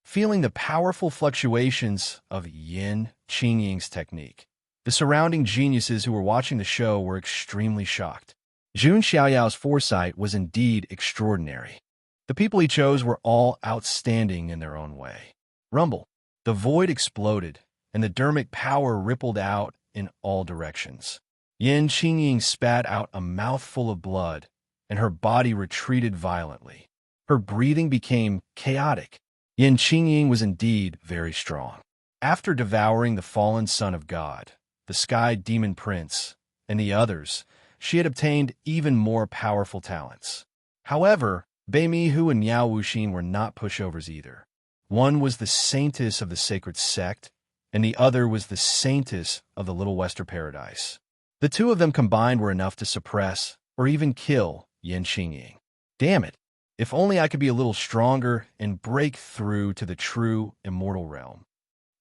Feeling the powerful fluctuations of Yin Qingying's technique, the surrounding geniuses who were watching the show were extremely shocked. Jun Xiaoyao's foresight was indeed extraordinary. The people he chose were all outstanding in their own way. Rumble. The void exploded, and the dermic power rippled out in all directions. Yin Qingying spat out a mouthful of blood, and her body retreated violently. Her breathing became chaotic. Yin Qingying was indeed very strong. After devouring the fallen son of God, the Sky Demon Prince, and the others, she had obtained even more powerful talents. However, Bei Mihu and Miao Wuxin were not pushovers either. One was the saintess of the sacred sect, and the other was the saintess of the Little Western Paradise. The two of them combined were enough to suppress, or even kill, Yin Qingying. Damn it! If only I could be a little stronger and break through to the true immortal realm.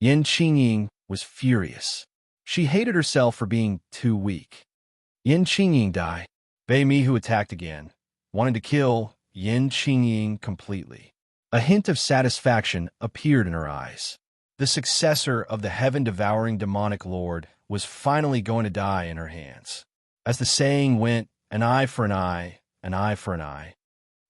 Yin Qingying was furious. She hated herself for being too weak. Yin Qingying died. Bei Mihu attacked again, wanted to kill Yin Qingying completely. A hint of satisfaction appeared in her eyes. The successor of the heaven-devouring demonic lord was finally going to die in her hands. As the saying went, an eye for an eye, an eye for an eye.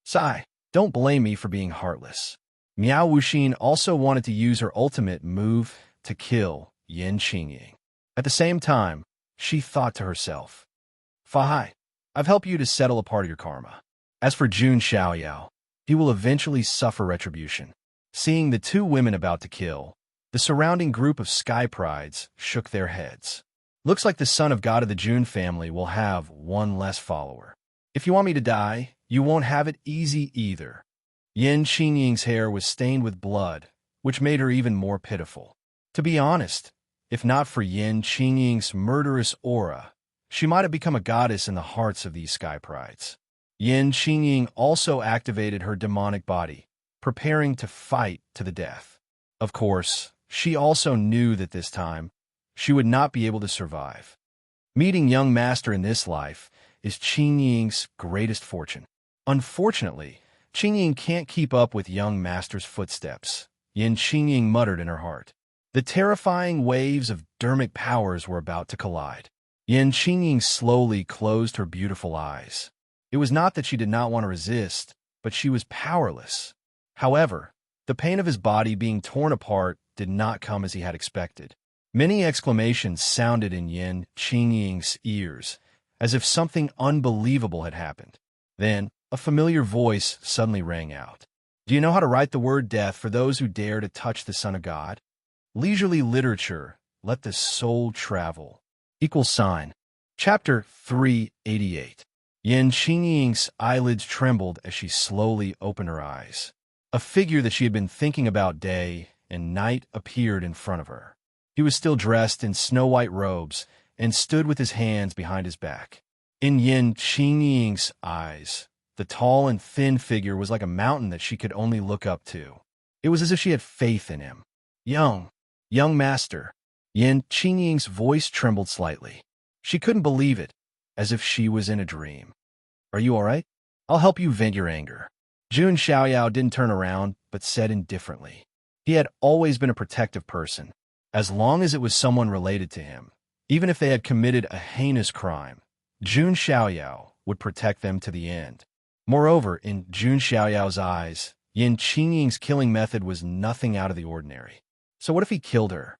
Sigh, don't blame me for being heartless. Miao Wuxin also wanted to use her ultimate move to kill Yin Qingying. At the same time, she thought to herself, Fahai, I've helped you to settle a part of your karma. As for Jun Xiaoyao, he will eventually suffer retribution. Seeing the two women about to kill, the surrounding group of sky prides shook their heads. Looks like the son of God of the Jun family will have one less follower. If you want me to die, you won't have it easy either. Yin Qingying's hair was stained with blood, which made her even more pitiful. To be honest, if not for Yin Qingying's murderous aura, she might have become a goddess in the hearts of these sky prides. Yin Qingying also activated her demonic body, preparing to fight to the death. Of course, she also knew that this time, she would not be able to survive. Meeting young master in this life is Qing Ying's greatest fortune. Unfortunately, Qing Ying can't keep up with young master's footsteps, Yin Qing Ying muttered in her heart. The terrifying waves of dermic powers were about to collide. Yin Qing Ying slowly closed her beautiful eyes. It was not that she did not want to resist, but she was powerless. However, the pain of his body being torn apart did not come as he had expected. Many exclamations sounded in Yin Qing Ying's ears, as if something unbelievable had happened. Then, a familiar voice suddenly rang out. Do you know how to write the word death for those who dare to touch the Son of God? Leisurely literature, let the soul travel. Chapter 388. Yin Qing Ying's eyelids trembled as she slowly opened her eyes. A figure that she had been thinking about day and night appeared in front of her. He was still dressed in snow-white robes and stood with his hands behind his back. In Yin Qing Ying's eyes, the tall and thin figure was like a mountain that she could only look up to. It was as if she had faith in him. Young master. Yin Qing Ying's voice trembled slightly. She couldn't believe it, as if she was in a dream. Are you all right? I'll help you vent your anger. Jun Xiaoyao didn't turn around, but said indifferently. He had always been a protective person, as long as it was someone related to him. Even if they had committed a heinous crime, Jun Xiaoyao would protect them to the end. Moreover, in Jun Xiaoyao's eyes, Yin Qing Ying's killing method was nothing out of the ordinary. So what if he killed her?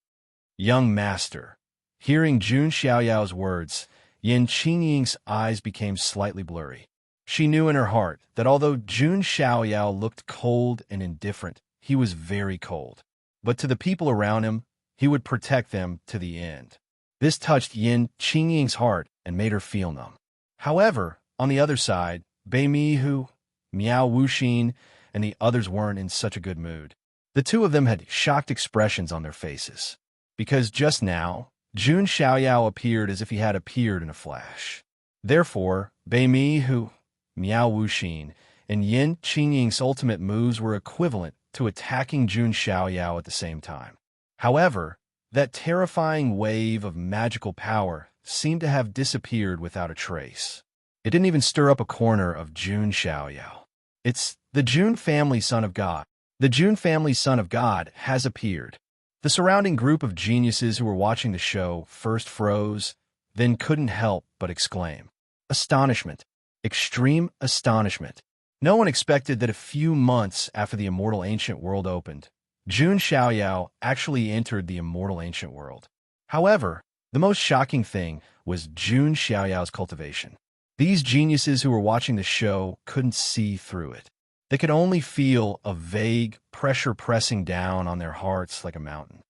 Young master. Hearing Jun Xiaoyao's words, Yin Qing Ying's eyes became slightly blurry. She knew in her heart that although Jun Xiaoyao looked cold and indifferent, he was very cold. But to the people around him, he would protect them to the end. This touched Yin Qing Ying's heart and made her feel numb. However, on the other side, Bei Mihu, Miao Wuxin, and the others weren't in such a good mood. The two of them had shocked expressions on their faces, because just now, Jun Xiaoyao appeared as if he had appeared in a flash. Therefore, Bei Mihu, Miao Wuxin, and Yin Qing Ying's ultimate moves were equivalent to attacking Jun Xiaoyao at the same time. However, that terrifying wave of magical power seemed to have disappeared without a trace. It didn't even stir up a corner of Jun Xiaoyao. It's the Jun family son of God. The Jun family son of God has appeared. The surrounding group of geniuses who were watching the show first froze, then couldn't help but exclaim. Astonishment. Extreme astonishment. No one expected that a few months after the immortal ancient world opened, Jun Xiaoyao actually entered the immortal ancient world. However, the most shocking thing was Jun Xiaoyao's cultivation. These geniuses who were watching the show couldn't see through it. They could only feel a vague pressure pressing down on their hearts like a mountain.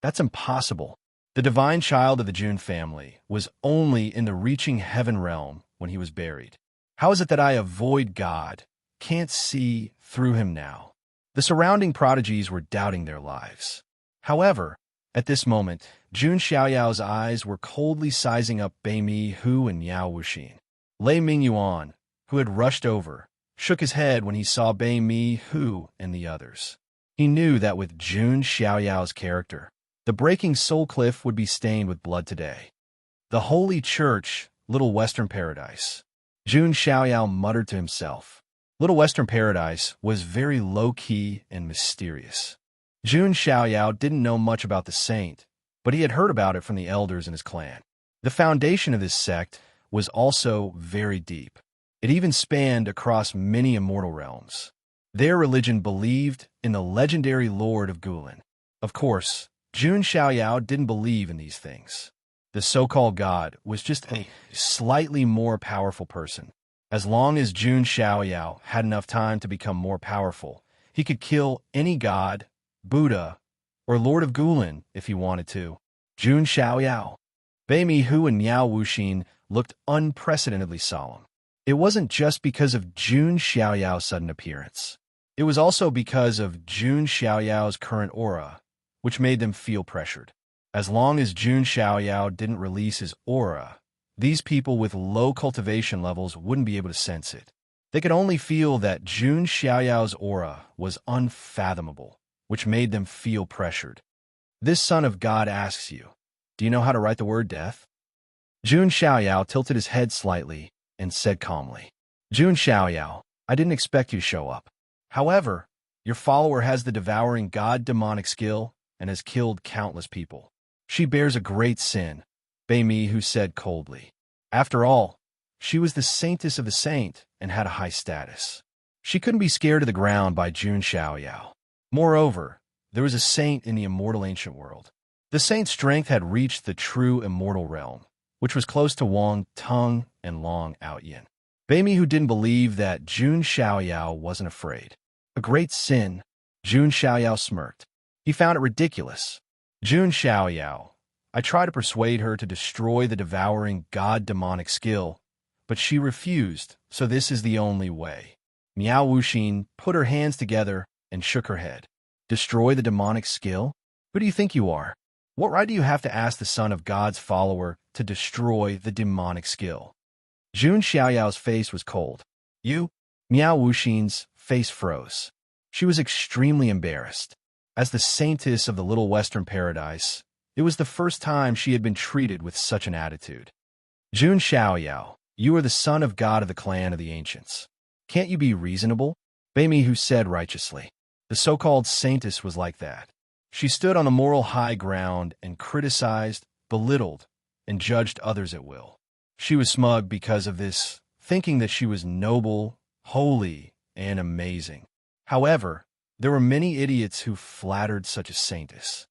That's impossible. The divine child of the Jun family was only in the reaching heaven realm when he was buried. How is it that I avoid God, can't see through him now? The surrounding prodigies were doubting their lives. However, at this moment, Jun Xiaoyao's eyes were coldly sizing up Bei Mihu and Miao Wuxin. Lei Mingyuan, who had rushed over, shook his head when he saw Bei Mihu and the others. He knew that with Jun Xiaoyao's character, the breaking soul cliff would be stained with blood today. The Holy Church, Little Western Paradise. Jun Xiaoyao muttered to himself. Little Western Paradise was very low-key and mysterious. Jun Xiaoyao didn't know much about the saint, but he had heard about it from the elders in his clan. The foundation of this sect was also very deep. It even spanned across many immortal realms. Their religion believed in the legendary Lord of Gulen. Of course, Jun Xiaoyao didn't believe in these things. The so-called God was just a slightly more powerful person. As long as Jun Xiaoyao had enough time to become more powerful, he could kill any god, Buddha, or Lord of Gulen if he wanted to. Jun Xiaoyao. Bei Mihu and Miao Wuxin looked unprecedentedly solemn. It wasn't just because of Jun Xiaoyao's sudden appearance. It was also because of Jun Xiaoyao's current aura, which made them feel pressured. As long as Jun Xiaoyao didn't release his aura, these people with low cultivation levels wouldn't be able to sense it. They could only feel that Jun Xiaoyao's aura was unfathomable, which made them feel pressured. This son of God asks you, Do you know how to write the word death? Jun Xiaoyao tilted his head slightly and said calmly, Jun Xiaoyao, I didn't expect you to show up. However, your follower has the devouring god demonic skill and has killed countless people. She bears a great sin, Bei Mi who said coldly. After all, she was the saintess of the saint and had a high status. She couldn't be scared to the ground by Jun Xiaoyao. Moreover, there was a saint in the immortal ancient world. The saint's strength had reached the true immortal realm, which was close to Wang Tung and Long Outyin. Bei Mi who didn't believe that Jun Xiaoyao wasn't afraid. A great sin, Jun Xiaoyao smirked. He found it ridiculous. Jun Xiaoyao, I tried to persuade her to destroy the devouring god demonic skill, but she refused, so this is the only way. Miao Wuxin put her hands together and shook her head. Destroy the demonic skill? Who do you think you are? What right do you have to ask the son of God's follower to destroy the demonic skill? Jun Xiaoyao's face was cold. You? Miao Wuxin's face froze. She was extremely embarrassed. As the saintess of the Little Western Paradise, it was the first time she had been treated with such an attitude. Jun Xiaoyao, you are the son of God of the clan of the ancients. Can't you be reasonable? Bei Mi who said righteously. The so-called saintess was like that. She stood on the moral high ground and criticized, belittled, and judged others at will. She was smug because of this, thinking that she was noble, holy, and amazing. However, there were many idiots who flattered such a saintess.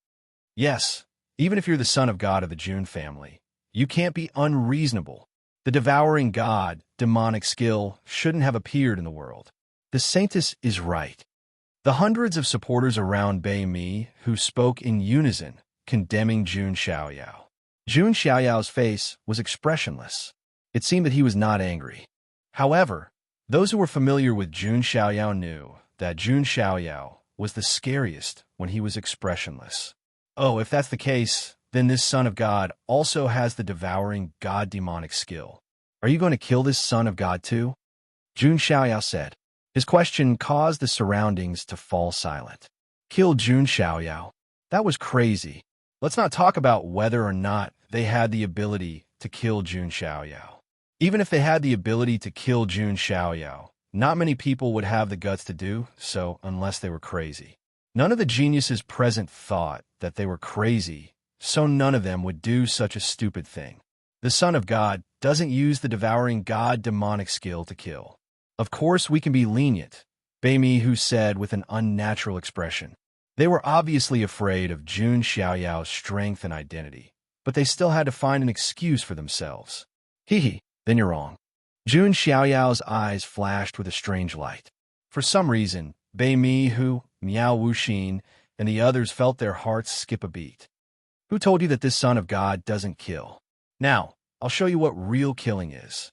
Yes, even if you're the son of God of the Jun family, you can't be unreasonable. The devouring god, demonic skill, shouldn't have appeared in the world. The saintess is right. The hundreds of supporters around Bei Mi who spoke in unison, condemning Jun Xiaoyao. Jun Xiaoyao's face was expressionless. It seemed that he was not angry. However, those who were familiar with Jun Xiaoyao knew that Jun Xiaoyao was the scariest when he was expressionless. Oh, if that's the case, then this son of God also has the devouring god demonic skill. Are you going to kill this son of God too? Jun Xiaoyao said. His question caused the surroundings to fall silent. Kill Jun Xiaoyao? That was crazy. Let's not talk about whether or not they had the ability to kill Jun Xiaoyao. Even if they had the ability to kill Jun Xiaoyao, not many people would have the guts to do so unless they were crazy. None of the geniuses present thought that they were crazy, so none of them would do such a stupid thing. The Son of God doesn't use the devouring god demonic skill to kill. Of course we can be lenient, Bei Mi who said with an unnatural expression. They were obviously afraid of Jun Xiaoyao's strength and identity, but they still had to find an excuse for themselves. Hee, then you're wrong. Jun Xiaoyao's eyes flashed with a strange light. For some reason, Bei Mi who, Miao Wuxin, and the others felt their hearts skip a beat. Who told you that this son of God doesn't kill? Now, I'll show you what real killing is.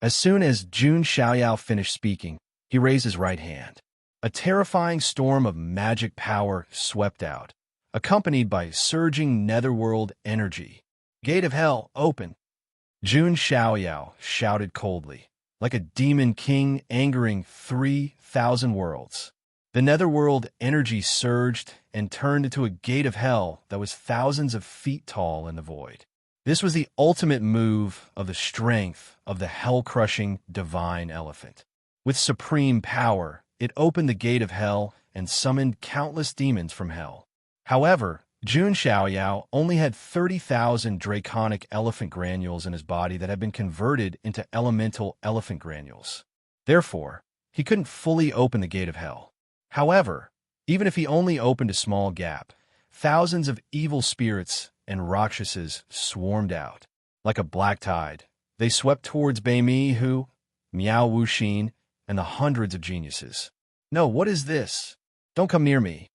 As soon as Jun Xiaoyao finished speaking, he raised his right hand. A terrifying storm of magic power swept out, accompanied by surging netherworld energy. Gate of hell, open! Jun Xiaoyao shouted coldly, like a demon king angering 3,000 worlds. The netherworld energy surged and turned into a gate of hell that was thousands of feet tall in the void. This was the ultimate move of the strength of the hell-crushing divine elephant. With supreme power, it opened the gate of hell and summoned countless demons from hell. However, Jun Xiaoyao only had 30,000 draconic elephant granules in his body that had been converted into elemental elephant granules. Therefore, he couldn't fully open the gate of hell. However, even if he only opened a small gap, thousands of evil spirits and Rakshasas swarmed out. Like a black tide, they swept towards Bei Mi who, Miao Wuxin, and the hundreds of geniuses. No, what is this? Don't come near me.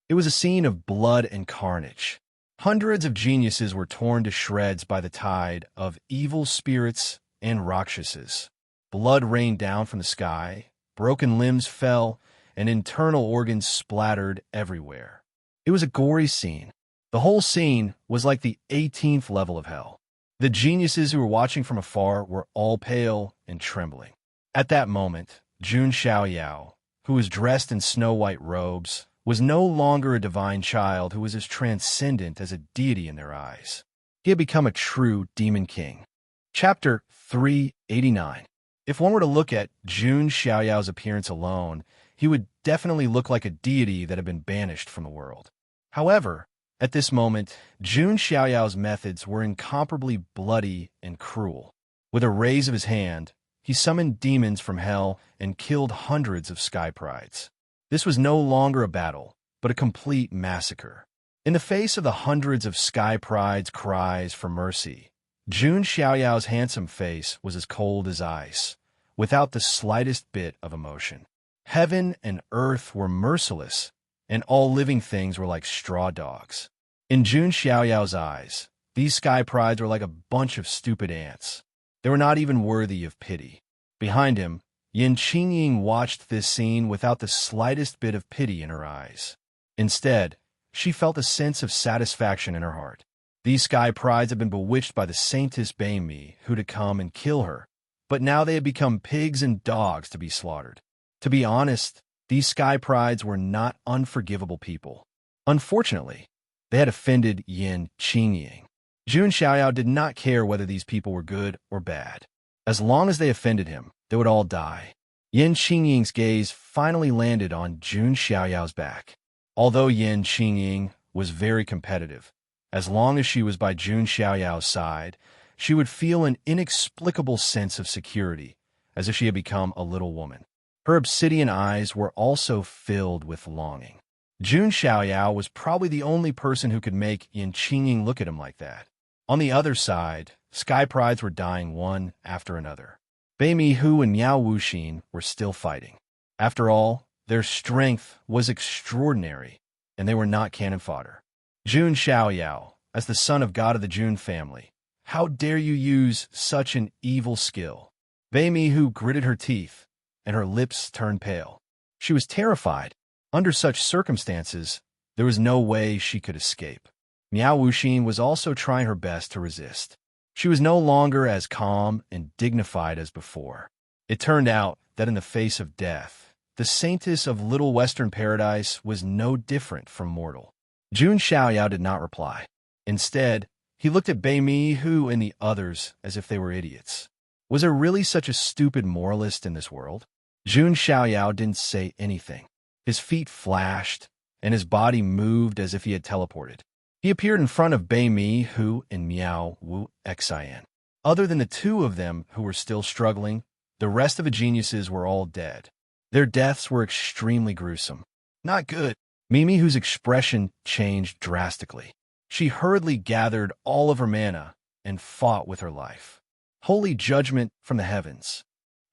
It was a scene of blood and carnage. Hundreds of geniuses were torn to shreds by the tide of evil spirits and Rakshasas. Blood rained down from the sky, broken limbs fell, and internal organs splattered everywhere. It was a gory scene. The whole scene was like the 18th level of hell. The geniuses who were watching from afar were all pale and trembling. At that moment, Jun Xiaoyao, who was dressed in snow-white robes, was no longer a divine child who was as transcendent as a deity in their eyes. He had become a true demon king. Chapter 389. If one were to look at Jun Xiaoyao's appearance alone, he would definitely look like a deity that had been banished from the world. However, at this moment, Jun Xiaoyao's methods were incomparably bloody and cruel. With a raise of his hand, he summoned demons from hell and killed hundreds of sky prides. This was no longer a battle, but a complete massacre. In the face of the hundreds of sky prides' cries for mercy, Jun Xiaoyao's handsome face was as cold as ice, without the slightest bit of emotion. Heaven and earth were merciless, and all living things were like straw dogs. In Jun Xiaoyao's eyes, these sky prides were like a bunch of stupid ants. They were not even worthy of pity. Behind him, Yin Qingying watched this scene without the slightest bit of pity in her eyes. Instead, she felt a sense of satisfaction in her heart. These sky prides had been bewitched by the saintess Beimi, who to come and kill her, but now they had become pigs and dogs to be slaughtered. To be honest, these sky prides were not unforgivable people. Unfortunately, they had offended Yin Qingying. Jun Xiaoyao did not care whether these people were good or bad. As long as they offended him, they would all die. Yin Qingying's gaze finally landed on Jun Xiaoyao's back. Although Yin Qingying was very competitive, as long as she was by Jun Xiaoyao's side, she would feel an inexplicable sense of security, as if she had become a little woman. Her obsidian eyes were also filled with longing. Jun Xiaoyao was probably the only person who could make Yin Qingying look at him like that. On the other side, sky prides were dying one after another. Beimi Hu and Miao Wuxin were still fighting. After all, their strength was extraordinary, and they were not cannon fodder. Jun Xiaoyao, as the son of God of the Jun family, how dare you use such an evil skill? Beimi Hu gritted her teeth, and her lips turned pale. She was terrified. Under such circumstances, there was no way she could escape. Miao Wuxin was also trying her best to resist. She was no longer as calm and dignified as before. It turned out that in the face of death, the saintess of Little Western Paradise was no different from mortal. Jun Xiaoyao did not reply. Instead, he looked at Beimi Hu and the others as if they were idiots. Was there really such a stupid moralist in this world? Jun Xiaoyao didn't say anything. His feet flashed, and his body moved as if he had teleported. He appeared in front of Beimi Hu and Miao Wu Xian. Other than the two of them who were still struggling, the rest of the geniuses were all dead. Their deaths were extremely gruesome. Not good. Mimi Hu's expression changed drastically. She hurriedly gathered all of her mana and fought with her life. Holy judgment from the heavens.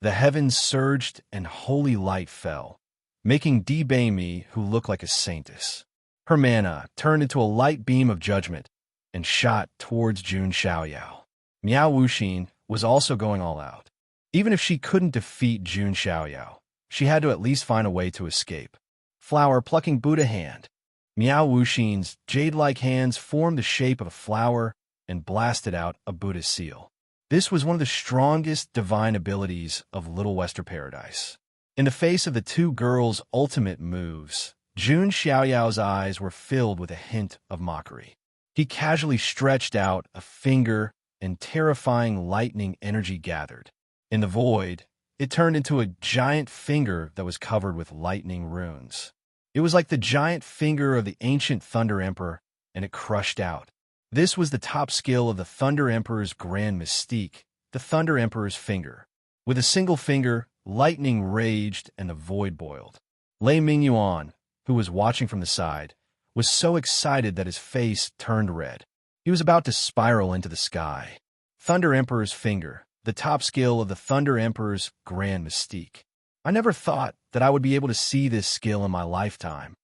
The heavens surged and holy light fell, making Beimi Hu look like a saintess. Her mana turned into a light beam of judgment and shot towards Jun Xiaoyao. Miao Wuxin was also going all out. Even if she couldn't defeat Jun Xiaoyao, she had to at least find a way to escape. Flower plucking Buddha hand. Miao Wuxin's jade-like hands formed the shape of a flower and blasted out a Buddha's seal. This was one of the strongest divine abilities of Little Western Paradise. In the face of the two girls' ultimate moves, Jun Xiaoyao's eyes were filled with a hint of mockery. He casually stretched out a finger, and terrifying lightning energy gathered. In the void, it turned into a giant finger that was covered with lightning runes. It was like the giant finger of the ancient Thunder Emperor, and it crushed out. This was the top skill of the Thunder Emperor's grand mystique, the Thunder Emperor's finger. With a single finger, lightning raged and the void boiled. Lei Mingyuan, who was watching from the side, was so excited that his face turned red. He was about to spiral into the sky. Thunder Emperor's finger, the top skill of the Thunder Emperor's grand mystique. I never thought that I would be able to see this skill in my lifetime.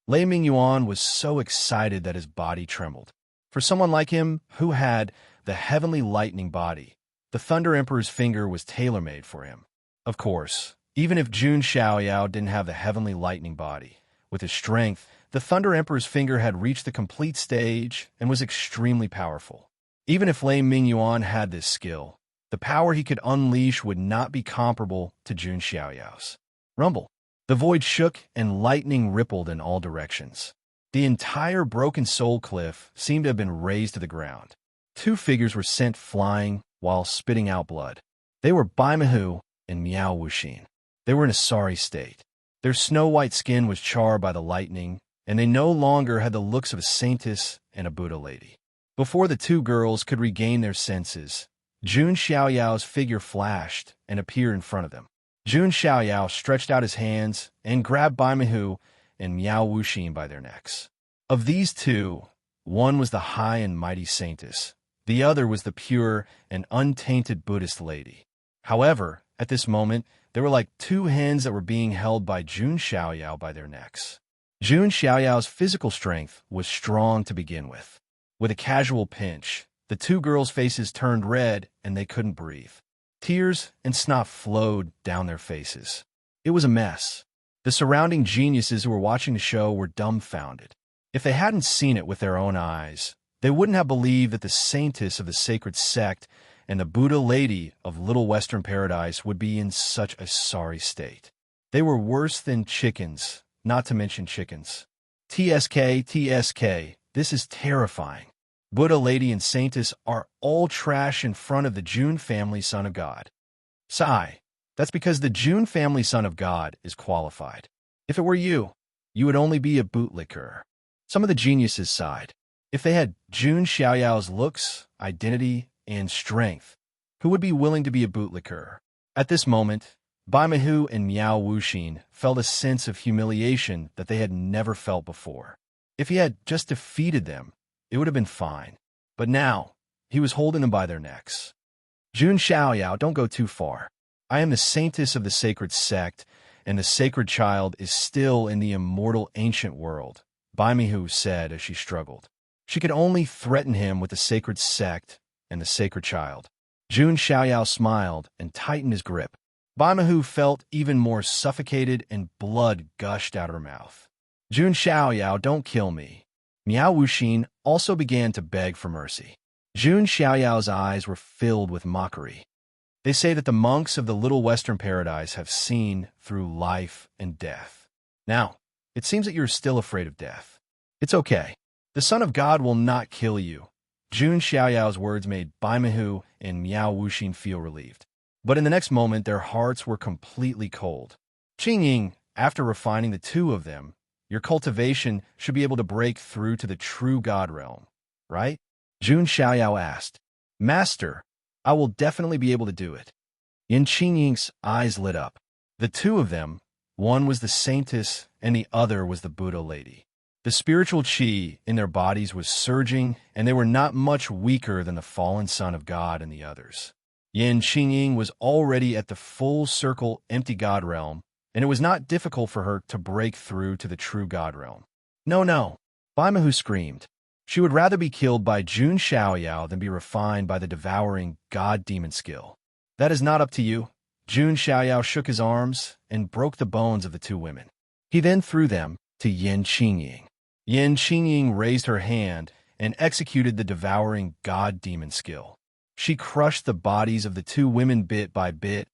Lei Mingyuan was so excited that his body trembled. For someone like him, who had the heavenly lightning body, the Thunder Emperor's finger was tailor-made for him. Of course, even if Jun Xiaoyao didn't have the heavenly lightning body, with his strength, the Thunder Emperor's finger had reached the complete stage and was extremely powerful. Even if Lei Mingyuan had this skill, the power he could unleash would not be comparable to Jun Xiaoyao's. Rumble. The void shook and lightning rippled in all directions. The entire broken soul cliff seemed to have been razed to the ground. Two figures were sent flying while spitting out blood. They were Baimahu and Miao Wuxin. They were in a sorry state. Their snow-white skin was charred by the lightning, and they no longer had the looks of a saintess and a Buddha lady. Before the two girls could regain their senses, Jun Xiaoyao's figure flashed and appeared in front of them. Jun Xiaoyao stretched out his hands and grabbed Baimahu and Miao Wuxin by their necks. Of these two, one was the high and mighty saintess. The other was the pure and untainted Buddhist lady. However, at this moment, they were like two hens that were being held by Jun Xiaoyao by their necks. Jun Xiaoyao's physical strength was strong to begin with. With a casual pinch, the two girls' faces turned red and they couldn't breathe. Tears and snot flowed down their faces. It was a mess. The surrounding geniuses who were watching the show were dumbfounded. If they hadn't seen it with their own eyes, they wouldn't have believed that the saintess of the sacred sect and the Buddha lady of Little Western Paradise would be in such a sorry state. They were worse than chickens, not to mention chickens. TSK, this is terrifying. Buddha lady and saintess are all trash in front of the Jun family son of God. Sigh. That's because the Jun family son of God is qualified. If it were you, you would only be a bootlicker. Some of the geniuses sighed. If they had Jun Xiaoyao's looks, identity, and strength, who would be willing to be a bootlicker? At this moment, Baimahu and Miao Wuxin felt a sense of humiliation that they had never felt before. If he had just defeated them, it would have been fine. But now, he was holding them by their necks. Jun Xiaoyao, don't go too far. I am the saintess of the sacred sect, and the sacred child is still in the immortal ancient world, Baimahu said as she struggled. She could only threaten him with the sacred sect and the sacred child. Jun Xiaoyao smiled and tightened his grip. Baimahu felt even more suffocated and blood gushed out of her mouth. Jun Xiaoyao, don't kill me. Miao Wuxin also began to beg for mercy. Jun Xiaoyao's eyes were filled with mockery. They say that the monks of the Little Western Paradise have seen through life and death. Now, it seems that you're still afraid of death. It's okay. The Son of God will not kill you. Jun Xiaoyao's words made Baimahu and Miao Wuxin feel relieved. But in the next moment, their hearts were completely cold. Qingying, after refining the two of them, your cultivation should be able to break through to the true God realm, right? Jun Xiaoyao asked. Master, I will definitely be able to do it. Yin Qingying's eyes lit up. The two of them, one was the saintess and the other was the Buddha lady. The spiritual qi in their bodies was surging, and they were not much weaker than the fallen Son of God and the others. Yin Qingying was already at the full circle empty God realm, and it was not difficult for her to break through to the true God realm. No, Baimahu screamed. She would rather be killed by Jun Xiaoyao than be refined by the devouring God-demon skill. That is not up to you. Jun Xiaoyao shook his arms and broke the bones of the two women. He then threw them to Yin Qingying. Yin Qingying raised her hand and executed the devouring God-demon skill. She crushed the bodies of the two women bit by bit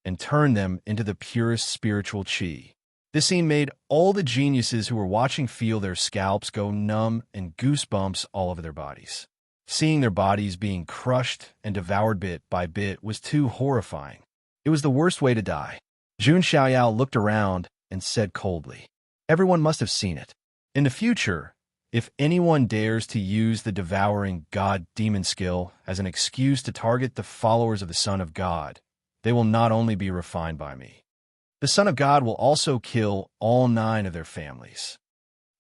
and turned them into the purest spiritual qi. This scene made all the geniuses who were watching feel their scalps go numb and goosebumps all over their bodies. Seeing their bodies being crushed and devoured bit by bit was too horrifying. It was the worst way to die. Jun Xiaoyao looked around and said coldly, everyone must have seen it. In the future, if anyone dares to use the devouring God-demon skill as an excuse to target the followers of the Son of God, they will not only be refined by me. The Son of God will also kill all 9 of their families.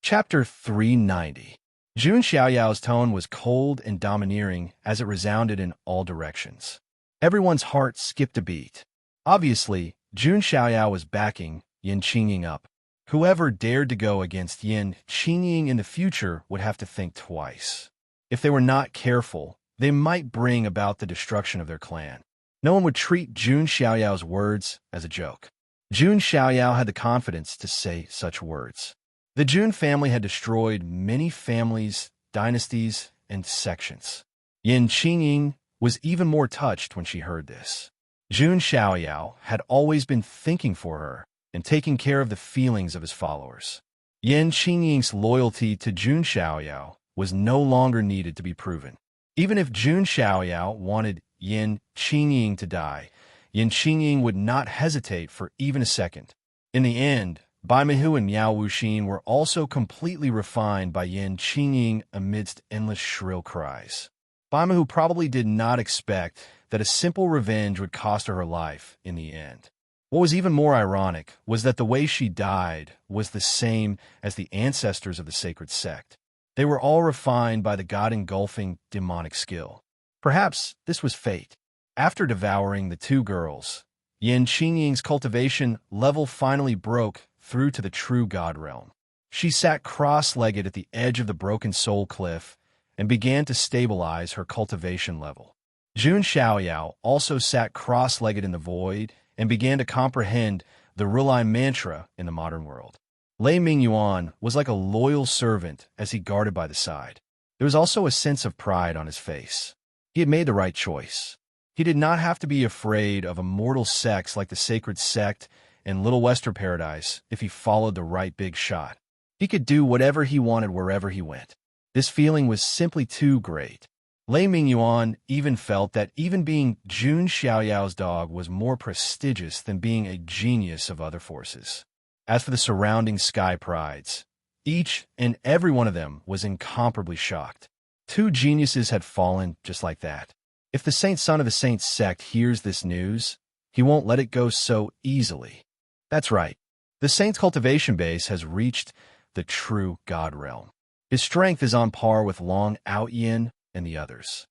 Chapter 390. Jun Xiaoyao's tone was cold and domineering as it resounded in all directions. Everyone's heart skipped a beat. Obviously, Jun Xiaoyao was backing Yin Qingying up. Whoever dared to go against Yin Qingying in the future would have to think twice. If they were not careful, they might bring about the destruction of their clan. No one would treat Jun Xiaoyao's words as a joke. Jun Xiaoyao had the confidence to say such words. The Jun family had destroyed many families, dynasties, and sections. Yin Qingying was even more touched when she heard this. Jun Xiaoyao had always been thinking for her, and taking care of the feelings of his followers. Yan Qingying's loyalty to Jun Xiaoyao was no longer needed to be proven. Even if Jun Xiaoyao wanted Yan Qingying to die, Yan Qingying would not hesitate for even a second. In the end, Bai Mehu and Miao Wuxin were also completely refined by Yan Qingying amidst endless shrill cries. Bai Mehu probably did not expect that a simple revenge would cost her life in the end. What was even more ironic was that the way she died was the same as the ancestors of the sacred sect. They were all refined by the god-engulfing demonic skill. Perhaps this was fate. After devouring the two girls, Yan Qingying's cultivation level finally broke through to the true god realm. She sat cross-legged at the edge of the broken soul cliff and began to stabilize her cultivation level. Jun Xiaoyao also sat cross-legged in the void and began to comprehend the Rulai mantra in the modern world. Lei Mingyuan was like a loyal servant as he guarded by the side. There was also a sense of pride on his face. He had made the right choice. He did not have to be afraid of immortal sects like the Sacred Sect and Little Western Paradise if he followed the right big shot. He could do whatever he wanted wherever he went. This feeling was simply too great. Lei Mingyuan even felt that even being Jun Xiaoyao's dog was more prestigious than being a genius of other forces. As for the surrounding sky prides, each and every one of them was incomparably shocked. Two geniuses had fallen just like that. If the saint son of the saint sect hears this news, he won't let it go so easily. That's right. The saint's cultivation base has reached the true god realm. His strength is on par with Long Outyin and the others.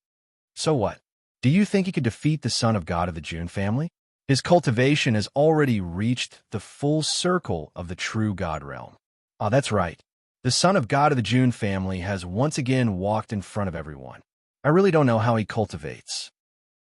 So what? Do you think he could defeat the son of God of the Jun family? His cultivation has already reached the full circle of the true god realm. Ah, that's right. The son of God of the Jun family has once again walked in front of everyone. I really don't know how he cultivates.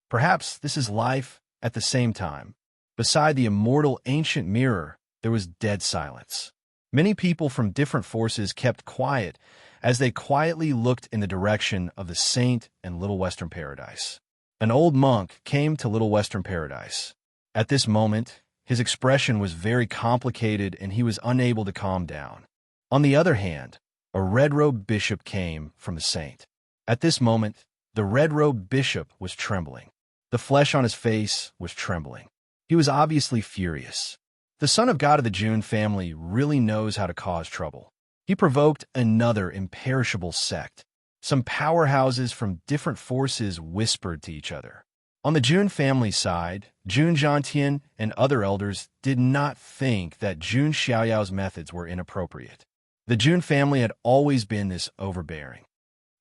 Perhaps this is life at the same time. Beside the immortal ancient mirror, there was dead silence. Many people from different forces kept quiet as they quietly looked in the direction of the saint and Little Western Paradise. An old monk came to Little Western Paradise. At this moment, his expression was very complicated and he was unable to calm down. On the other hand, a red-robed bishop came from the saint. At this moment, the red-robed bishop was trembling. The flesh on his face was trembling. He was obviously furious. The son of God of the Jun family really knows how to cause trouble. He provoked another imperishable sect. Some powerhouses from different forces whispered to each other. On the Jun family side, Jun Zhantian and other elders did not think that Jun Xiaoyao's methods were inappropriate. The Jun family had always been this overbearing.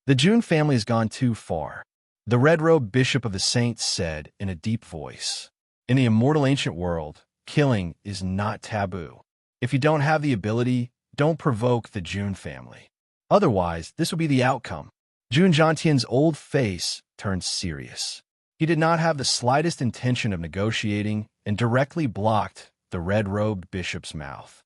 The Jun family has gone too far. The red-robed bishop of the saints said in a deep voice, "In the immortal ancient world, killing is not taboo. If you don't have the ability, don't provoke the Jun family. Otherwise, this will be the outcome." Jun Zhantian's old face turned serious. He did not have the slightest intention of negotiating and directly blocked the red-robed bishop's mouth.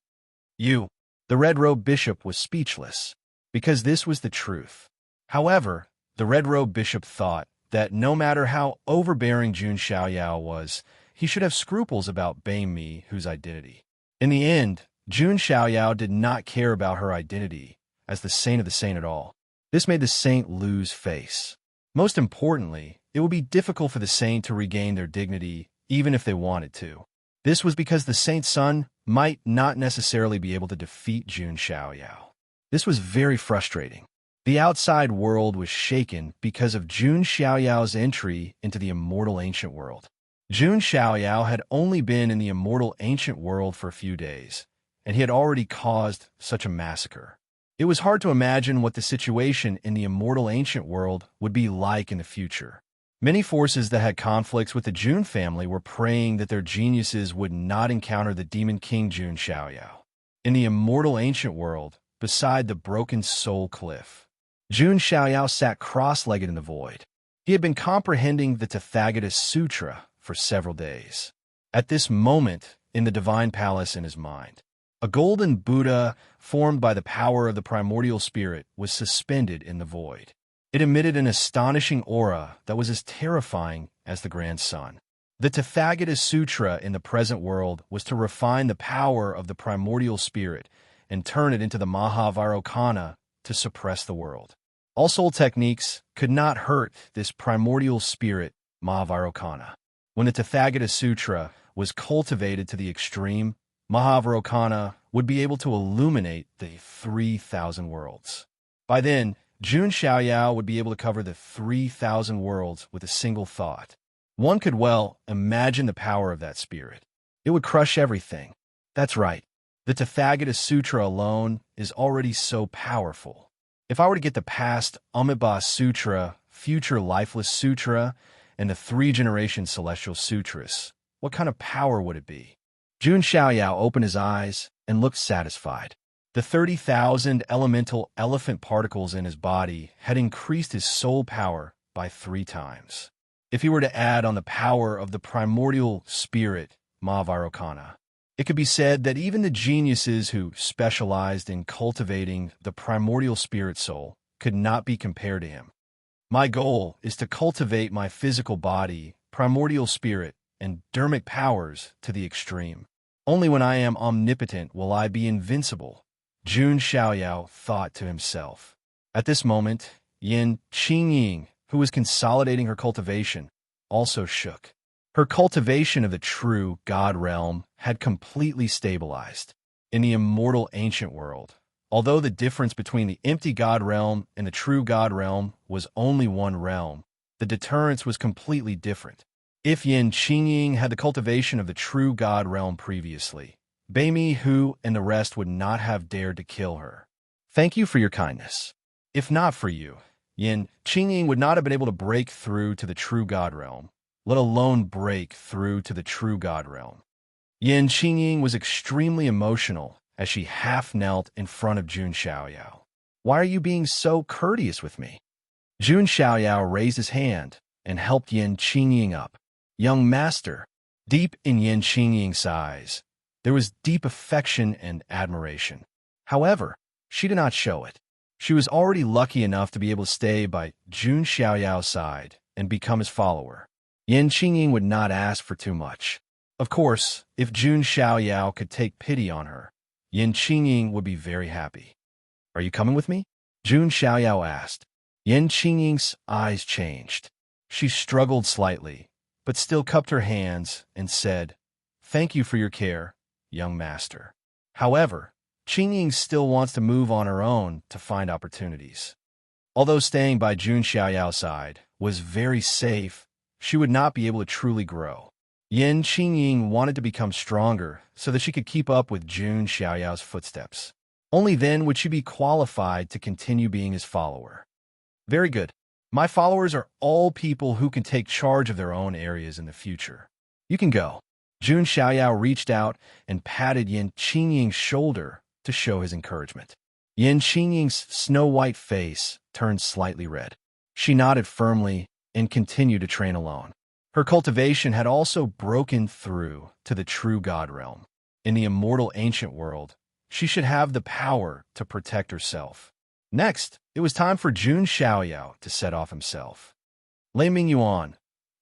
The red-robed bishop was speechless, because this was the truth. However, the red-robed bishop thought that no matter how overbearing Jun Xiaoyao was, he should have scruples about Bai Mehu's identity. In the end, Jun Xiaoyao did not care about her identity as the saint of the saint at all. This made the saint lose face. Most importantly, it would be difficult for the saint to regain their dignity even if they wanted to. This was because the saint's son might not necessarily be able to defeat Jun Xiaoyao. This was very frustrating. The outside world was shaken because of Jun Xiaoyao's entry into the immortal ancient world. Jun Xiaoyao had only been in the immortal ancient world for a few days, and he had already caused such a massacre. It was hard to imagine what the situation in the immortal ancient world would be like in the future. Many forces that had conflicts with the Jun family were praying that their geniuses would not encounter the demon king Jun Xiaoyao. In the immortal ancient world, beside the broken soul cliff, Jun Xiaoyao sat cross-legged in the void. He had been comprehending the Tathagata Sutra for several days. At this moment, in the divine palace in his mind, a golden Buddha, formed by the power of the primordial spirit, was suspended in the void. It emitted an astonishing aura that was as terrifying as the grand sun. The Tathagata Sutra in the present world was to refine the power of the primordial spirit and turn it into the Mahavarokana to suppress the world. All soul techniques could not hurt this primordial spirit, Mahavarokana. When the Tathagata Sutra was cultivated to the extreme, Mahavarokana would be able to illuminate the 3,000 worlds. By then, Jun Xiaoyao would be able to cover the 3,000 worlds with a single thought. One could well imagine the power of that spirit. It would crush everything. That's right. The Tathagata Sutra alone is already so powerful. If I were to get the past Amitabha Sutra, future Lifeless Sutra, and the 3-generation Celestial Sutras, what kind of power would it be? Jun Xiaoyao opened his eyes and looked satisfied. The 30,000 elemental elephant particles in his body had increased his soul power by 3 times. If he were to add on the power of the primordial spirit, Mahavarokana, it could be said that even the geniuses who specialized in cultivating the primordial spirit soul could not be compared to him. My goal is to cultivate my physical body, primordial spirit, and dermic powers to the extreme. Only when I am omnipotent will I be invincible, Jun Xiaoyao thought to himself. At this moment, Yin Qingying, who was consolidating her cultivation, also shook. Her cultivation of the true God realm had completely stabilized. In the immortal ancient world, although the difference between the empty God realm and the true God realm was only one realm, the deterrence was completely different. If Yin Qingying had the cultivation of the true God realm previously, Beimi Hu and the rest would not have dared to kill her. Thank you for your kindness. If not for you, Yin Qingying would not have been able to break through to the true God realm, let alone break through to the true God realm. Yin Qingying was extremely emotional as she half-knelt in front of Jun Xiaoyao. Why are you being so courteous with me? Jun Xiaoyao raised his hand and helped Yin Qingying up. Young master, deep in Yin Qingying's eyes, there was deep affection and admiration. However, she did not show it. She was already lucky enough to be able to stay by Jun Xiaoyao's side and become his follower. Yin Qingying would not ask for too much. Of course, if Jun Xiaoyao could take pity on her, Yin Qingying would be very happy. Are you coming with me? Jun Xiaoyao asked. Yin Qingying's eyes changed. She struggled slightly, but still cupped her hands and said, "Thank you for your care, young master." However, Qingying still wants to move on her own to find opportunities. Although staying by Jun Xiaoyao's side was very safe, she would not be able to truly grow. Yin Qingying wanted to become stronger so that she could keep up with Jun Xiaoyao's footsteps. Only then would she be qualified to continue being his follower. Very good. My followers are all people who can take charge of their own areas in the future. You can go. Jun Xiaoyao reached out and patted Yin Qingying's shoulder to show his encouragement. Yin Qingying's snow-white face turned slightly red. She nodded firmly and continued to train alone. Her cultivation had also broken through to the true God realm. In the immortal ancient world, she should have the power to protect herself. Next, it was time for Jun Xiaoyao to set off himself. Lei Mingyuan,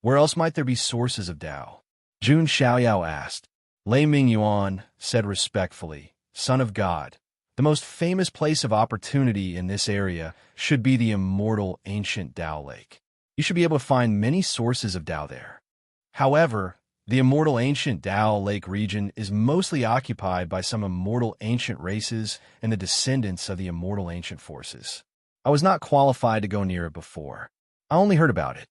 where else might there be sources of Tao? Jun Xiaoyao asked. Lei Mingyuan said respectfully, "Son of God, the most famous place of opportunity in this area should be the immortal ancient Tao Lake. You should be able to find many sources of Tao there. However, the immortal ancient Tao Lake region is mostly occupied by some immortal ancient races and the descendants of the immortal ancient forces. I was not qualified to go near it before. I only heard about it."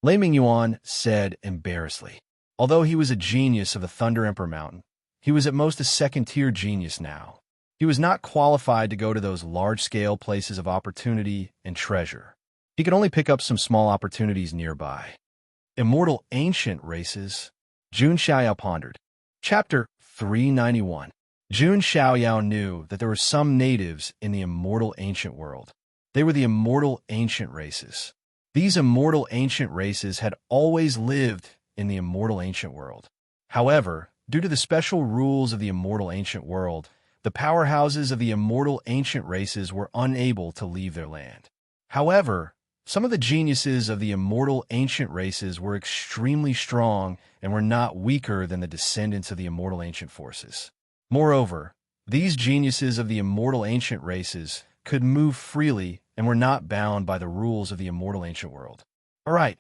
Lei Mingyuan said embarrassedly. Although he was a genius of the Thunder Emperor Mountain, he was at most a second-tier genius now. He was not qualified to go to those large-scale places of opportunity and treasure. He could only pick up some small opportunities nearby. Immortal ancient races. Jun Xiaoyao pondered. Chapter 391. Jun Xiaoyao knew that there were some natives in the immortal ancient world. They were the immortal ancient races. These immortal ancient races had always lived in the immortal ancient world. However, due to the special rules of the immortal ancient world, the powerhouses of the immortal ancient races were unable to leave their land. However, Some of the geniuses of the immortal ancient races were extremely strong and were not weaker than the descendants of the immortal ancient forces. Moreover, these geniuses of the immortal ancient races could move freely and were not bound by the rules of the immortal ancient world. All right,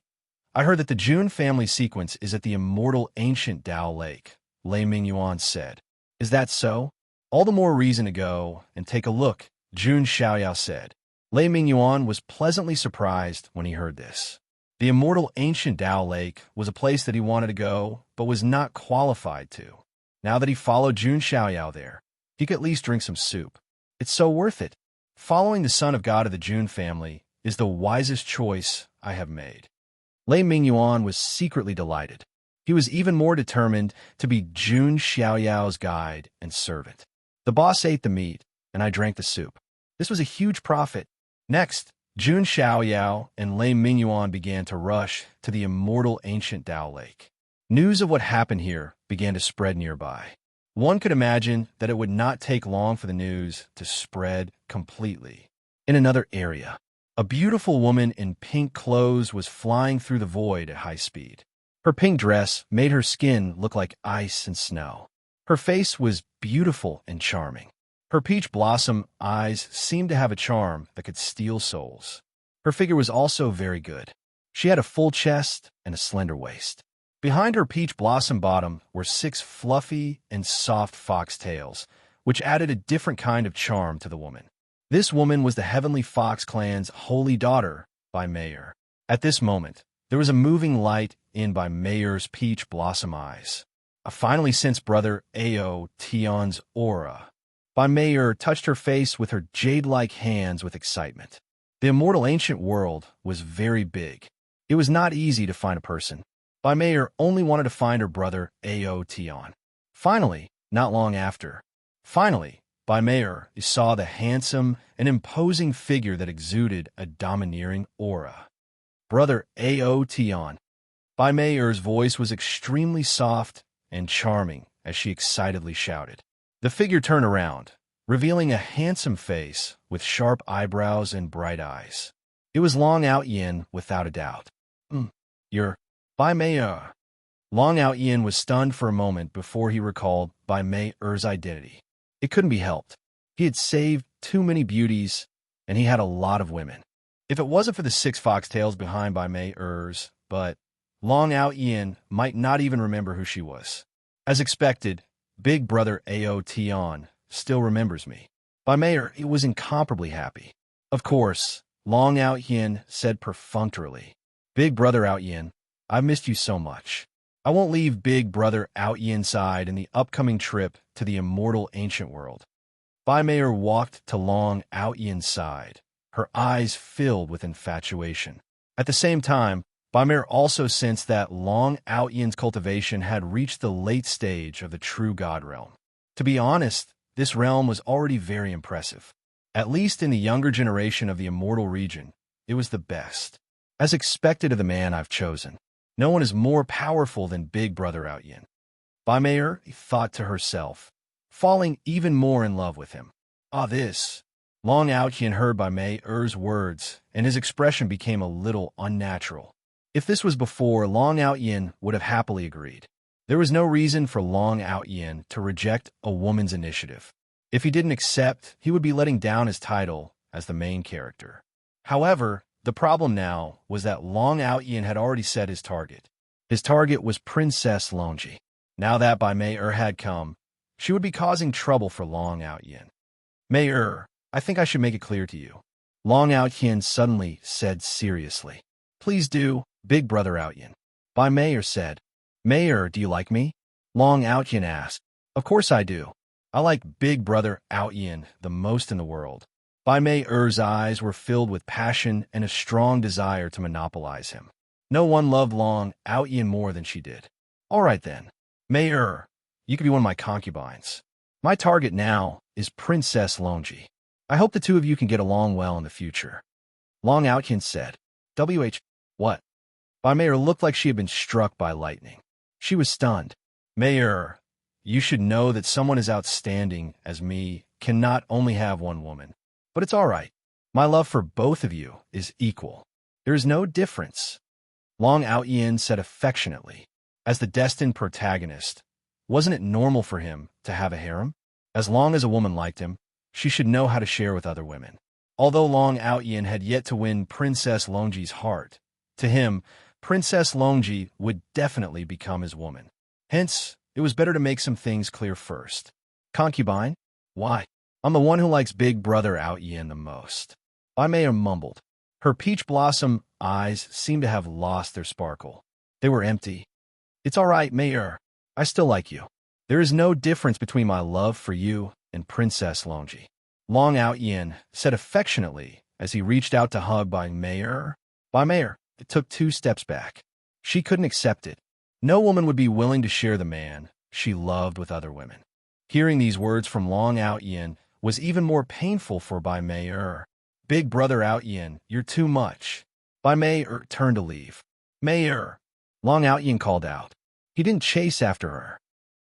I heard that the June family sequence is at the immortal ancient Dao Lake, Lei Mingyuan said. Is that so? All the more reason to go and take a look, Jun Xiaoyao said. Lei Mingyuan was pleasantly surprised when he heard this. The immortal ancient Dao Lake was a place that he wanted to go, but was not qualified to. Now that he followed Jun Xiaoyao there, he could at least drink some soup. It's so worth it. Following the son of God of the Jun family is the wisest choice I have made. Lei Mingyuan was secretly delighted. He was even more determined to be Jun Xiaoyao's guide and servant. The boss ate the meat, and I drank the soup. This was a huge profit. Next, Jun Xiaoyao and Lei Mingyuan began to rush to the immortal ancient Dao Lake. News of what happened here began to spread nearby. One could imagine that it would not take long for the news to spread completely. In another area, a beautiful woman in pink clothes was flying through the void at high speed. Her pink dress made her skin look like ice and snow. Her face was beautiful and charming. Her peach blossom eyes seemed to have a charm that could steal souls. Her figure was also very good. She had a full chest and a slender waist. Behind her peach blossom bottom were 6 fluffy and soft foxtails, which added a different kind of charm to the woman. This woman was the Heavenly Fox clan's holy daughter by Mayor. At this moment, there was a moving light in by Mayor's peach blossom eyes. I finally sensed Brother Ao Tion's aura. By Mayor touched her face with her jade-like hands with excitement. The immortal ancient world was very big. It was not easy to find a person. By Mayor only wanted to find her brother Ao Tion. Finally, not long after, By Mayor saw the handsome and imposing figure that exuded a domineering aura. Brother Ao Tion. By Mayor's voice was extremely soft and charming as she excitedly shouted. The figure turned around, revealing a handsome face with sharp eyebrows and bright eyes. It was Long Out Yin without a doubt. You're Bai Mei-er. Long Out Yin was stunned for a moment before he recalled Bai Mei-er's identity. It couldn't be helped. He had saved too many beauties, and he had a lot of women. If it wasn't for the 6 foxtails behind Bai Mei-er's, but Long Out Yin might not even remember who she was. As expected, Big Brother Ao Tion still remembers me. Bai Mei-er was incomparably happy. Of course, Long Out Yin said perfunctorily, Big Brother Out Yin, I've missed you so much. I won't leave Big Brother Out Yin's side in the upcoming trip to the immortal ancient world. Bai Mei-er walked to Long Out Yin's side, her eyes filled with infatuation. At the same time, Bai Mei-er also sensed that Long Out Yin's cultivation had reached the late stage of the true God realm. To be honest, this realm was already very impressive. At least in the younger generation of the immortal region, it was the best. As expected of the man I've chosen, no one is more powerful than Big Brother Out Yin. Bai Mei-er thought to herself, falling even more in love with him. This. Long Out Yin heard Bai Mei-er's words, and his expression became a little unnatural. If this was before, Long Out Yin would have happily agreed. There was no reason for Long Out Yin to reject a woman's initiative. If he didn't accept, he would be letting down his title as the main character. However, the problem now was that Long Out Yin had already set his target. His target was Princess Longji. Now that Bai Mei-er had come, she would be causing trouble for Long Out Yin. Mei-er, I think I should make it clear to you. Long Out Yin suddenly said seriously. Please do, Big Brother Out Yin. Bai Mei-er said. Mei-er, do you like me? Long Out Yin asked. Of course I do. I like Big Brother Out Yin the most in the world. Bai Mei-er's eyes were filled with passion and a strong desire to monopolize him. No one loved Long Out Yin more than she did. All right then. Mei-er, you could be one of my concubines. My target now is Princess Longji. I hope the two of you can get along well in the future. Long Out Yin said. What? Bai Mei-er looked like she had been struck by lightning. She was stunned. Mei-er, you should know that someone as outstanding as me cannot only have one woman. But it's all right. My love for both of you is equal. There is no difference, Long Outyin said affectionately. As the destined protagonist, wasn't it normal for him to have a harem? As long as a woman liked him, she should know how to share with other women. Although Long Outyin had yet to win Princess Longji's heart, to him, Princess Longji would definitely become his woman. Hence, it was better to make some things clear first. Concubine? Why? I'm the one who likes Big Brother Outyin the most. Maya mumbled. Her peach blossom eyes seemed to have lost their sparkle. They were empty. It's all right, Mayor. I still like you. There is no difference between my love for you and Princess Longji. Long Outyin said affectionately as he reached out to hug Bai Mayor. Bai Mayor, it took 2 steps back. She couldn't accept it. No woman would be willing to share the man she loved with other women. Hearing these words from Long Outyin was even more painful for Bai Mayor. Big Brother Outyin, you're too much. Bai Mayor turned to leave. Mayor, Long Outyin called out. He didn't chase after her.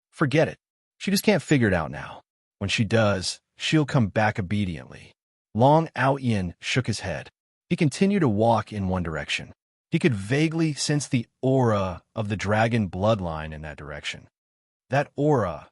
Forget it. She just can't figure it out now. When she does, she'll come back obediently. Long Outyin shook his head. He continued to walk in one direction. He could vaguely sense the aura of the dragon bloodline in that direction. That aura,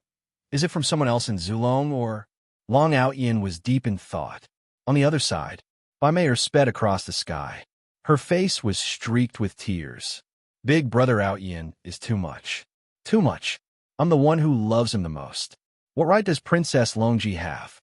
is it from someone else in Zulong or? Long Outyin was deep in thought. On the other side, Bai Mayor sped across the sky. Her face was streaked with tears. Big Brother Outyin is too much. Too much. I'm the one who loves him the most. What right does Princess Longji have?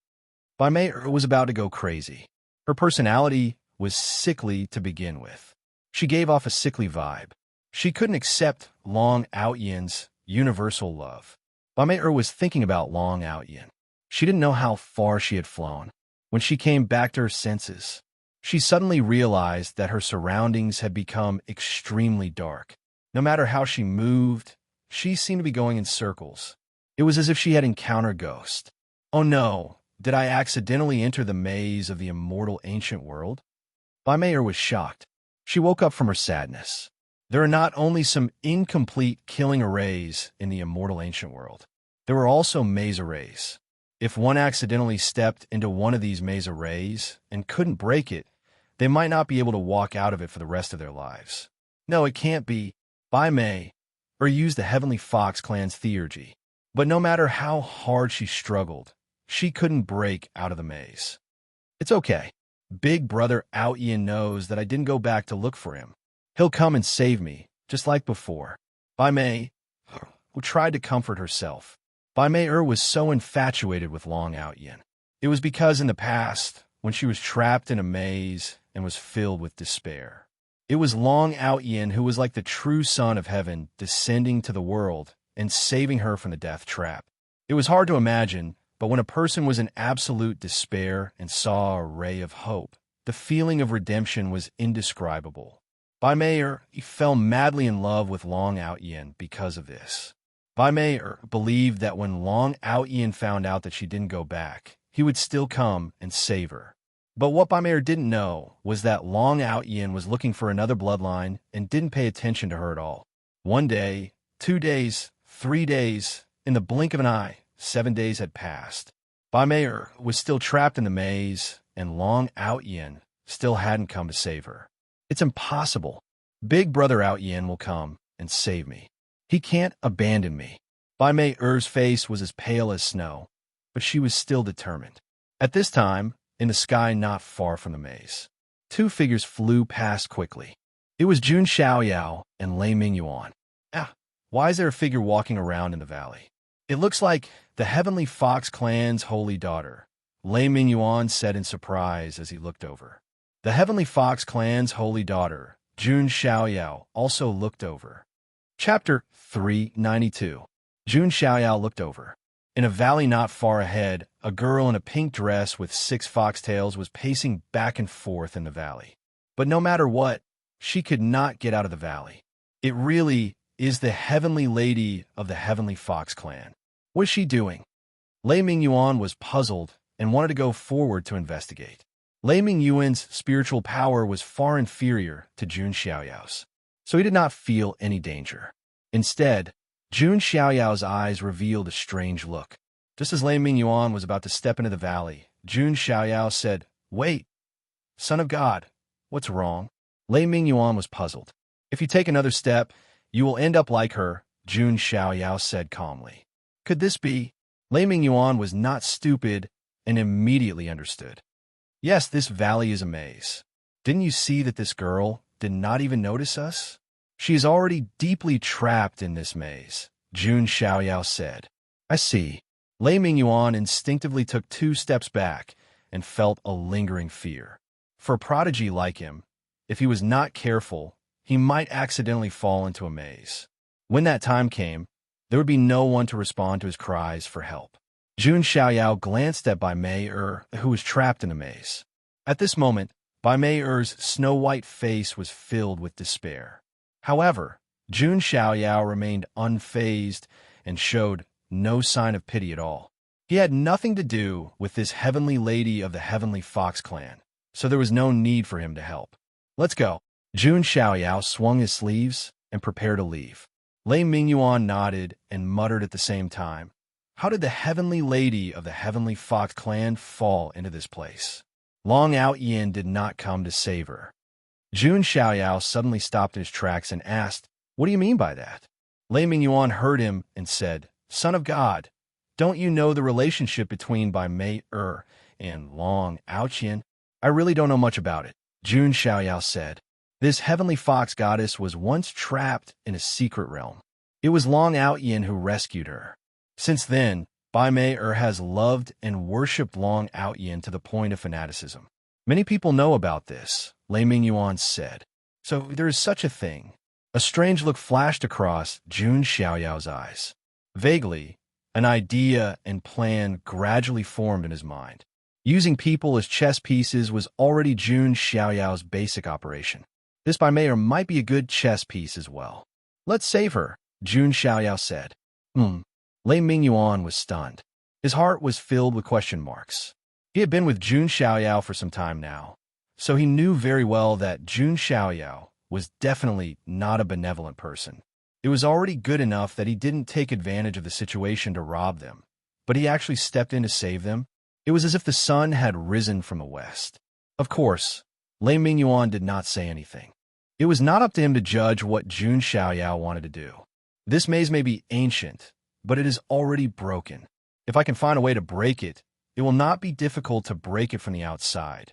Bai Mayor was about to go crazy. Her personality was sickly to begin with. She gave off a sickly vibe. She couldn't accept Long Outyin's universal love. Bai Mayor was thinking about Long Outyin. She didn't know how far she had flown. When she came back to her senses, she suddenly realized that her surroundings had become extremely dark. No matter how she moved, she seemed to be going in circles. It was as if she had encountered a ghost. Oh no, did I accidentally enter the maze of the immortal ancient world? Bai Mayor was shocked. She woke up from her sadness. There are not only some incomplete killing arrays in the immortal ancient world, there were also maze arrays. If one accidentally stepped into one of these maze arrays and couldn't break it, they might not be able to walk out of it for the rest of their lives. No, it can't be. Bai Mei, or use the Heavenly Fox clan's theurgy. But no matter how hard she struggled, she couldn't break out of the maze. It's okay. Big Brother Outyin knows that I didn't go back to look for him. He'll come and save me, just like before. Bai Mei, who tried to comfort herself. Bai Mei was so infatuated with Long Outyin. It was because in the past, when she was trapped in a maze and was filled with despair, it was Long Outyin who was like the true son of heaven descending to the world and saving her from the death trap. It was hard to imagine, but when a person was in absolute despair and saw a ray of hope, the feeling of redemption was indescribable. Bai Mei fell madly in love with Long Outyin because of this. Bai Mei believed that when Long Outyin found out that she didn't go back, he would still come and save her. But what Bai Mei didn't know was that Long Outyin was looking for another bloodline and didn't pay attention to her at all. 1 day, 2 days, 3 days, in the blink of an eye, 7 days had passed. Bai Mei was still trapped in the maze, and Long Outyin still hadn't come to save her. It's impossible. Big Brother Outyin will come and save me. He can't abandon me. Bai Mei's face was as pale as snow, but she was still determined. At this time, in the sky not far from the maze, 2 figures flew past quickly. It was Jun Xiaoyao and Lei Mingyuan. Why is there a figure walking around in the valley? It looks like the Heavenly Fox clan's holy daughter, Lei Mingyuan said in surprise as he looked over. The Heavenly Fox clan's holy daughter, Jun Xiaoyao, also looked over. Chapter 392. Jun Xiaoyao looked over. In a valley not far ahead, a girl in a pink dress with 6 foxtails was pacing back and forth in the valley. But no matter what, she could not get out of the valley. It really is the Heavenly Lady of the Heavenly Fox clan. What is she doing? Lei Mingyuan was puzzled and wanted to go forward to investigate. Lei Mingyuan's spiritual power was far inferior to Jun Xiaoyao's, so he did not feel any danger. Instead, Jun Xiaoyao's eyes revealed a strange look. Just as Lei Mingyuan was about to step into the valley, Jun Xiaoyao said, "Wait, Son of God, what's wrong?" Lei Mingyuan was puzzled. If you take another step, you will end up like her, Jun Xiaoyao said calmly. Could this be? Lei Mingyuan was not stupid and immediately understood. Yes, this valley is a maze. Didn't you see that this girl did not even notice us? She is already deeply trapped in this maze, Jun Xiaoyao said. I see. Lei Mingyuan instinctively took 2 steps back and felt a lingering fear. For a prodigy like him, if he was not careful, he might accidentally fall into a maze. When that time came, there would be no one to respond to his cries for help. Jun Xiaoyao glanced at Bai Mei-er, who was trapped in a maze. At this moment, Bai Mei-er's snow-white face was filled with despair. However, Jun Xiaoyao remained unfazed and showed no sign of pity at all. He had nothing to do with this heavenly lady of the Heavenly Fox clan, so there was no need for him to help. Let's go. Jun Xiaoyao swung his sleeves and prepared to leave. Lei Mingyuan nodded and muttered at the same time, how did the heavenly lady of the Heavenly Fox clan fall into this place? Long Outyin did not come to save her. Jun Xiaoyao suddenly stopped in his tracks and asked, what do you mean by that? Lei Mingyuan heard him and said, Son of God, don't you know the relationship between Bai Mei-er and Long Outyin? I really don't know much about it, Jun Xiaoyao said. This Heavenly Fox goddess was once trapped in a secret realm. It was Long Outyin who rescued her. Since then, Bai Mei-er has loved and worshipped Long Outyin to the point of fanaticism. Many people know about this, Lei Mingyuan said. So there is such a thing. A strange look flashed across Jun Xiaoyao's eyes. Vaguely, an idea and plan gradually formed in his mind. Using people as chess pieces was already Jun Xiaoyao's basic operation. This Bai Mei-er might be a good chess piece as well. Let's save her, Jun Xiaoyao said. Lei Mingyuan was stunned. His heart was filled with question marks. He had been with Jun Xiaoyao for some time now, so he knew very well that Jun Xiaoyao was definitely not a benevolent person. It was already good enough that he didn't take advantage of the situation to rob them, but he actually stepped in to save them. It was as if the sun had risen from the west. Of course, Lei Mingyuan did not say anything. It was not up to him to judge what Jun Xiaoyao wanted to do. This maze may be ancient, but it is already broken. If I can find a way to break it, it will not be difficult to break it from the outside.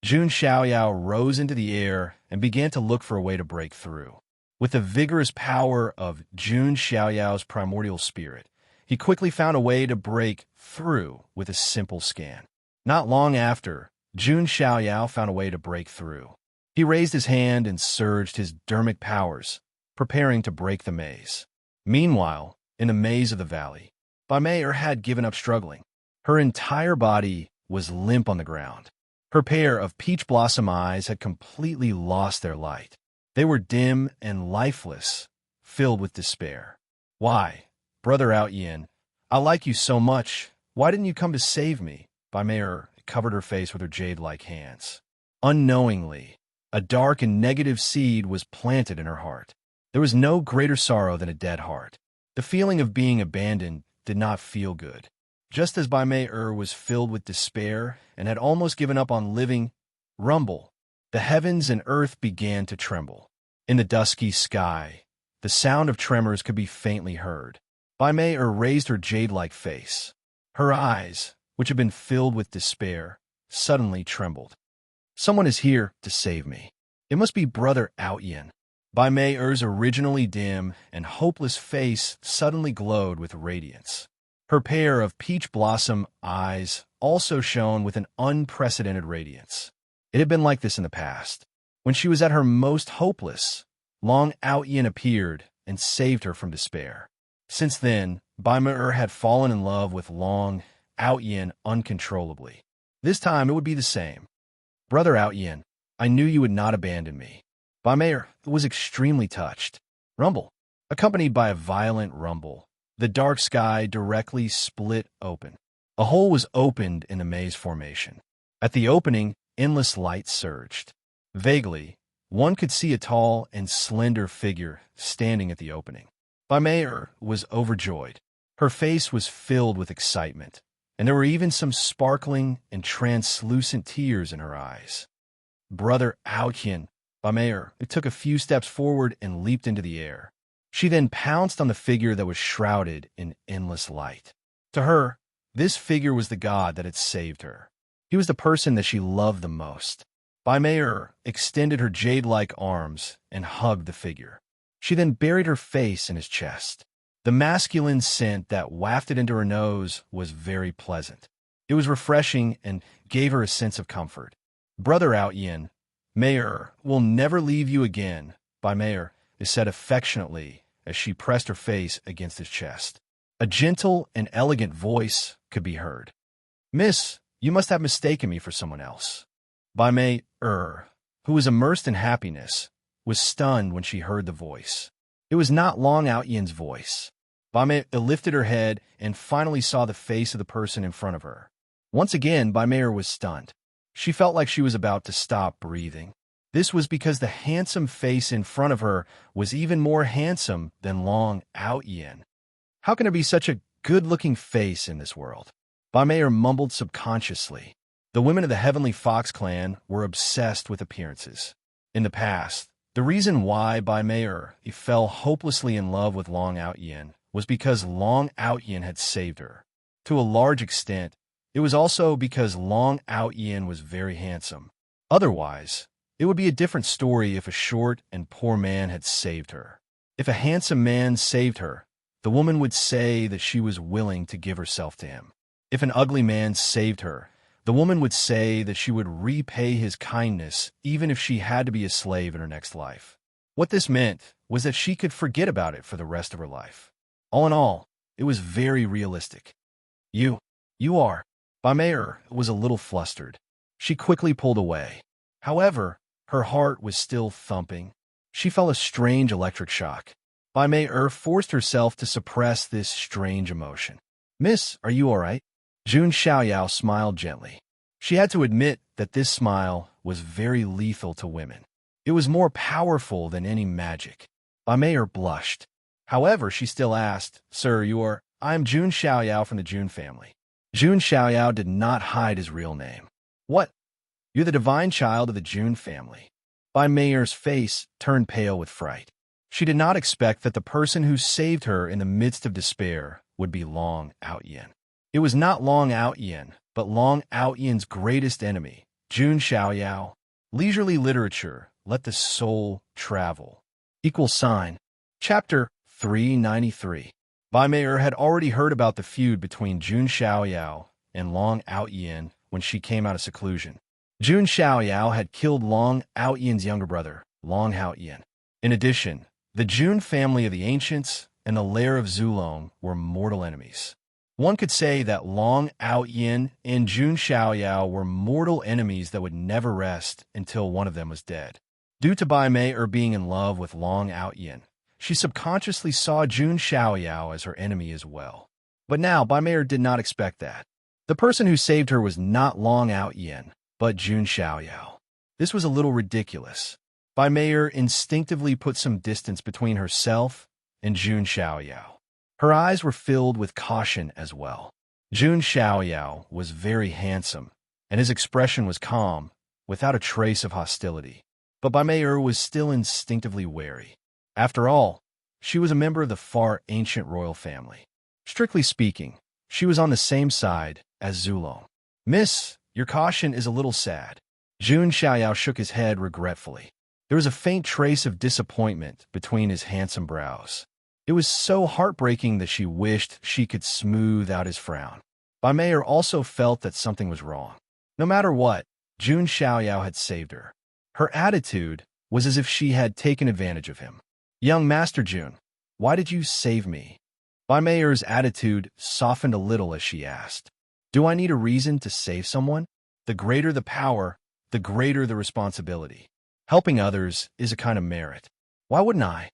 Jun Xiaoyao rose into the air and began to look for a way to break through. With the vigorous power of Jun Xiaoyao's primordial spirit, he quickly found a way to break through with a simple scan. Not long after, Jun Xiaoyao found a way to break through. He raised his hand and surged his dermic powers, preparing to break the maze. Meanwhile, in the maze of the valley, Bai Mei-er had given up struggling. Her entire body was limp on the ground. Her pair of peach blossom eyes had completely lost their light. They were dim and lifeless, filled with despair. Why, Brother Outyin, I like you so much. Why didn't you come to save me? Bai Mei-er covered her face with her jade-like hands. Unknowingly, a dark and negative seed was planted in her heart. There was no greater sorrow than a dead heart. The feeling of being abandoned did not feel good. Just as Bai Mei-er was filled with despair and had almost given up on living, rumble, the heavens and earth began to tremble. In the dusky sky, the sound of tremors could be faintly heard. Bai Mei-er raised her jade-like face. Her eyes, which had been filled with despair, suddenly trembled. Someone is here to save me. It must be Brother Outyin. Bai Mei-er's originally dim and hopeless face suddenly glowed with radiance. Her pair of peach blossom eyes also shone with an unprecedented radiance. It had been like this in the past. When she was at her most hopeless, Long Outyin appeared and saved her from despair. Since then, Bai Mei-er had fallen in love with Long Outyin uncontrollably. This time it would be the same. Brother Outyin, I knew you would not abandon me. Bai Mei-er was extremely touched. Rumble. Accompanied by a violent rumble, the dark sky directly split open. A hole was opened in the maze formation. At the opening, endless light surged. Vaguely, one could see a tall and slender figure standing at the opening. Bai Mei-er was overjoyed. Her face was filled with excitement, and there were even some sparkling and translucent tears in her eyes. Brother Outyin, Baimeyer took a few steps forward and leaped into the air. She then pounced on the figure that was shrouded in endless light. To her, this figure was the god that had saved her. He was the person that she loved the most. Baimeyer extended her jade-like arms and hugged the figure. She then buried her face in his chest. The masculine scent that wafted into her nose was very pleasant. It was refreshing and gave her a sense of comfort. Brother Outyin, Mayer will never leave you again, Baimeyer said affectionately as she pressed her face against his chest. A gentle and elegant voice could be heard. Miss, you must have mistaken me for someone else. Baimeyer, who was immersed in happiness, was stunned when she heard the voice. It was not Long Outyin's voice. Baimeyer lifted her head and finally saw the face of the person in front of her. Once again, Baimeyer was stunned. She felt like she was about to stop breathing. This was because the handsome face in front of her was even more handsome than Long Outyin. How can there be such a good-looking face in this world? Baimeyer mumbled subconsciously. The women of the Heavenly Fox clan were obsessed with appearances. In the past, the reason why Baimeyer fell hopelessly in love with Long Outyin was because Long Outyin had saved her. To a large extent, it was also because Long Outyin was very handsome. Otherwise, it would be a different story if a short and poor man had saved her. If a handsome man saved her, the woman would say that she was willing to give herself to him. If an ugly man saved her, the woman would say that she would repay his kindness even if she had to be a slave in her next life. What this meant was that she could forget about it for the rest of her life. All in all, it was very realistic. You are. Baimeyer was a little flustered. She quickly pulled away. However, her heart was still thumping. She felt a strange electric shock. Baimeyer forced herself to suppress this strange emotion. Miss, are you all right? Jun Xiaoyao smiled gently. She had to admit that this smile was very lethal to women. It was more powerful than any magic. Baimeyer blushed. However, she still asked, Sir, I am Jun Xiaoyao from the Jun family. Jun Xiaoyao did not hide his real name. What? You're the divine child of the Jun family. Baimeyer's face turned pale with fright. She did not expect that the person who saved her in the midst of despair would be Long Outyin. It was not Long Outyin, but Long Outyin's greatest enemy, Jun Xiaoyao. Leisurely literature, let the soul travel. Chapter 393. Baimeyer had already heard about the feud between Jun Xiaoyao and Long Outyin when she came out of seclusion. Jun Xiaoyao had killed Long Outyin's younger brother, Long Outyin. In addition, the Jun family of the ancients and the lair of Zulong were mortal enemies. One could say that Long Outyin and Jun Xiaoyao were mortal enemies that would never rest until one of them was dead. Due to Baimeyer being in love with Long Outyin, she subconsciously saw Jun Xiaoyao as her enemy as well. But now, Baimeyer did not expect that. The person who saved her was not Long Outyin, but Jun Xiaoyao. This was a little ridiculous. Baimeyer instinctively put some distance between herself and Jun Xiaoyao. Her eyes were filled with caution as well. Jun Xiaoyao was very handsome, and his expression was calm, without a trace of hostility. But Baimeyer was still instinctively wary. After all, she was a member of the far ancient royal family. Strictly speaking, she was on the same side as Zulong. Miss, your caution is a little sad. Jun Xiaoyao shook his head regretfully. There was a faint trace of disappointment between his handsome brows. It was so heartbreaking that she wished she could smooth out his frown. Baimeyer also felt that something was wrong. No matter what, Jun Xiaoyao had saved her. Her attitude was as if she had taken advantage of him. Young Master Jun, why did you save me? Baimeyer's attitude softened a little as she asked. Do I need a reason to save someone? The greater the power, the greater the responsibility. Helping others is a kind of merit. Why wouldn't I?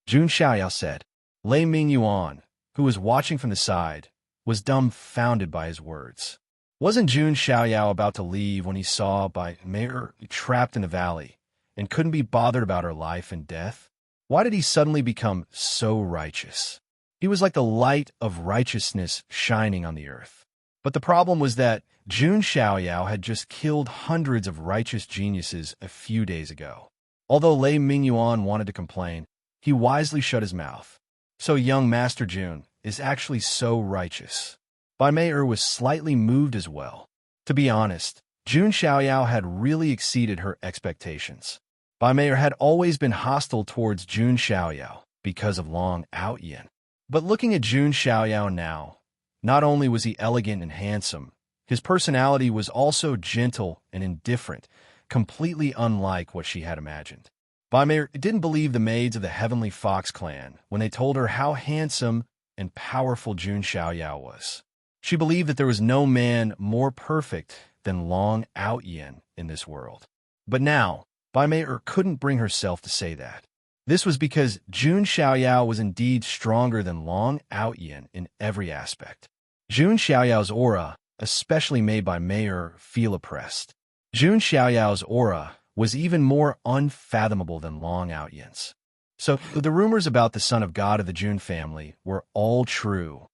Jun Xiaoyao said. Lei Mingyuan, who was watching from the side, was dumbfounded by his words. Wasn't Jun Xiaoyao about to leave when he saw Baimeyer trapped in the valley and couldn't be bothered about her life and death? Why did he suddenly become so righteous? He was like the light of righteousness shining on the earth. But the problem was that Jun Xiaoyao had just killed hundreds of righteous geniuses a few days ago. Although Lei Mingyuan wanted to complain, he wisely shut his mouth. So young Master Jun is actually so righteous. Bai Mei was slightly moved as well. To be honest, Jun Xiaoyao had really exceeded her expectations. Bai Mei had always been hostile towards Jun Xiaoyao because of Long Outyin. But looking at Jun Xiaoyao now, not only was he elegant and handsome, his personality was also gentle and indifferent, completely unlike what she had imagined. Bai Mei didn't believe the maids of the Heavenly Fox clan when they told her how handsome and powerful Jun Xiaoyao was. She believed that there was no man more perfect than Long Outyin in this world. But now, Bai Mei couldn't bring herself to say that. This was because Jun Xiaoyao was indeed stronger than Long Outyin in every aspect. Jun Xiaoyao's aura especially made Bai Mei feel oppressed. Jun Xiaoyao's aura was even more unfathomable than Long Outyin's. So the rumors about the son of God of the Jun family were all true.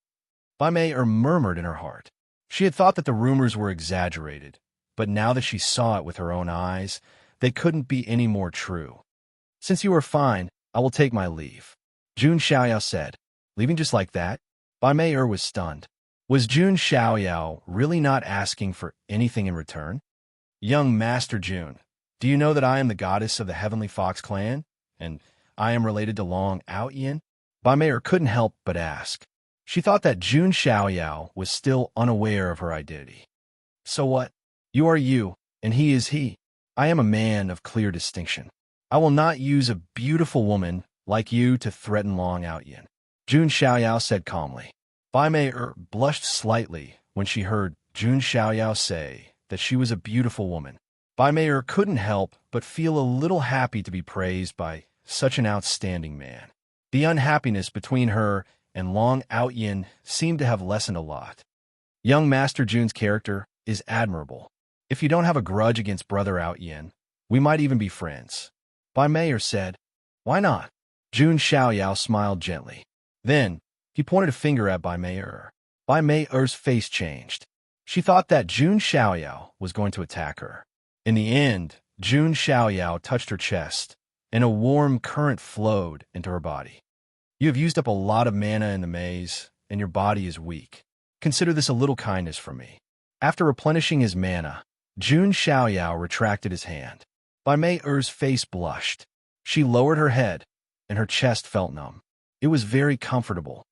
Bai Mei murmured in her heart. She had thought that the rumors were exaggerated, but now that she saw it with her own eyes, they couldn't be any more true. Since you are fine, I will take my leave, Jun Xiaoyao said. Leaving just like that? Bai Mei was stunned. Was Jun Xiaoyao really not asking for anything in return? Young Master Jun, do you know that I am the goddess of the Heavenly Fox clan, and I am related to Long Outyin? Bai Mei couldn't help but ask. She thought that Jun Xiaoyao was still unaware of her identity. So what? You are you, and he is he. I am a man of clear distinction. I will not use a beautiful woman like you to threaten Long Outyin, Jun Xiaoyao said calmly. Bai Mei blushed slightly when she heard Jun Xiaoyao say that she was a beautiful woman. Bai Mei couldn't help but feel a little happy to be praised by such an outstanding man. The unhappiness between her and Long Outyin seemed to have lessened a lot. Young Master Jun's character is admirable. If you don't have a grudge against Brother Outyin, we might even be friends, Bai Mei said. Why not? Jun Xiaoyao smiled gently. Then, he pointed a finger at Bai Mei. Bai Mei's face changed. She thought that Jun Xiaoyao was going to attack her. In the end, Jun Xiaoyao touched her chest, and a warm current flowed into her body. You have used up a lot of mana in the maze, and your body is weak. Consider this a little kindness from me. After replenishing his mana, Jun Xiaoyao retracted his hand. Bai Mei's face blushed. She lowered her head, and her chest felt numb. It was very comfortable.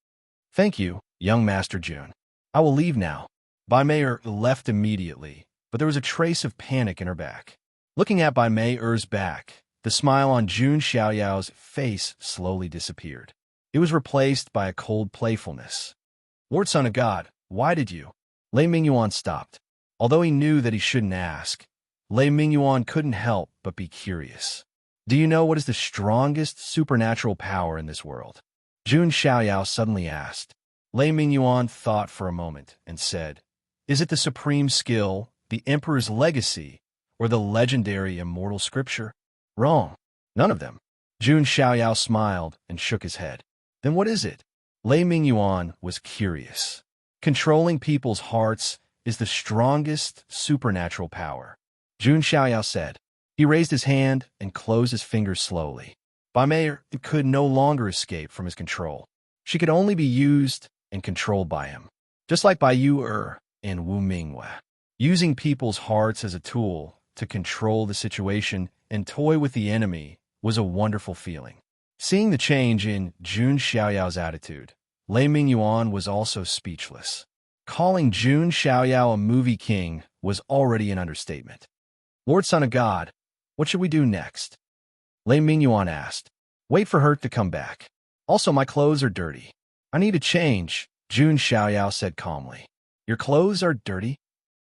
Thank you, young Master Jun. I will leave now. Bai Mei left immediately, but there was a trace of panic in her back. Looking at Bai Mei's back, the smile on Jun Xiaoyao's face slowly disappeared. It was replaced by a cold playfulness. Lord Son of God, why did you? Lei Mingyuan stopped. Although he knew that he shouldn't ask, Lei Mingyuan couldn't help but be curious. Do you know what is the strongest supernatural power in this world? Jun Xiaoyao suddenly asked. Lei Mingyuan thought for a moment and said, Is it the supreme skill, the Emperor's legacy, or the legendary immortal scripture? Wrong. None of them. Jun Xiaoyao smiled and shook his head. Then what is it? Lei Mingyuan was curious. Controlling people's hearts is the strongest supernatural power, Jun Xiaoyao said. He raised his hand and closed his fingers slowly. Bai Mei could no longer escape from his control. She could only be used and controlled by him, just like Bai Yu and Wu Mingwei. Using people's hearts as a tool to control the situation and toy with the enemy was a wonderful feeling. Seeing the change in Jun Xiaoyao's attitude, Lei Mingyuan was also speechless. Calling Jun Xiaoyao a movie king was already an understatement. Lord Son of God, what should we do next? Lei Mingyuan asked. Wait for her to come back. Also, my clothes are dirty. I need a change, Jun Xiaoyao said calmly. Your clothes are dirty?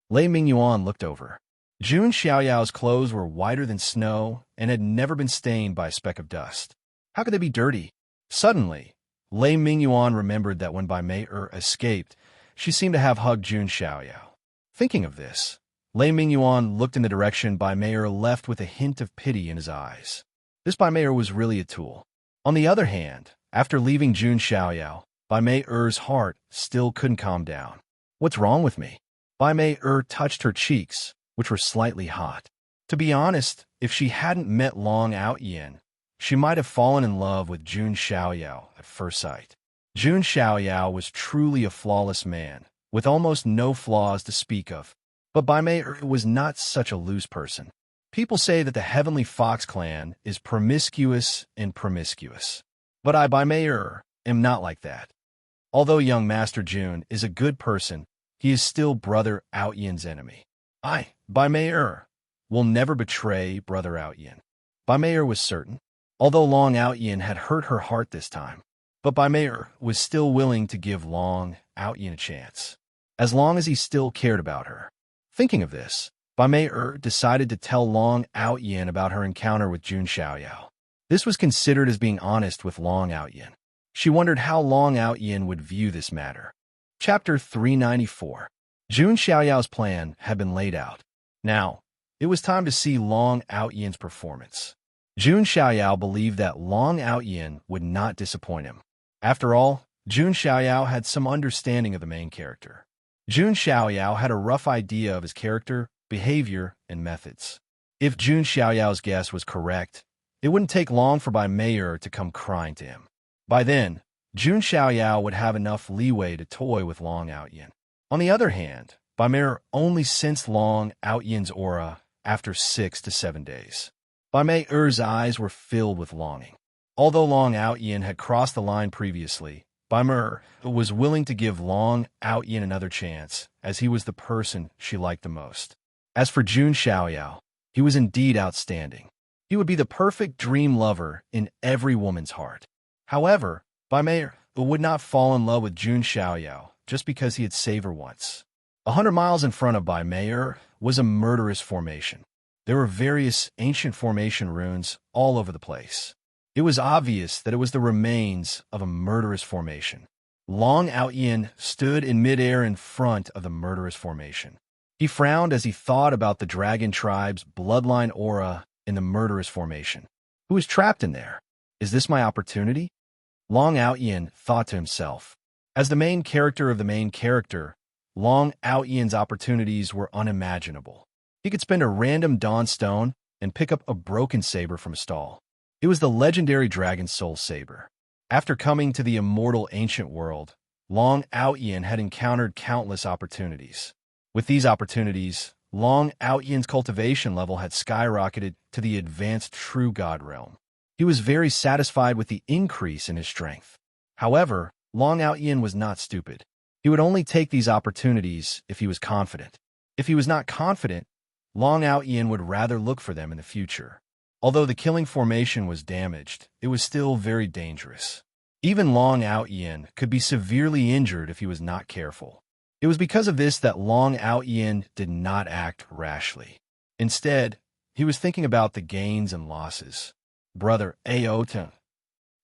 Lei Mingyuan looked over. Jun Xiaoyao's clothes were whiter than snow and had never been stained by a speck of dust. How could they be dirty? Suddenly, Lei Mingyuan remembered that when Bai Mei escaped, she seemed to have hugged Jun Xiaoyao. Thinking of this, Lei Mingyuan looked in the direction Bai Mei left with a hint of pity in his eyes. This Bai Mei was really a tool. On the other hand, after leaving Jun Xiaoyao, Bai Mei's heart still couldn't calm down. What's wrong with me? Bai Mei touched her cheeks, which were slightly hot. To be honest, if she hadn't met Long Outyin, she might have fallen in love with Jun Xiaoyao at first sight. Jun Xiaoyao was truly a flawless man, with almost no flaws to speak of. But Bai Mei was not such a loose person. People say that the Heavenly Fox clan is promiscuous and promiscuous. But I, Bai Mei, am not like that. Although young Master Jun is a good person, he is still Brother Outyin's enemy. I, Bai Mei, will never betray Brother Outyin. Bai Mei was certain, although Long Outyin had hurt her heart this time. But Bai Mei was still willing to give Long Outyin a chance, as long as he still cared about her. Thinking of this, Bai Mei decided to tell Long Outyin about her encounter with Jun Xiaoyao. This was considered as being honest with Long Outyin. She wondered how Long Outyin would view this matter. Chapter 394. Jun Xiaoyao's plan had been laid out. Now, it was time to see Long Outyin's performance. Jun Xiaoyao believed that Long Outyin would not disappoint him. After all, Jun Xiaoyao had some understanding of the main character. Jun Xiaoyao had a rough idea of his character, behavior, and methods. If Jun Xiaoyao's guess was correct, it wouldn't take long for Bai Mei to come crying to him. By then, Jun Xiaoyao would have enough leeway to toy with Long Outyin. On the other hand, Bai Mei only sensed Long Outyin's aura after 6 to 7 days. Bai Mei's eyes were filled with longing. Although Long Outyin had crossed the line previously, Bai Mei was willing to give Long Outyin another chance, as he was the person she liked the most. As for Jun Xiaoyao, he was indeed outstanding. He would be the perfect dream lover in every woman's heart. However, Bai Mei would not fall in love with Jun Xiaoyao just because he had saved her once. 100 miles in front of Bai Mei was a murderous formation. There were various ancient formation runes all over the place. It was obvious that it was the remains of a murderous formation. Long Outyin stood in midair in front of the murderous formation. He frowned as he thought about the dragon tribe's bloodline aura in the murderous formation. Who is trapped in there? Is this my opportunity? Long Outyin thought to himself. As the main character of the main character, Long Outyin's opportunities were unimaginable. He could spend a random dawn stone and pick up a broken saber from a stall. It was the legendary Dragon Soul Saber. After coming to the immortal ancient world, Long Outyin had encountered countless opportunities. With these opportunities, Long Outyin's cultivation level had skyrocketed to the advanced True God realm. He was very satisfied with the increase in his strength. However, Long Outyin was not stupid. He would only take these opportunities if he was confident. If he was not confident, Long Outyin would rather look for them in the future. Although the killing formation was damaged, it was still very dangerous. Even Long Outyin could be severely injured if he was not careful. It was because of this that Long Outyin did not act rashly. Instead, he was thinking about the gains and losses. Brother Aota.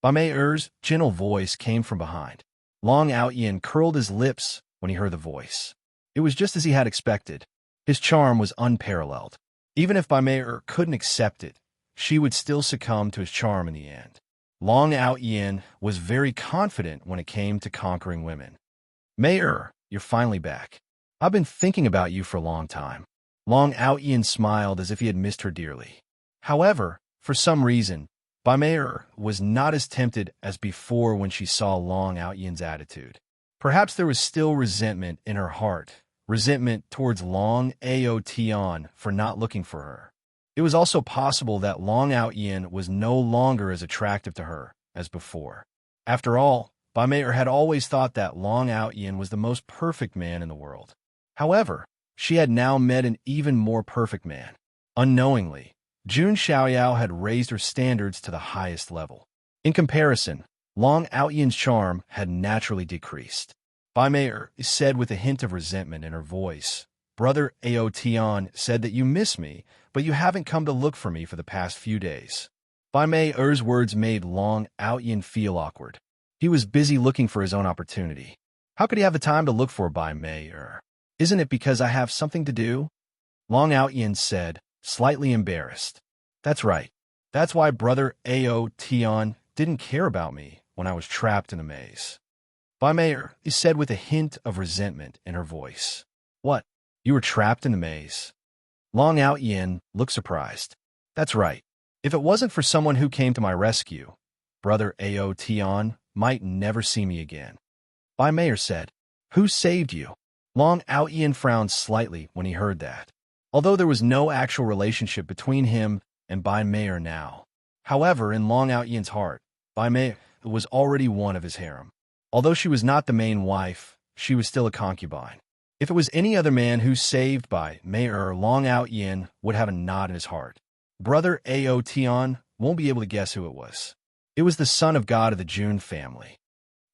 Bai Mei's gentle voice came from behind. Long Outyin curled his lips when he heard the voice. It was just as he had expected. His charm was unparalleled. Even if Bai Mei couldn't accept it, she would still succumb to his charm in the end. Long Outyin was very confident when it came to conquering women. Mei, you're finally back. I've been thinking about you for a long time. Long Outyin smiled as if he had missed her dearly. However, for some reason, Bai Mei was not as tempted as before when she saw Long Outyin's attitude. Perhaps there was still resentment in her heart, resentment towards Long Aotian for not looking for her. It was also possible that Long Outyin was no longer as attractive to her as before. After all, Bai Mei had always thought that Long Outyin was the most perfect man in the world. However, she had now met an even more perfect man. Unknowingly, Jun Xiaoyao had raised her standards to the highest level. In comparison, Long Outyin's charm had naturally decreased. Bai Mei said with a hint of resentment in her voice, Brother Aotian said that you miss me, but you haven't come to look for me for the past few days. Bai Mei's words made Long Outyin feel awkward. He was busy looking for his own opportunity. How could he have the time to look for Bai Mei? Isn't it because I have something to do? Long Outyin said, slightly embarrassed. That's right. That's why Brother Aotian didn't care about me when I was trapped in a maze. Bai Mei said with a hint of resentment in her voice. What? You were trapped in the maze? Long Out Yin looked surprised. That's right. If it wasn't for someone who came to my rescue, Brother Ao Tion might never see me again. Bai Mei said, Who saved you? Long Out Yin frowned slightly when he heard that. Although there was no actual relationship between him and Bai Mei now. However, in Long Out Yin's heart, Bai Mei was already one of his harem. Although she was not the main wife, she was still a concubine. If it was any other man who saved Bai Mei, Long Out Yin would have a knot in his heart. Brother Ao Tion won't be able to guess who it was. It was the son of God of the Jun family.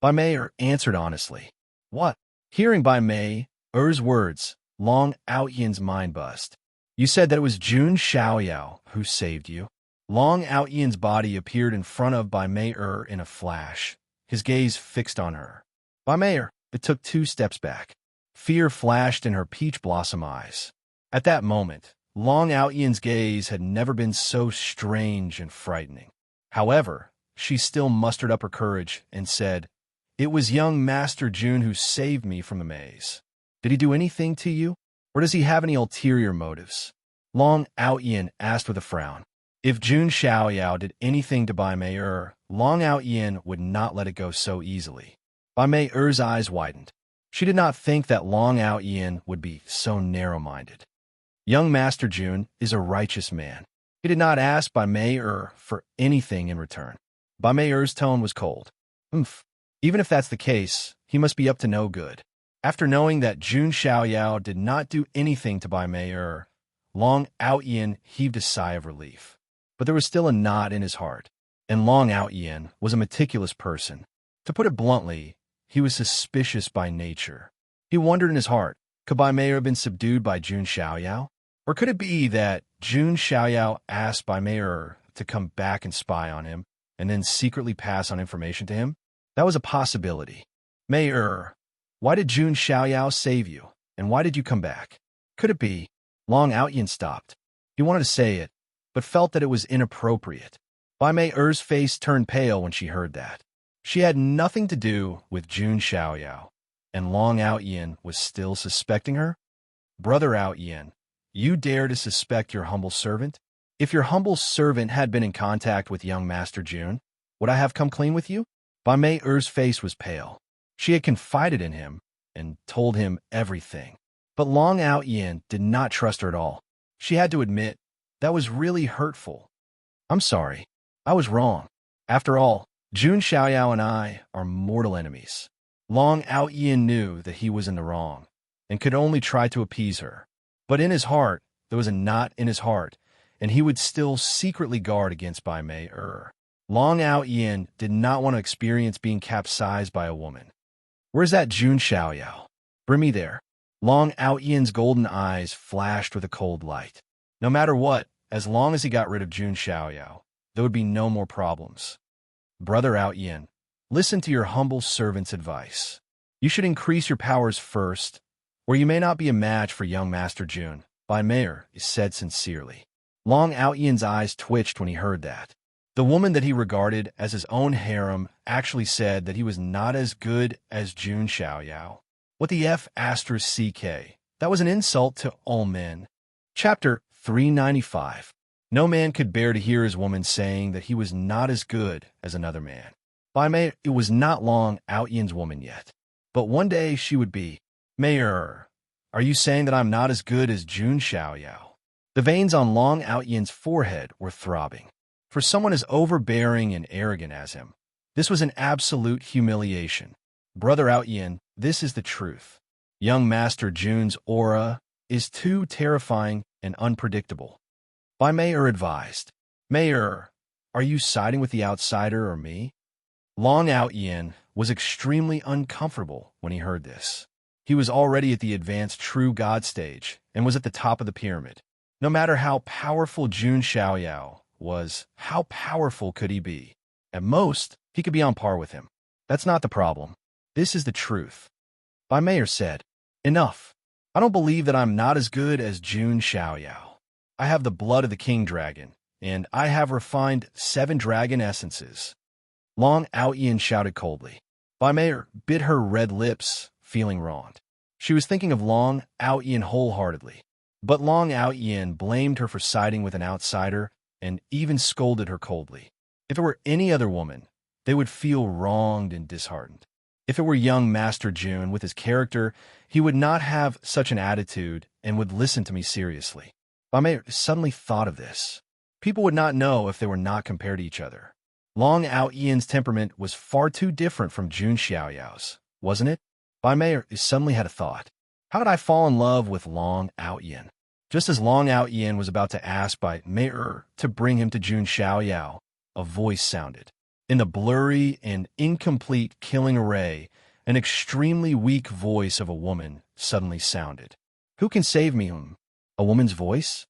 Bai Mei answered honestly. What? Hearing Bai Mei's words, Long Out Yin's mind buzzed. You said that it was Jun Xiaoyao who saved you. Long Out Yin's body appeared in front of Bai Mei in a flash, his gaze fixed on her. Bai Mei took 2 steps back. Fear flashed in her peach blossom eyes. At that moment, Long Out Yin's gaze had never been so strange and frightening. However, she still mustered up her courage and said, It was young Master Jun who saved me from the maze. Did he do anything to you? Or does he have any ulterior motives? Long Out Yin asked with a frown. If Jun Xiaoyao did anything to Bai Mei, Long Out Yin would not let it go so easily. Bai Mei's eyes widened. She did not think that Long Out Yin would be so narrow-minded. Young Master Jun is a righteous man. He did not ask Bai Mei for anything in return. Bai Mei's tone was cold. Even if that's the case, he must be up to no good. After knowing that Jun Xiaoyao did not do anything to Bai Mei, Long Out Yin heaved a sigh of relief. But there was still a knot in his heart, and Long Out Yin was a meticulous person. To put it bluntly, he was suspicious by nature. He wondered in his heart, could Bai Mei have been subdued by Jun Xiaoyao? Or could it be that Jun Xiaoyao asked Bai Mei to come back and spy on him, and then secretly pass on information to him? That was a possibility. Mei, why did Jun Xiaoyao save you, and why did you come back? Could it be? Long Out Yin stopped. He wanted to say it, but felt that it was inappropriate. Bai Mei's face turned pale when she heard that. She had nothing to do with Jun Xiaoyao, and Long Out Yin was still suspecting her? Brother Out Yin, you dare to suspect your humble servant? If your humble servant had been in contact with young Master Jun, would I have come clean with you? Bai Mei's face was pale. She had confided in him and told him everything. But Long Out Yin did not trust her at all. She had to admit, that was really hurtful. I'm sorry. I was wrong. After all, Jun Xiaoyao and I are mortal enemies. Long Out Yin knew that he was in the wrong, and could only try to appease her. But in his heart, there was a knot in his heart, and he would still secretly guard against Bai Mei. Long Out Yin did not want to experience being capsized by a woman. Where's that Jun Xiaoyao? Bring me there. Long Out Yin's golden eyes flashed with a cold light. No matter what, as long as he got rid of Jun Xiaoyao, there would be no more problems. Brother Out Yin, listen to your humble servant's advice. You should increase your powers first, or you may not be a match for young Master Jun, Bai Mei said sincerely. Long Out Yin's eyes twitched when he heard that. The woman that he regarded as his own harem actually said that he was not as good as Jun Xiaoyao. What the F***? That was an insult to all men. Chapter 395. No man could bear to hear his woman saying that he was not as good as another man. Bai Mei was not Long Out Yin's woman yet, but one day she would be. Mayor, are you saying that I'm not as good as Jun Xiaoyao? The veins on Long Out Yin's forehead were throbbing. For someone as overbearing and arrogant as him, this was an absolute humiliation. Brother Out Yin, this is the truth. Young Master Jun's aura is too terrifying and unpredictable. Bai Mei advised. Mayor, are you siding with the outsider or me? Long Out Yin was extremely uncomfortable when he heard this. He was already at the advanced true God stage and was at the top of the pyramid. No matter how powerful Jun Xiaoyao was, how powerful could he be? At most, he could be on par with him. That's not the problem. This is the truth. Bai Mei said, Enough. I don't believe that I'm not as good as Jun Xiaoyao. I have the blood of the king dragon, and I have refined 7 dragon essences. Long Out Yin shouted coldly. Bai Mei bit her red lips, feeling wronged. She was thinking of Long Out Yin wholeheartedly. But Long Out Yin blamed her for siding with an outsider and even scolded her coldly. If it were any other woman, they would feel wronged and disheartened. If it were young Master June with his character, he would not have such an attitude and would listen to me seriously. Bai Mei suddenly thought of this. People would not know if they were not compared to each other. Long Out Yin's temperament was far too different from Jun Xiaoyao's, wasn't it? Bai Mei suddenly had a thought. How did I fall in love with Long Out Yin? Just as Long Out Yin was about to ask Bai Mei to bring him to Jun Xiaoyao, a voice sounded. In the blurry and incomplete killing array, an extremely weak voice of a woman suddenly sounded. Who can save me? A woman's voice?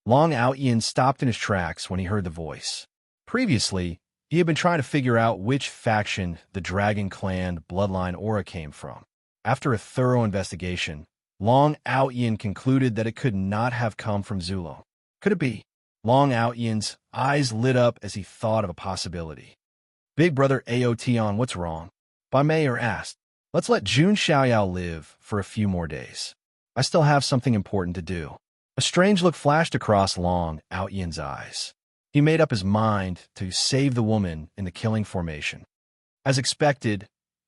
Long Out Yin stopped in his tracks when he heard the voice. Previously, he had been trying to figure out which faction the Dragon Clan bloodline aura came from. After a thorough investigation, Long Out Yin concluded that it could not have come from Zulong. Could it be? Long Out Yin's eyes lit up as he thought of a possibility. Big brother Aotion, what's wrong? Bai Mei asked. Let's let Jun Xiaoyao live for a few more days. I still have something important to do. A strange look flashed across Long Out Yin's eyes. He made up his mind to save the woman in the killing formation. As expected,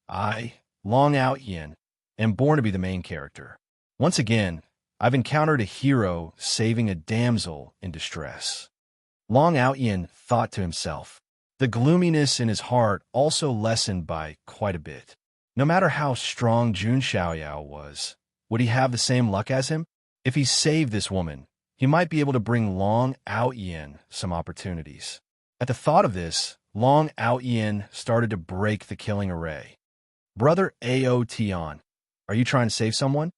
I, Long Out Yin, am born to be the main character. Once again, I've encountered a hero saving a damsel in distress. Long Out Yin thought to himself. The gloominess in his heart also lessened by quite a bit. No matter how strong Jun Xiaoyao was, would he have the same luck as him? If he saved this woman, he might be able to bring Long Out Yin some opportunities. At the thought of this, Long Out Yin started to break the killing array. Brother Aotion, are you trying to save someone?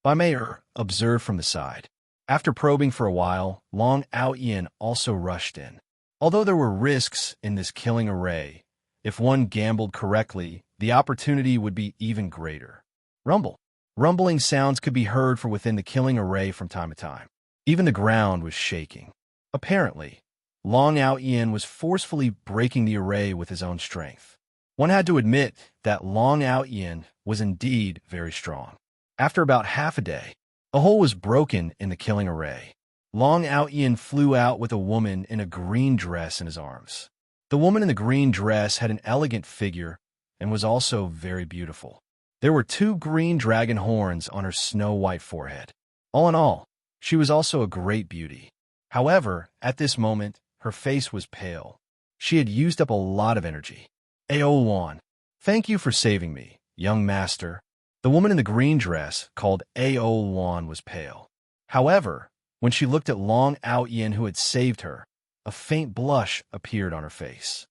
Bai Mei observed from the side. After probing for a while, Long Out Yin also rushed in. Although there were risks in this killing array, if one gambled correctly, the opportunity would be even greater. Rumble. Rumbling sounds could be heard from within the killing array from time to time. Even the ground was shaking. Apparently, Long Out Yin was forcefully breaking the array with his own strength. One had to admit that Long Out Yin was indeed very strong. After about half a day, a hole was broken in the killing array. Long Out Yin flew out with a woman in a green dress in his arms. The woman in the green dress had an elegant figure and was also very beautiful. There were 2 green dragon horns on her snow-white forehead. All in all, she was also a great beauty. However, at this moment, her face was pale. She had used up a lot of energy. Aowan, thank you for saving me, young master. The woman in the green dress, called Aowan, was pale. However, when she looked at Long Out Yin who had saved her, a faint blush appeared on her face.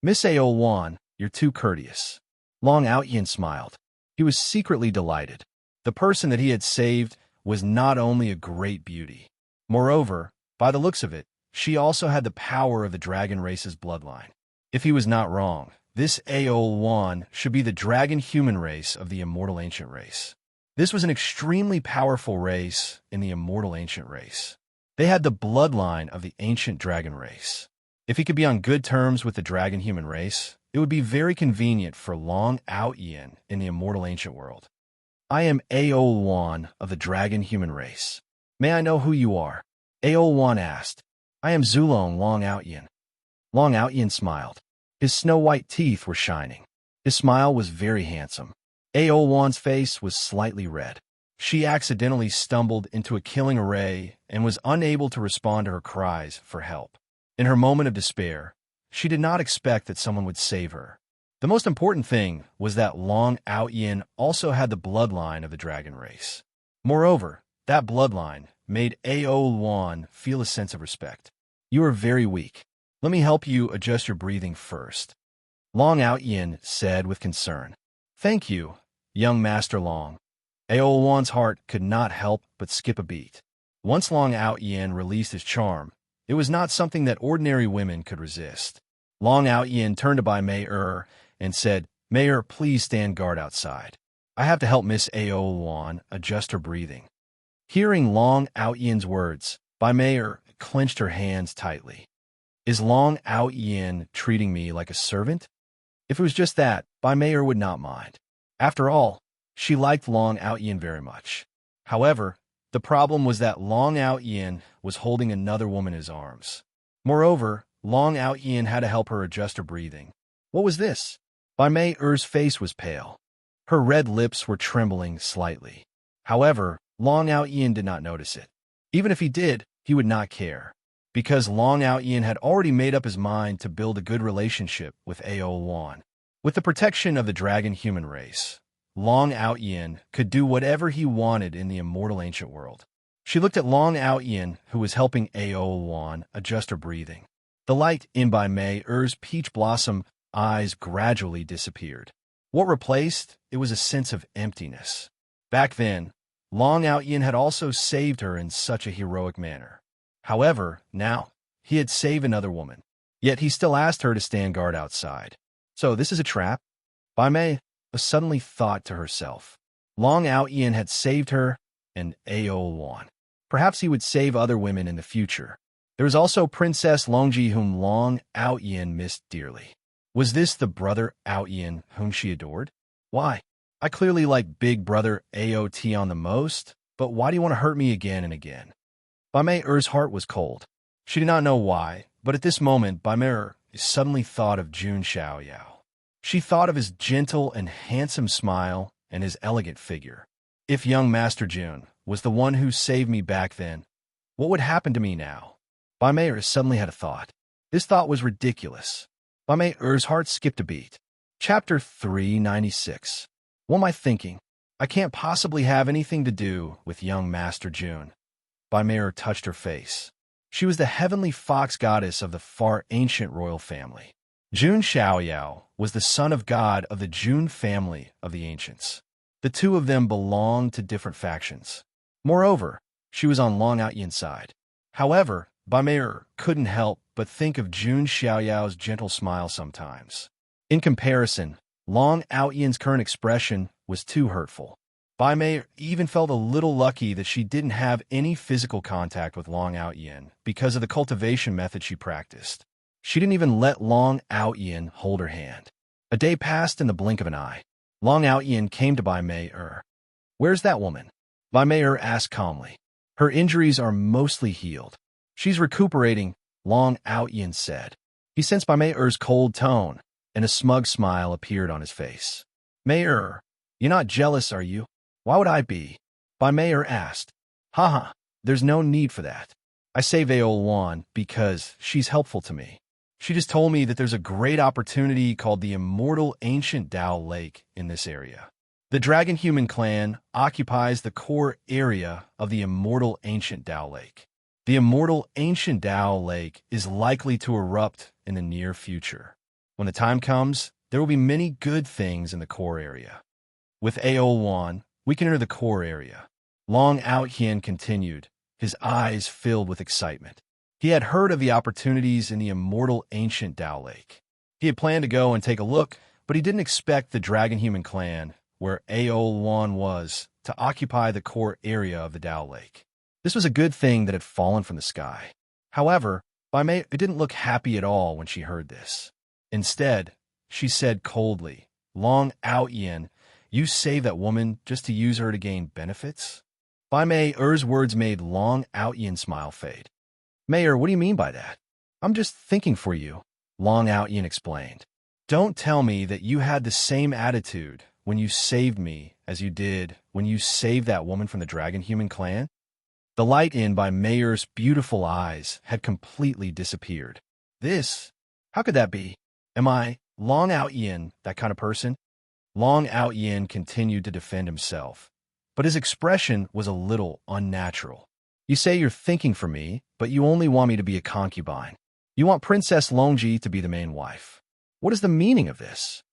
Miss Aowan, you're too courteous. Long Out Yin smiled. He was secretly delighted. The person that he had saved was not only a great beauty. Moreover, by the looks of it, she also had the power of the dragon race's bloodline. If he was not wrong, this Aowan should be the dragon human race of the immortal ancient race. This was an extremely powerful race in the immortal ancient race. They had the bloodline of the ancient dragon race. If he could be on good terms with the dragon human race, it would be very convenient for Long Out Yin in the immortal ancient world. I am Aowan of the dragon human race. May I know who you are? Aowan asked. I am Zulong Long Out Yin. Long Out Yin smiled. His snow-white teeth were shining. His smile was very handsome. Aowan's face was slightly red. She accidentally stumbled into a killing array and was unable to respond to her cries for help. In her moment of despair, she did not expect that someone would save her. The most important thing was that Long Out Yin also had the bloodline of the dragon race. Moreover, that bloodline made Aowan feel a sense of respect. You are very weak. Let me help you adjust your breathing first. Long Out Yin said with concern. Thank you, young Master Long. Aowan's heart could not help but skip a beat. Once Long Out Yin released his charm, it was not something that ordinary women could resist. Long Out Yin turned to Bai Mei and said, Mayor, please stand guard outside. I have to help Miss Aowan adjust her breathing. Hearing Long Out Yin's words, Bai Mei clenched her hands tightly. Is Long Out Yin treating me like a servant? If it was just that, Bai Mei would not mind. After all, she liked Long Out Yin very much. However, The problem was that Long Out Yin was holding another woman in his arms. Moreover, Long Out Yin had to help her adjust her breathing. What was this? Bai Mei Er's face was pale. Her red lips were trembling slightly. However, Long Out Yin did not notice it. Even if he did, he would not care, because Long Out Yin had already made up his mind to build a good relationship with Ao Wan. With the protection of the dragon human race, Long Out Yin could do whatever he wanted in the immortal ancient world. She looked at Long Out Yin, who was helping Ao Wan adjust her breathing. The light in Bai Mei Er's peach blossom eyes gradually disappeared. What replaced it was a sense of emptiness. Back then, Long Out Yin had also saved her in such a heroic manner. However, now, he had saved another woman. Yet he still asked her to stand guard outside. So this is a trap? Bai Mei suddenly thought to herself. Long Out Yin had saved her and Ao Wan. Perhaps he would save other women in the future. There was also Princess Longji, whom Long Out Yin missed dearly. Was this the brother Out Yin whom she adored? Why? I clearly like big brother Aotion the most, but why do you want to hurt me again and again? Bai Mei Er's heart was cold. She did not know why, but at this moment, Bai Mei Er suddenly thought of Jun Xiaoyao. She thought of his gentle and handsome smile and his elegant figure. If young Master Jun was the one who saved me back then, what would happen to me now? Bai Mei Er suddenly had a thought. This thought was ridiculous. Bai Mei Er's heart skipped a beat. Chapter 396. What am I thinking? I can't possibly have anything to do with young Master Jun. Bai Mei Er touched her face. She was the heavenly fox goddess of the far ancient royal family. Jun Xiaoyao was the son of God of the Jun family of the ancients. The two of them belonged to different factions. Moreover, she was on Long Out Yin's side. However, Bai Mei Er couldn't help but think of Jun Xiaoyao's gentle smile sometimes. In comparison, Long Out Yin's current expression was too hurtful. Bai Mei even felt a little lucky that she didn't have any physical contact with Long Out Yin because of the cultivation method she practiced. She didn't even let Long Out Yin hold her hand. A day passed in the blink of an eye. Long Out Yin came to Bai Mei Er. Where's that woman? Bai Mei Er asked calmly. Her injuries are mostly healed. She's recuperating, Long Out Yin said. He sensed Bai Mei Er's cold tone, and a smug smile appeared on his face. Mei Er, you're not jealous, are you? Why would I be? Bai Mei Er asked. Haha, there's no need for that. I save Ao Wan because she's helpful to me. She just told me that there's a great opportunity called the Immortal Ancient Dao Lake in this area. The Dragon Human clan occupies the core area of the Immortal Ancient Dao Lake. The Immortal Ancient Dao Lake is likely to erupt in the near future. When the time comes, there will be many good things in the core area. With Ao Wan, we can enter the core area. Long Out Yin continued, his eyes filled with excitement. He had heard of the opportunities in the Immortal Ancient Dao Lake. He had planned to go and take a look, but he didn't expect the Dragon Human clan, where Ao Wan was, to occupy the core area of the Dao Lake. This was a good thing that had fallen from the sky. However, Bai Mei didn't look happy at all when she heard this. Instead, she said coldly, Long Out Yin, you saved that woman just to use her to gain benefits? Bai Mei Er's words made Long Out Yin smile fade. Mayor, what do you mean by that? I'm just thinking for you, Long Out Yin explained. Don't tell me that you had the same attitude when you saved me as you did when you saved that woman from the Dragon Human clan? The light in Bai Mei Er's beautiful eyes had completely disappeared. How could that be? Am I, Long Out Yin, that kind of person? Long Out Yin continued to defend himself, but his expression was a little unnatural. You say you're thinking for me, but you only want me to be a concubine. You want Princess Longji to be the main wife. What is the meaning of this?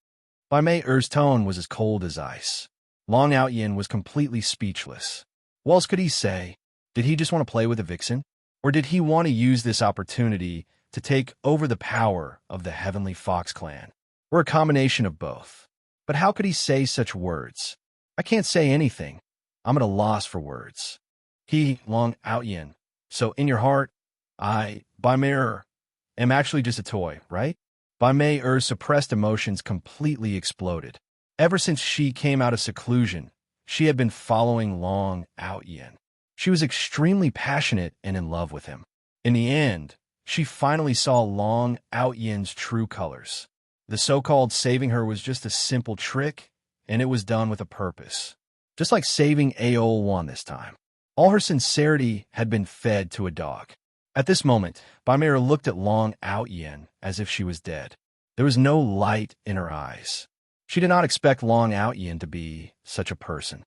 Bai Mei Er's tone was as cold as ice. Long Out Yin was completely speechless. What else could he say? Did he just want to play with a vixen? Or did he want to use this opportunity to take over the power of the Heavenly Fox clan? Or a combination of both? But how could he say such words? I can't say anything. I'm at a loss for words. Long Out Yin. So in your heart, Bai Mei Er, am actually just a toy, right? Bai Mei Er's suppressed emotions completely exploded. Ever since she came out of seclusion, she had been following Long Out Yin. She was extremely passionate and in love with him. In the end, she finally saw Long Out-Yin's true colors. The so-called saving her was just a simple trick, and it was done with a purpose. Just like saving Aol this time. All her sincerity had been fed to a dog. At this moment, Baimeyer looked at Long Out-Yin as if she was dead. There was no light in her eyes. She did not expect Long Out-Yin to be such a person.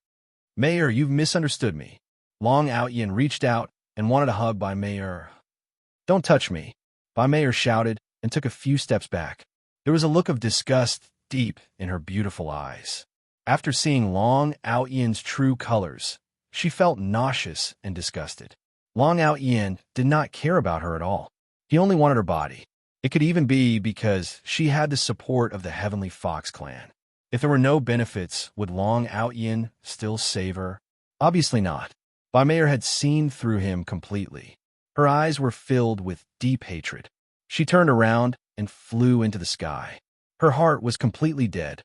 Mayor, you've misunderstood me. Long Out-Yin reached out and wanted a hug by Mayor. Don't touch me, Baimeyer shouted and took a few steps back. There was a look of disgust deep in her beautiful eyes. After seeing Long Out-Yin's true colors, she felt nauseous and disgusted. Long Out-Yin did not care about her at all. He only wanted her body. It could even be because she had the support of the Heavenly Fox clan. If there were no benefits, would Long Out-Yin still save her? Obviously not. Baimeyer had seen through him completely. Her eyes were filled with deep hatred. She turned around and flew into the sky. Her heart was completely dead.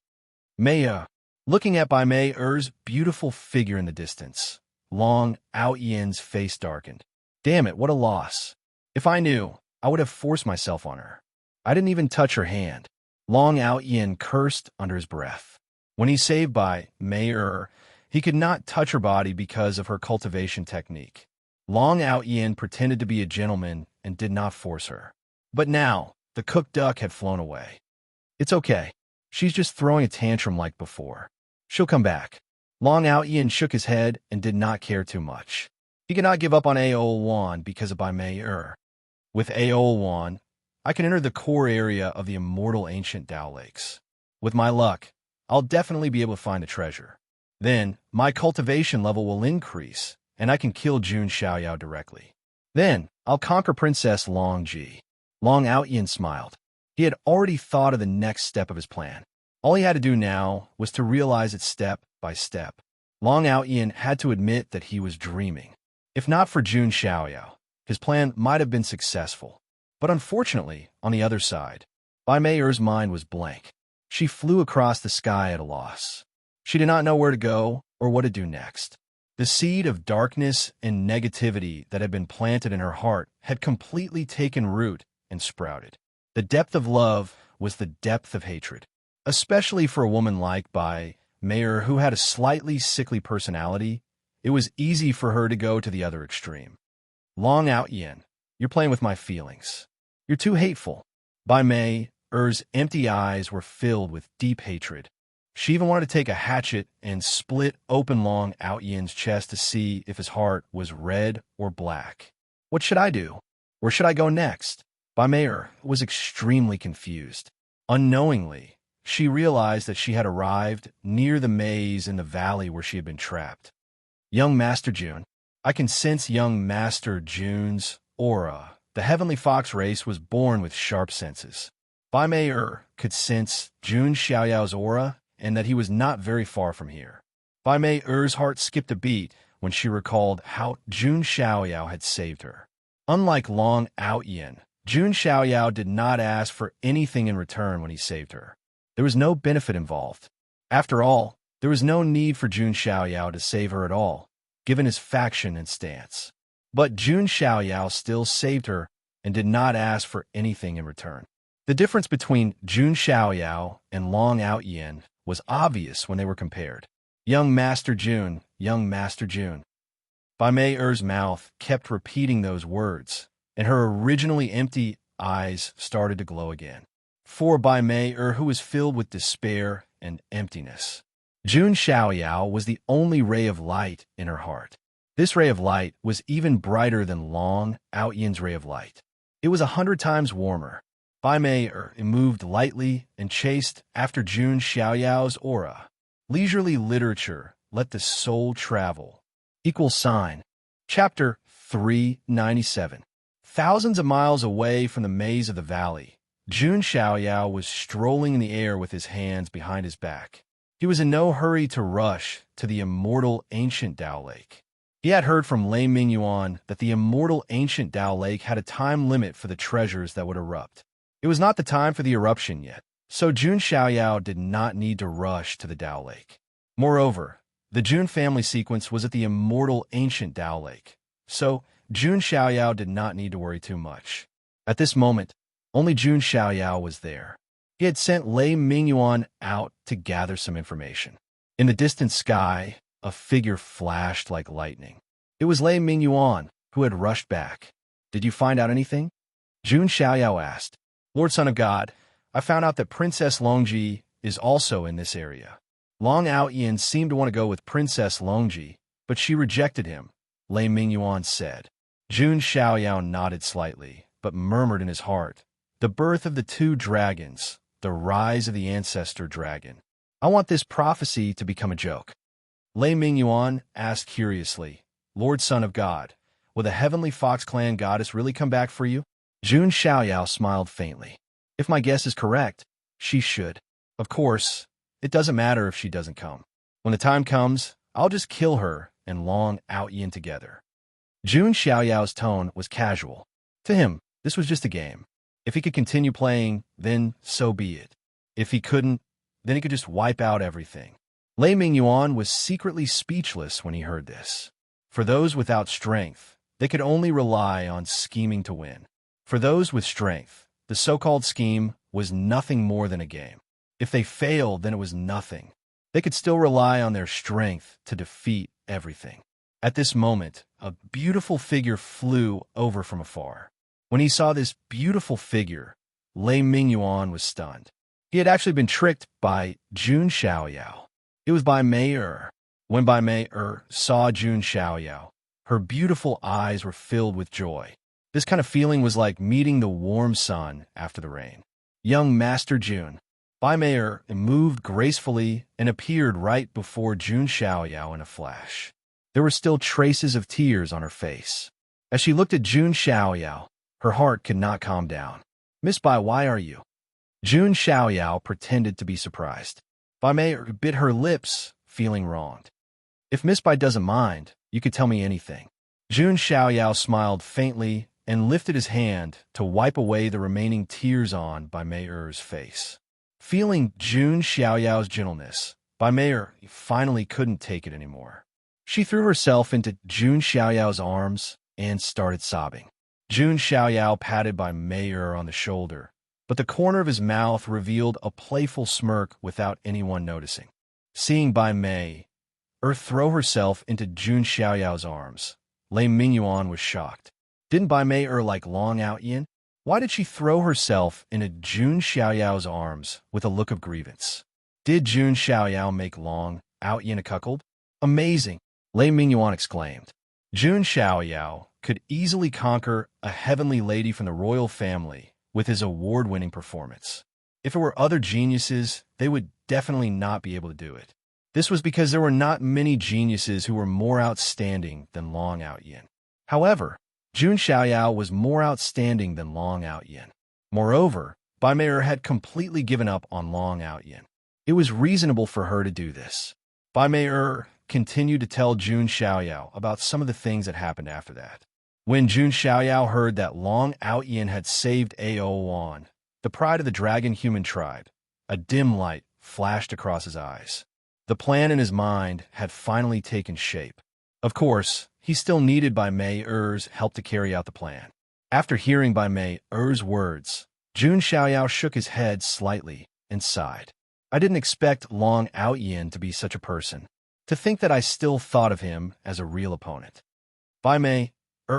Maya, looking at Baimeyer's beautiful figure in the distance, Long Out-Yin's face darkened. Damn it, what a loss. If I knew, I would have forced myself on her. I didn't even touch her hand. Long Out-Yin cursed under his breath. When he saved Baimeyer, he could not touch her body because of her cultivation technique. Long Out-Yin pretended to be a gentleman and did not force her. But now, the cooked duck had flown away. It's okay. She's just throwing a tantrum like before. She'll come back. Long Out-Yin shook his head and did not care too much. He could not give up on Aol because of Baimeyer. With Aol, I can enter the core area of the immortal ancient Dao Lakes. With my luck, I'll definitely be able to find a treasure. Then, my cultivation level will increase, and I can kill Jun Xiaoyao directly. Then, I'll conquer Princess Long Ji. Long Out-Yin smiled. He had already thought of the next step of his plan. All he had to do now was to realize it step by step. Long Out-Yin had to admit that he was dreaming. If not for Jun Xiaoyao, his plan might have been successful. But unfortunately, on the other side, Baimeyer's mind was blank. She flew across the sky at a loss. She did not know where to go or what to do next. The seed of darkness and negativity that had been planted in her heart had completely taken root and sprouted. The depth of love was the depth of hatred, especially for a woman like Baimeyer who had a slightly sickly personality. It was easy for her to go to the other extreme. Long Out-Yin, you're playing with my feelings. You're too hateful. Baimeyer's empty eyes were filled with deep hatred. She even wanted to take a hatchet and split open Long Out-Yin's chest to see if his heart was red or black. What should I do? Where should I go next? Baimeyer was extremely confused. Unknowingly, she realized that she had arrived near the maze in the valley where she had been trapped. Young Master Jun. I can sense young Master Jun's aura. The Heavenly Fox race was born with sharp senses. Baimeyer could sense Jun Xiaoyao's aura and that he was not very far from here. Baimeyer's heart skipped a beat when she recalled how Jun Xiaoyao had saved her. Unlike Long Out-Yin, Jun Xiaoyao did not ask for anything in return when he saved her. There was no benefit involved. After all, there was no need for Jun Xiaoyao to save her at all, given his faction and stance. But Jun Xiaoyao still saved her and did not ask for anything in return. The difference between Jun Xiaoyao and Long Out-Yin was obvious when they were compared. Young Master Jun, young Master Jun. Baimeyer's mouth kept repeating those words, and her originally empty eyes started to glow again. For Baimeyer, who was filled with despair and emptiness, Jun Xiaoyao was the only ray of light in her heart. This ray of light was even brighter than Long Out-Yin's ray of light. It was 100 times warmer. Baimeyer moved lightly and chased after Jun Xiaoyao's aura. Leisurely literature, let the soul travel. Chapter 397. Thousands of miles away from the maze of the valley, Jun Xiaoyao was strolling in the air with his hands behind his back. He was in no hurry to rush to the immortal ancient Dao Lake. He had heard from Lei Mingyuan that the immortal ancient Dao Lake had a time limit for the treasures that would erupt. It was not the time for the eruption yet, so Jun Xiaoyao did not need to rush to the Dao Lake. Moreover, The Jun family sequence was at the immortal ancient Dao Lake, so Jun Xiaoyao did not need to worry too much. At this moment, only Jun Xiaoyao was there. He had sent Lei Mingyuan out to gather some information. In the distant sky, a figure flashed like lightning. It was Lei Mingyuan, who had rushed back. "Did you find out anything?" Jun Xiaoyao asked. "Lord Son of God, I found out that Princess Longji is also in this area." Long Outyin seemed to want to go with Princess Longji, but she rejected him, Lei Mingyuan said. Jun Xiaoyao nodded slightly, but murmured in his heart, "The birth of the two dragons, the rise of the ancestor dragon. I want this prophecy to become a joke." Lei Mingyuan asked curiously, "Lord Son of God, will the heavenly Fox Clan goddess really come back for you?" Jun Xiaoyao smiled faintly. "If my guess is correct, she should. Of course, it doesn't matter if she doesn't come. When the time comes, I'll just kill her and Long Outyin together." Jun Xiaoyao's tone was casual. To him, this was just a game. If he could continue playing, then so be it. If he couldn't, then he could just wipe out everything. Lei Mingyuan was secretly speechless when he heard this. For those without strength, they could only rely on scheming to win. For those with strength, the so-called scheme was nothing more than a game. If they failed, then it was nothing. They could still rely on their strength to defeat everything. At this moment, a beautiful figure flew over from afar. When he saw this beautiful figure, Lei Mingyuan was stunned. He had actually been tricked by Jun Xiaoyao. It was Bai Mei. When Bai Mei saw Jun Xiaoyao, her beautiful eyes were filled with joy. This kind of feeling was like meeting the warm sun after the rain. "Young Master Jun." Bai Mei moved gracefully and appeared right before Jun Xiaoyao in a flash. There were still traces of tears on her face. As she looked at Jun Xiaoyao, her heart could not calm down. "Miss Bai, why are you?" Jun Xiaoyao pretended to be surprised. Bai Mei bit her lips, feeling wronged. "If Miss Bai doesn't mind, you could tell me anything." Jun Xiaoyao smiled faintly and lifted his hand to wipe away the remaining tears on Bai Mei's face. Feeling Jun Xiaoyao's gentleness, Bai Mei finally couldn't take it anymore. She threw herself into Jun Xiaoyao's arms and started sobbing. Jun Xiaoyao patted Bai Mei on the shoulder, but the corner of his mouth revealed a playful smirk without anyone noticing. Seeing Bai Mei throw herself into Jun Xiaoyao's arms, Lei Mingyuan was shocked. Didn't Bai Mei like Long Outyin? Why did she throw herself into Jun Xiaoyao's arms with a look of grievance? Did Jun Xiaoyao make Long Outyin a cuckold? Amazing, Lei Mingyuan exclaimed. Jun Xiaoyao could easily conquer a heavenly lady from the royal family with his award-winning performance. If it were other geniuses, they would definitely not be able to do it. This was because there were not many geniuses who were more outstanding than Long Outyin. However, Jun Xiaoyao was more outstanding than Long Outyin. Moreover, Bai Mei had completely given up on Long Outyin. It was reasonable for her to do this. Bai Mei continued to tell Jun Xiaoyao about some of the things that happened after that. When Jun Xiaoyao heard that Long Outyin had saved Aowan, the pride of the dragon human tribe, a dim light flashed across his eyes. The plan in his mind had finally taken shape. Of course, he still needed Bai Mei's help to carry out the plan. After hearing Bai Mei's words, Jun Xiaoyao shook his head slightly and sighed. "I didn't expect Long Outyin to be such a person. To think that I still thought of him as a real opponent." Bai Mei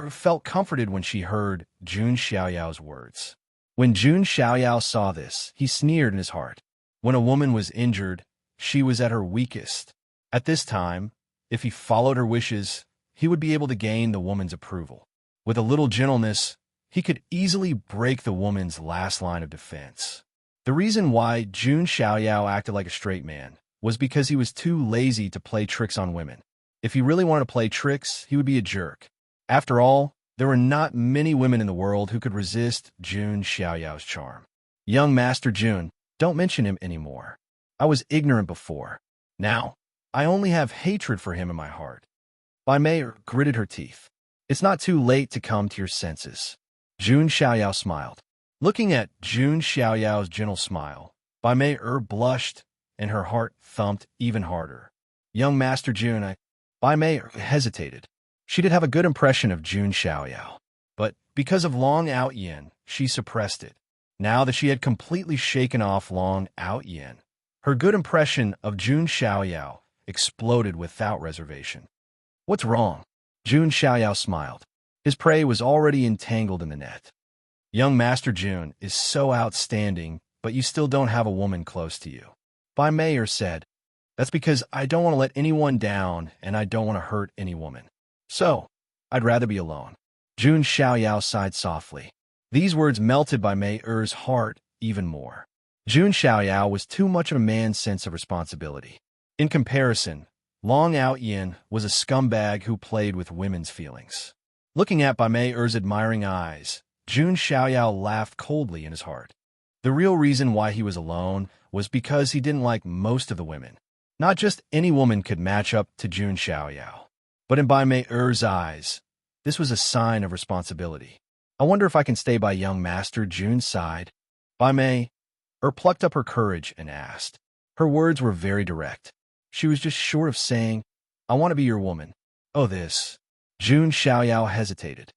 felt comforted when she heard Jun Xiaoyao's words. When Jun Xiaoyao saw this, he sneered in his heart. When a woman was injured, she was at her weakest. At this time, if he followed her wishes, he would be able to gain the woman's approval. With a little gentleness, he could easily break the woman's last line of defense. The reason why Jun Xiaoyao acted like a straight man was because he was too lazy to play tricks on women. If he really wanted to play tricks, he would be a jerk. After all, there were not many women in the world who could resist Jun Xiaoyao's charm. "Young Master Jun, don't mention him anymore. I was ignorant before. Now, I only have hatred for him in my heart." Bai Mei gritted her teeth. "It's not too late to come to your senses." Jun Xiaoyao smiled. Looking at Jun Xiaoyao's gentle smile, Bai Mei blushed and her heart thumped even harder. Young Master Jun, Bai Mei hesitated. She did have a good impression of Jun Xiaoyao, but because of Long Out Yin, she suppressed it. Now that she had completely shaken off Long Out Yin, her good impression of Jun Xiaoyao exploded without reservation. What's wrong? Jun Xiaoyao smiled. His prey was already entangled in the net. Young Master Jun is so outstanding, but you still don't have a woman close to you. Bai Mei said, that's because I don't want to let anyone down and I don't want to hurt any woman. So, I'd rather be alone. Jun Xiaoyao sighed softly. These words melted Bai Mei's heart even more. Jun Xiaoyao was too much of a man's sense of responsibility. In comparison, Long Out Yin was a scumbag who played with women's feelings. Looking at Bai Mei's admiring eyes, Jun Xiaoyao laughed coldly in his heart. The real reason why he was alone was because he didn't like most of the women. Not just any woman could match up to Jun Xiaoyao. But in Bai Mei's eyes, this was a sign of responsibility. I wonder if I can stay by young Master Jun's side. Bai Mei plucked up her courage and asked. Her words were very direct. She was just short of saying, I want to be your woman. Oh, this. Jun Xiaoyao hesitated.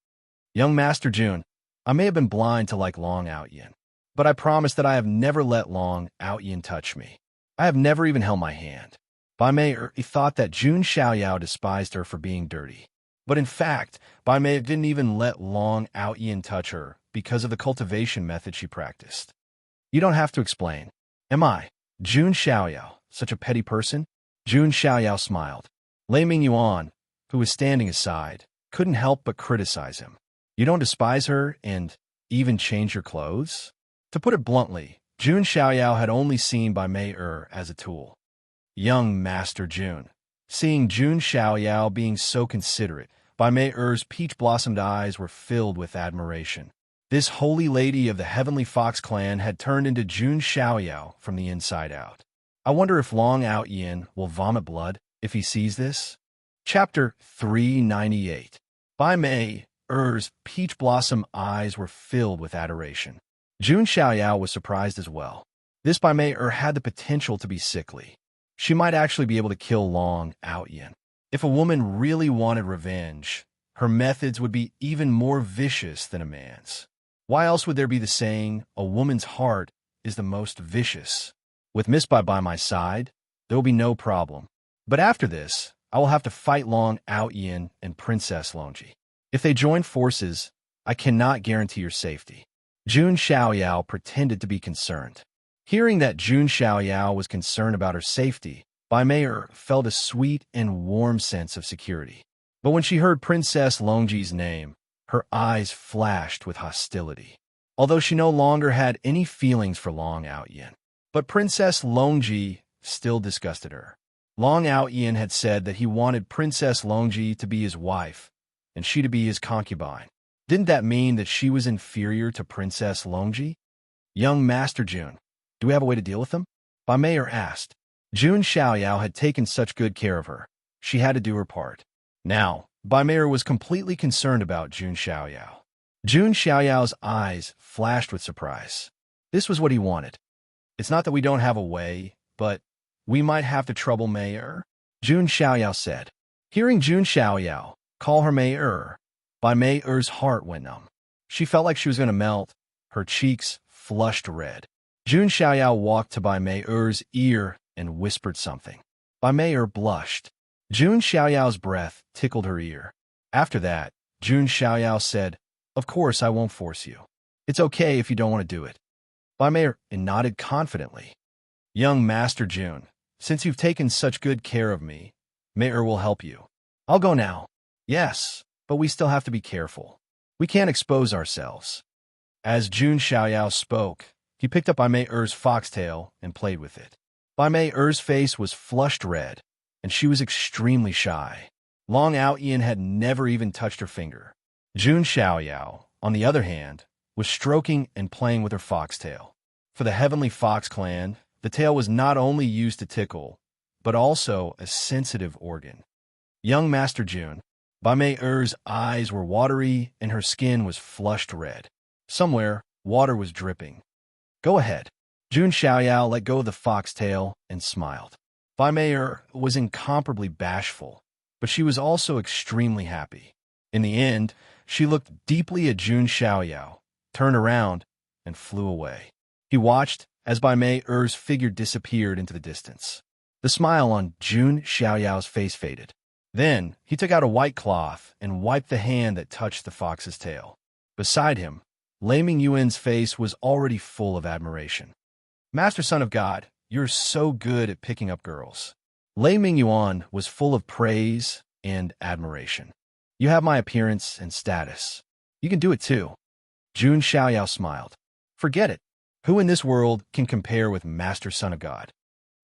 Young Master Jun, I may have been blind to like Long Out Yin, but I promise that I have never let Long Out Yin touch me. I have never even held my hand. Bai Mei thought that Jun Xiaoyao despised her for being dirty. But in fact, Bai Mei didn't even let Long Out Yin touch her because of the cultivation method she practiced. You don't have to explain. Am I, Jun Xiaoyao, such a petty person? Jun Xiaoyao smiled. Lei Mingyuan, who was standing aside, couldn't help but criticize him. You don't despise her and even change your clothes? To put it bluntly, Jun Xiaoyao had only seen Bai Mei as a tool. Young Master Jun. Seeing Jun Xiaoyao being so considerate, Bai Mei's peach-blossomed eyes were filled with admiration. This holy lady of the Heavenly Fox clan had turned into Jun Xiaoyao from the inside out. I wonder if Long Out Yin will vomit blood if he sees this? Chapter 398. Bai Mei's peach blossom eyes were filled with adoration. Jun Xiaoyao was surprised as well. This Bai Mei had the potential to be sickly. She might actually be able to kill Long Out Yin. If a woman really wanted revenge, her methods would be even more vicious than a man's. Why else would there be the saying, a woman's heart is the most vicious? With Miss Bai by my side, there will be no problem. But after this, I will have to fight Long Out Yin and Princess Longji. If they join forces, I cannot guarantee your safety. Jun Xiaoyao pretended to be concerned. Hearing that Jun Xiaoyao was concerned about her safety, Bai Mei felt a sweet and warm sense of security. But when she heard Princess Longji's name, her eyes flashed with hostility. Although she no longer had any feelings for Long Out Yin. But Princess Longji still disgusted her. Long Out Yin had said that he wanted Princess Longji to be his wife, and she to be his concubine. Didn't that mean that she was inferior to Princess Longji? Young Master Jun, do we have a way to deal with them? Bai Mei asked. Jun Xiaoyao had taken such good care of her. She had to do her part. Now, Bai Mei was completely concerned about Jun Xiaoyao. Jun Xiaoyao's eyes flashed with surprise. This was what he wanted. It's not that we don't have a way, but we might have to trouble Mei. Jun Xiaoyao said. Hearing Jun Xiaoyao call her Mei, Bai Mei's heart went numb. She felt like she was going to melt, her cheeks flushed red. Jun Xiaoyao walked to Bai Mei's ear and whispered something. Bai Mei blushed. Jun Xiaoyao's breath tickled her ear. After that, Jun Xiaoyao said, Of course I won't force you. It's okay if you don't want to do it. Bai Mei nodded confidently. Young Master Jun, since you've taken such good care of me, Mei will help you. I'll go now. Yes, but we still have to be careful. We can't expose ourselves. As Jun Xiaoyao spoke, he picked up Bai Mei's foxtail and played with it. Bai Mei's face was flushed red, and she was extremely shy. Long Out Yin had never even touched her finger. Jun Xiaoyao, on the other hand, was stroking and playing with her foxtail. For the Heavenly Fox clan, the tail was not only used to tickle, but also a sensitive organ. Young Master Jun, Bai Mei's eyes were watery and her skin was flushed red. Somewhere, water was dripping. Go ahead. Jun Xiaoyao let go of the foxtail and smiled. Mei was incomparably bashful, but she was also extremely happy. In the end, she looked deeply at Jun Xiaoyao, turned around, and flew away. He watched as Mei's figure disappeared into the distance. The smile on Jun Xiaoyao's face faded. Then, he took out a white cloth and wiped the hand that touched the fox's tail. Beside him, Lei Mingyuan's face was already full of admiration. "Master Son of God, you're so good at picking up girls." Lei Mingyuan was full of praise and admiration. "You have my appearance and status. You can do it too." Jun Xiaoyao smiled. "Forget it. Who in this world can compare with Master Son of God?"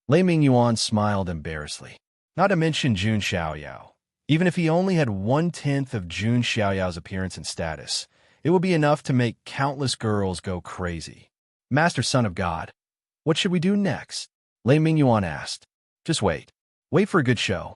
Lei Mingyuan smiled embarrassedly. Not to mention Jun Xiaoyao. Even if he only had 1/10 of Jun Xiaoyao's appearance and status, it would be enough to make countless girls go crazy. "Master Son of God, what should we do next?" Lei Mingyuan asked. "Just wait. Wait for a good show."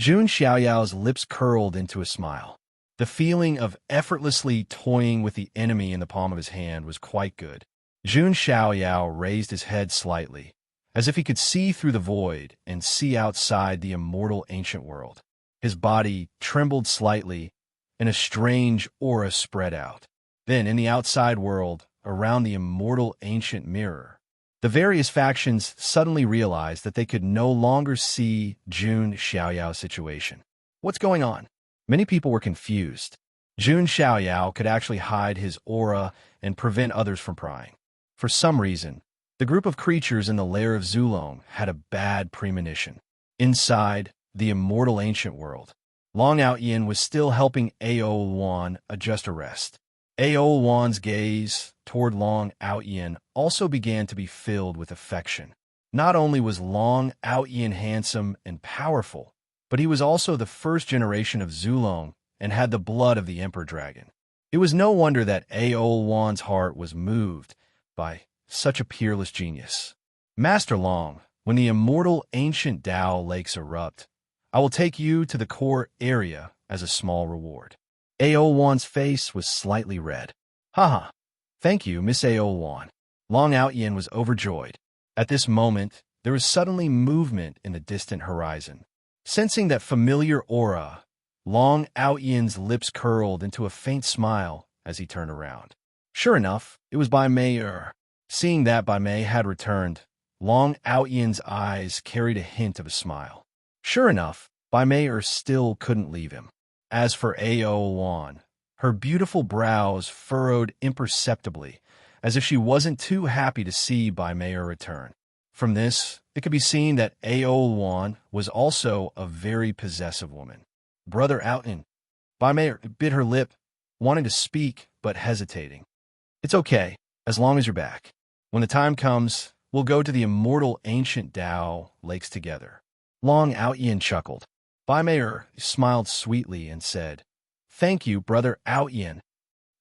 Jun Xiaoyao's lips curled into a smile. The feeling of effortlessly toying with the enemy in the palm of his hand was quite good. Jun Xiaoyao raised his head slightly, as if he could see through the void and see outside the immortal ancient world. His body trembled slightly, and a strange aura spread out. Then, in the outside world, around the immortal ancient mirror, the various factions suddenly realized that they could no longer see Jun Xiaoyao's situation. What's going on? Many people were confused. Jun Xiaoyao could actually hide his aura and prevent others from prying. For some reason, the group of creatures in the lair of Zulong had a bad premonition. Inside the immortal ancient world, Long Outyin was still helping Ao Wan adjust a rest. Ao Wan's gaze toward Long Outyin also began to be filled with affection. Not only was Long Outyin handsome and powerful, but he was also the first generation of Zulong and had the blood of the Emperor Dragon. It was no wonder that Ao Wan's heart was moved by such a peerless genius. "Master Long, when the immortal ancient Tao lakes erupt, I will take you to the core area as a small reward." Ao Wan's face was slightly red. "Haha, thank you, Miss Ao Wan." Long Outyin was overjoyed. At this moment, there was suddenly movement in the distant horizon. Sensing that familiar aura, Long Outyin's lips curled into a faint smile as he turned around. Sure enough, it was Bai Mei. Seeing that Bai Mei had returned, Long Outyin's eyes carried a hint of a smile. Sure enough, Bai Mei still couldn't leave him. As for Ao Wan, her beautiful brows furrowed imperceptibly, as if she wasn't too happy to see Bai Mei return. From this, it could be seen that Ao Wan was also a very possessive woman. "Brother Outyin," Bai Mei bit her lip, wanting to speak but hesitating. "It's okay, as long as you're back. When the time comes, we'll go to the immortal ancient Tao lakes together." Long Outyin chuckled. Bai Mei smiled sweetly and said, "Thank you, Brother Outyin."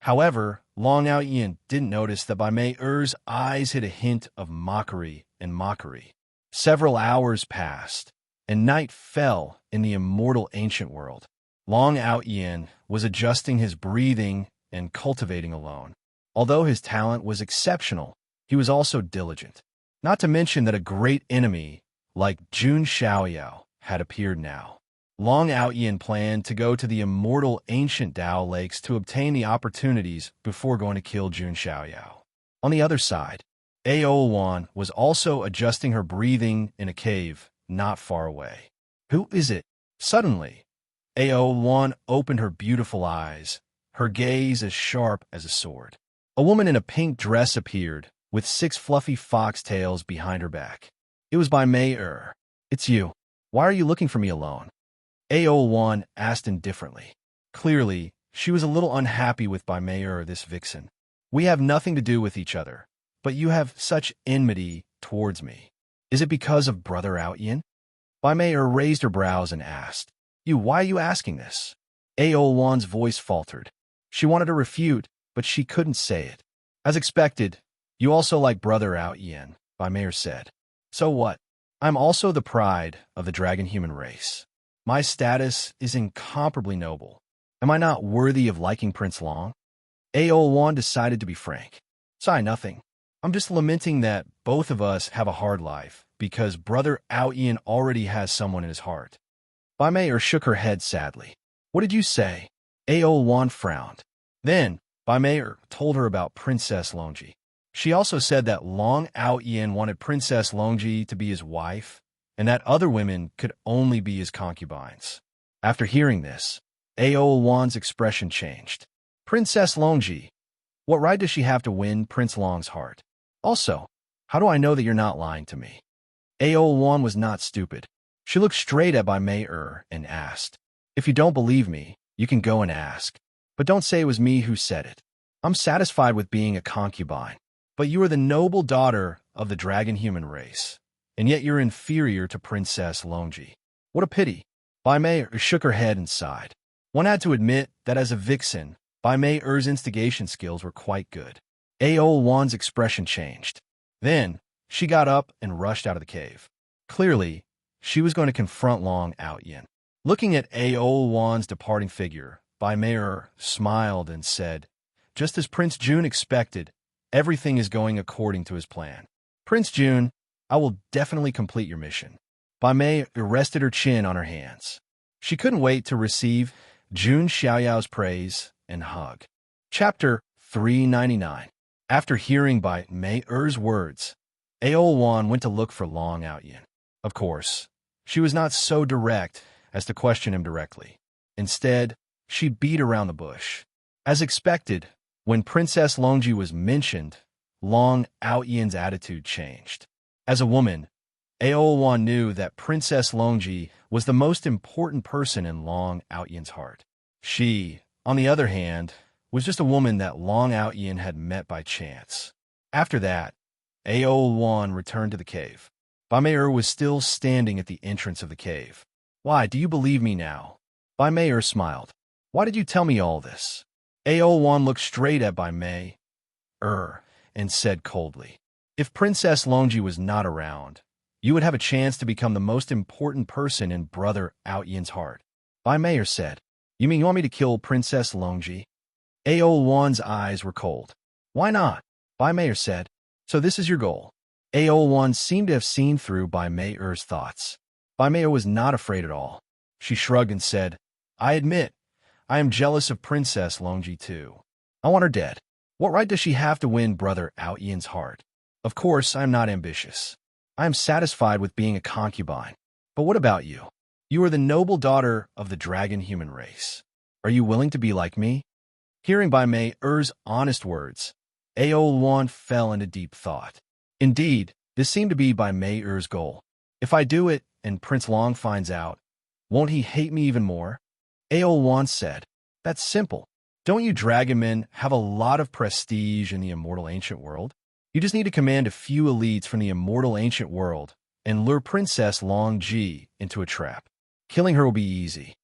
However, Long Outyin didn't notice that Bai Mei's eyes hid a hint of mockery and mockery. Several hours passed, and night fell in the immortal ancient world. Long Outyin was adjusting his breathing and cultivating alone. Although his talent was exceptional, he was also diligent. Not to mention that a great enemy like Jun Xiaoyao had appeared now. Long Outyin planned to go to the immortal ancient Tao lakes to obtain the opportunities before going to kill Jun Xiaoyao. On the other side, Ao Wan was also adjusting her breathing in a cave not far away. "Who is it?" Suddenly, Ao Wan opened her beautiful eyes, her gaze as sharp as a sword. A woman in a pink dress appeared, with 6 fluffy foxtails behind her back. It was Bai Mei. "It's you. Why are you looking for me alone?" Ao Wan asked indifferently. Clearly, she was a little unhappy with Bai Mei, this vixen. "We have nothing to do with each other, but you have such enmity towards me. Is it because of Brother Outyin?" Bai Mei raised her brows and asked, Why are you asking this?" Ao Wan's voice faltered. She wanted to refute, but she couldn't say it. "As expected, you also like Brother Outyin," Bai Mei said. "So what? I'm also the pride of the dragon human race. My status is incomparably noble. Am I not worthy of liking Prince Long?" Ao Wan decided to be frank. "Sigh, nothing. I'm just lamenting that both of us have a hard life, because brother Ao already has someone in his heart. Bai Mei shook her head sadly. What did you say? Ao frowned. Then, Bai Mei told her about Princess Longji. She also said that Long Ao wanted Princess Longji to be his wife, and that other women could only be his concubines. After hearing this, Ao expression changed. Princess Longji, what right does she have to win Prince Long's heart? Also, how do I know that you're not lying to me? Ao was not stupid. She looked straight at Bai Mei and asked, If you don't believe me, you can go and ask. But don't say it was me who said it. I'm satisfied with being a concubine. But you are the noble daughter of the dragon human race, and yet you're inferior to Princess Longji. What a pity. Bai Mei shook her head and sighed. One had to admit that as a vixen, Bai Mei's instigation skills were quite good. Ao expression changed. Then, she got up and rushed out of the cave. Clearly, she was going to confront Long Ao. Looking at Ao departing figure, Bai Mei smiled and said, Just as Prince Jun expected, everything is going according to his plan. Prince Jun, I will definitely complete your mission. Bai Mei rested her chin on her hands. She couldn't wait to receive Jun Xiaoyao's praise and hug. Chapter 399. After hearing Bai Mei's words, Ao went to look for Long Ao. Of course, she was not so direct as to question him directly. Instead, she beat around the bush. As expected, when Princess Longji was mentioned, Long Ao's attitude changed. As a woman, Ao knew that Princess Longji was the most important person in Long Ao's heart. She, on the other hand, was just a woman that Long Ao had met by chance. After that, Ao returned to the cave. Bai Mei was still standing at the entrance of the cave. Why, do you believe me now? Bai Mei smiled. Why did you tell me all this? Ao looked straight at Bai Mei and said coldly, If Princess Longji was not around, you would have a chance to become the most important person in brother Ao's heart. Bai Mei said, You mean you want me to kill Princess Longji? Ao eyes were cold. Why not? Bai Mei said, So this is your goal. Ao seemed to have seen through Bai Mei's thoughts. Bai Mei was not afraid at all. She shrugged and said, I admit, I am jealous of Princess Longji too. I want her dead. What right does she have to win brother Ao's heart? Of course, I am not ambitious. I am satisfied with being a concubine. But what about you? You are the noble daughter of the dragon human race. Are you willing to be like me? Hearing Bai Mei's honest words, Ao fell into deep thought. Indeed, this seemed to be Bai Mei's goal. If I do it and Prince Long finds out, won't he hate me even more? Ao said, That's simple. Don't you dragon men have a lot of prestige in the immortal ancient world? You just need to command a few elites from the immortal ancient world and lure Princess Longji into a trap. Killing her will be easy.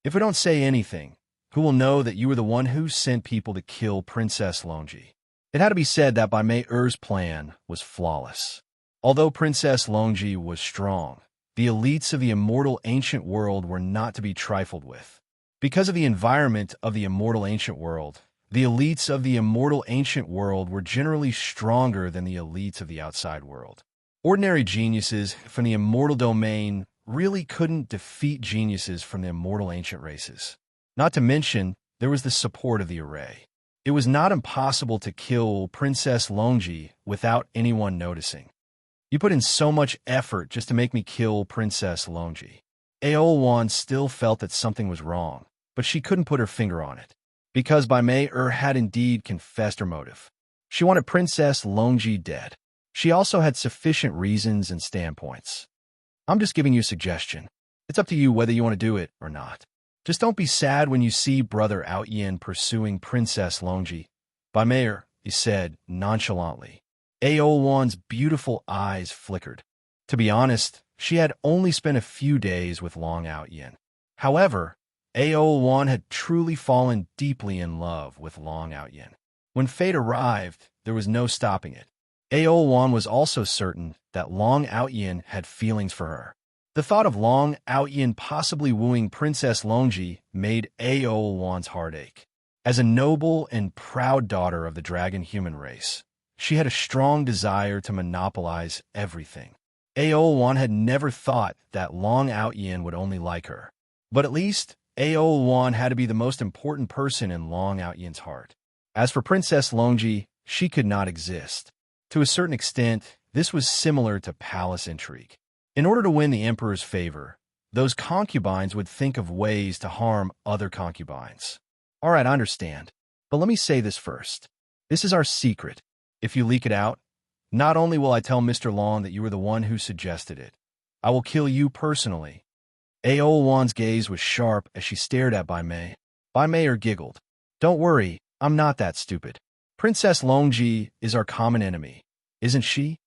If we don't say anything, who will know that you were the one who sent people to kill Princess Longji? It had to be said that Bai Mei's plan was flawless. Although Princess Longji was strong, the elites of the immortal ancient world were not to be trifled with. Because of the environment of the immortal ancient world, the elites of the immortal ancient world were generally stronger than the elites of the outside world. Ordinary geniuses from the immortal domain really couldn't defeat geniuses from the immortal ancient races. Not to mention, there was the support of the array. It was not impossible to kill Princess Longji without anyone noticing. You put in so much effort just to make me kill Princess Longji. Ao still felt that something was wrong, but she couldn't put her finger on it. Because Bai Mei had indeed confessed her motive. She wanted Princess Longji dead. She also had sufficient reasons and standpoints. I'm just giving you a suggestion. It's up to you whether you want to do it or not. Just don't be sad when you see brother Ao pursuing Princess Longji. Bai Mei, he said nonchalantly. Ao's beautiful eyes flickered. To be honest, she had only spent a few days with Long Ao. However, Ao had truly fallen deeply in love with Long Ao. When fate arrived, there was no stopping it. Ao was also certain that Long Ao had feelings for her. The thought of Long Ao possibly wooing Princess Longji made Ao's heart ache. As a noble and proud daughter of the dragon human race, she had a strong desire to monopolize everything. Aol had never thought that Long Outyin would only like her. But at least Aol had to be the most important person in Long Outyin's heart. As for Princess Longji, she could not exist. To a certain extent, this was similar to palace intrigue. In order to win the emperor's favor, those concubines would think of ways to harm other concubines. All right, I understand. But let me say this first. This is our secret. If you leak it out, not only will I tell Mr. Long that you were the one who suggested it, I will kill you personally. Aol gaze was sharp as she stared at Bai Mei. Bai Mei giggled. Don't worry, I'm not that stupid. Princess Longji is our common enemy, isn't she?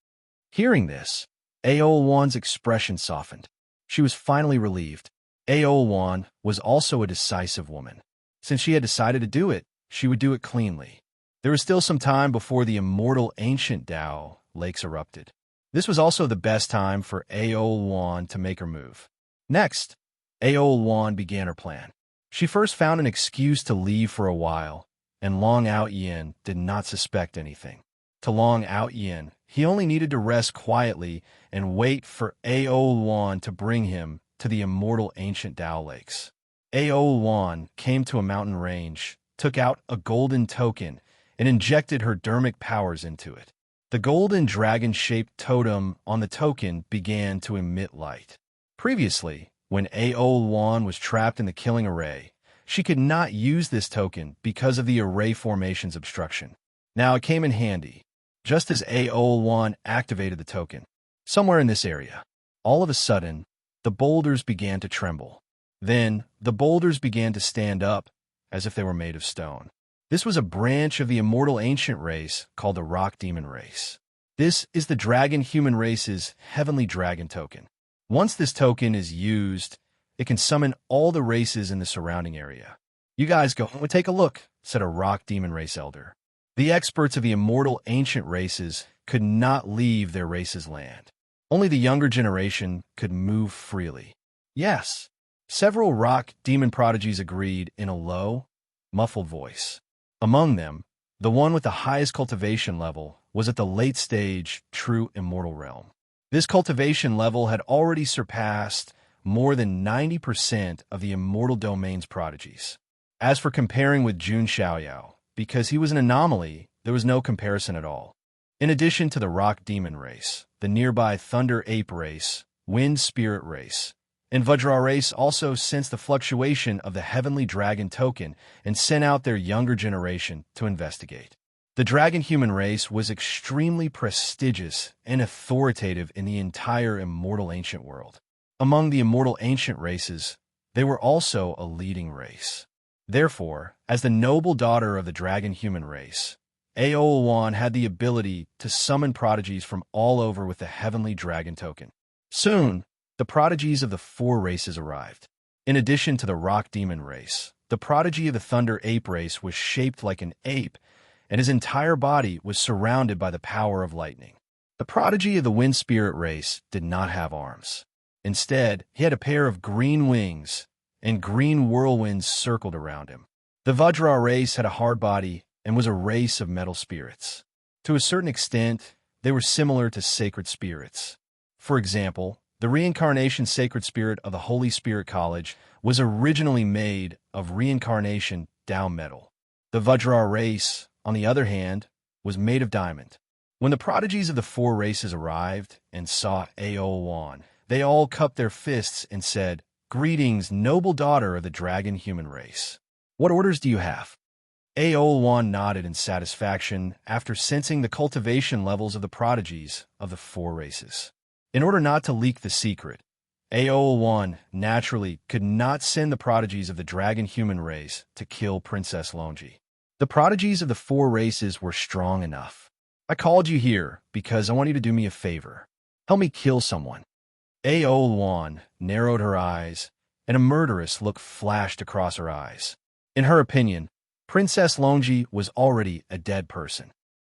Hearing this, Aol expression softened. She was finally relieved. Aol was also a decisive woman. Since she had decided to do it, she would do it cleanly. There was still some time before the immortal ancient Tao lakes erupted. This was also the best time for Aol to make her move. Next, Aol began her plan. She first found an excuse to leave for a while, and Long Outyin did not suspect anything. To Long Outyin, he only needed to rest quietly and wait for Aol to bring him to the immortal ancient Tao lakes. Aol came to a mountain range, took out a golden token, and injected her dermic powers into it. The golden dragon-shaped totem on the token began to emit light. Previously, when Aol was trapped in the killing array, she could not use this token because of the array formation's obstruction. Now it came in handy, just as Aol activated the token. Somewhere in this area, all of a sudden, the boulders began to tremble. Then, the boulders began to stand up, as if they were made of stone. This was a branch of the immortal ancient race called the Rock Demon race. This is the dragon human race's heavenly dragon token. Once this token is used, it can summon all the races in the surrounding area. You guys go and take a look, said a Rock Demon race elder. The experts of the immortal ancient races could not leave their race's land. Only the younger generation could move freely. Yes, several Rock Demon prodigies agreed in a low, muffled voice. Among them, the one with the highest cultivation level was at the late-stage true immortal realm. This cultivation level had already surpassed more than 90% of the immortal domain's prodigies. As for comparing with Jun Xiaoyao, because he was an anomaly, there was no comparison at all. In addition to the Rock Demon race, the nearby Thunder Ape race, Wind Spirit race, and Vajra race also sensed the fluctuation of the Heavenly Dragon token and sent out their younger generation to investigate. The Dragon Human race was extremely prestigious and authoritative in the entire immortal ancient world. Among the immortal ancient races, they were also a leading race. Therefore, as the noble daughter of the Dragon Human race, Aol had the ability to summon prodigies from all over with the Heavenly Dragon token. Soon, the prodigies of the four races arrived. In addition to the Rock Demon race, the prodigy of the Thunder Ape race was shaped like an ape, and his entire body was surrounded by the power of lightning. The prodigy of the Wind Spirit race did not have arms. Instead, he had a pair of green wings, and green whirlwinds circled around him. The Vajra race had a hard body and was a race of metal spirits. To a certain extent, they were similar to sacred spirits. For example, the reincarnation sacred spirit of the Holy Spirit College was originally made of reincarnation Tao metal. The Vajra race, on the other hand, was made of diamond. When the prodigies of the four races arrived and saw Aol, they all cupped their fists and said, "Greetings, noble daughter of the dragon human race. What orders do you have?" Aol nodded in satisfaction after sensing the cultivation levels of the prodigies of the four races. In order not to leak the secret, Aol naturally could not send the prodigies of the dragon human race to kill Princess Longji. The prodigies of the four races were strong enough. I called you here because I want you to do me a favor. Help me kill someone. Aol narrowed her eyes, and a murderous look flashed across her eyes. In her opinion, Princess Longji was already a dead person.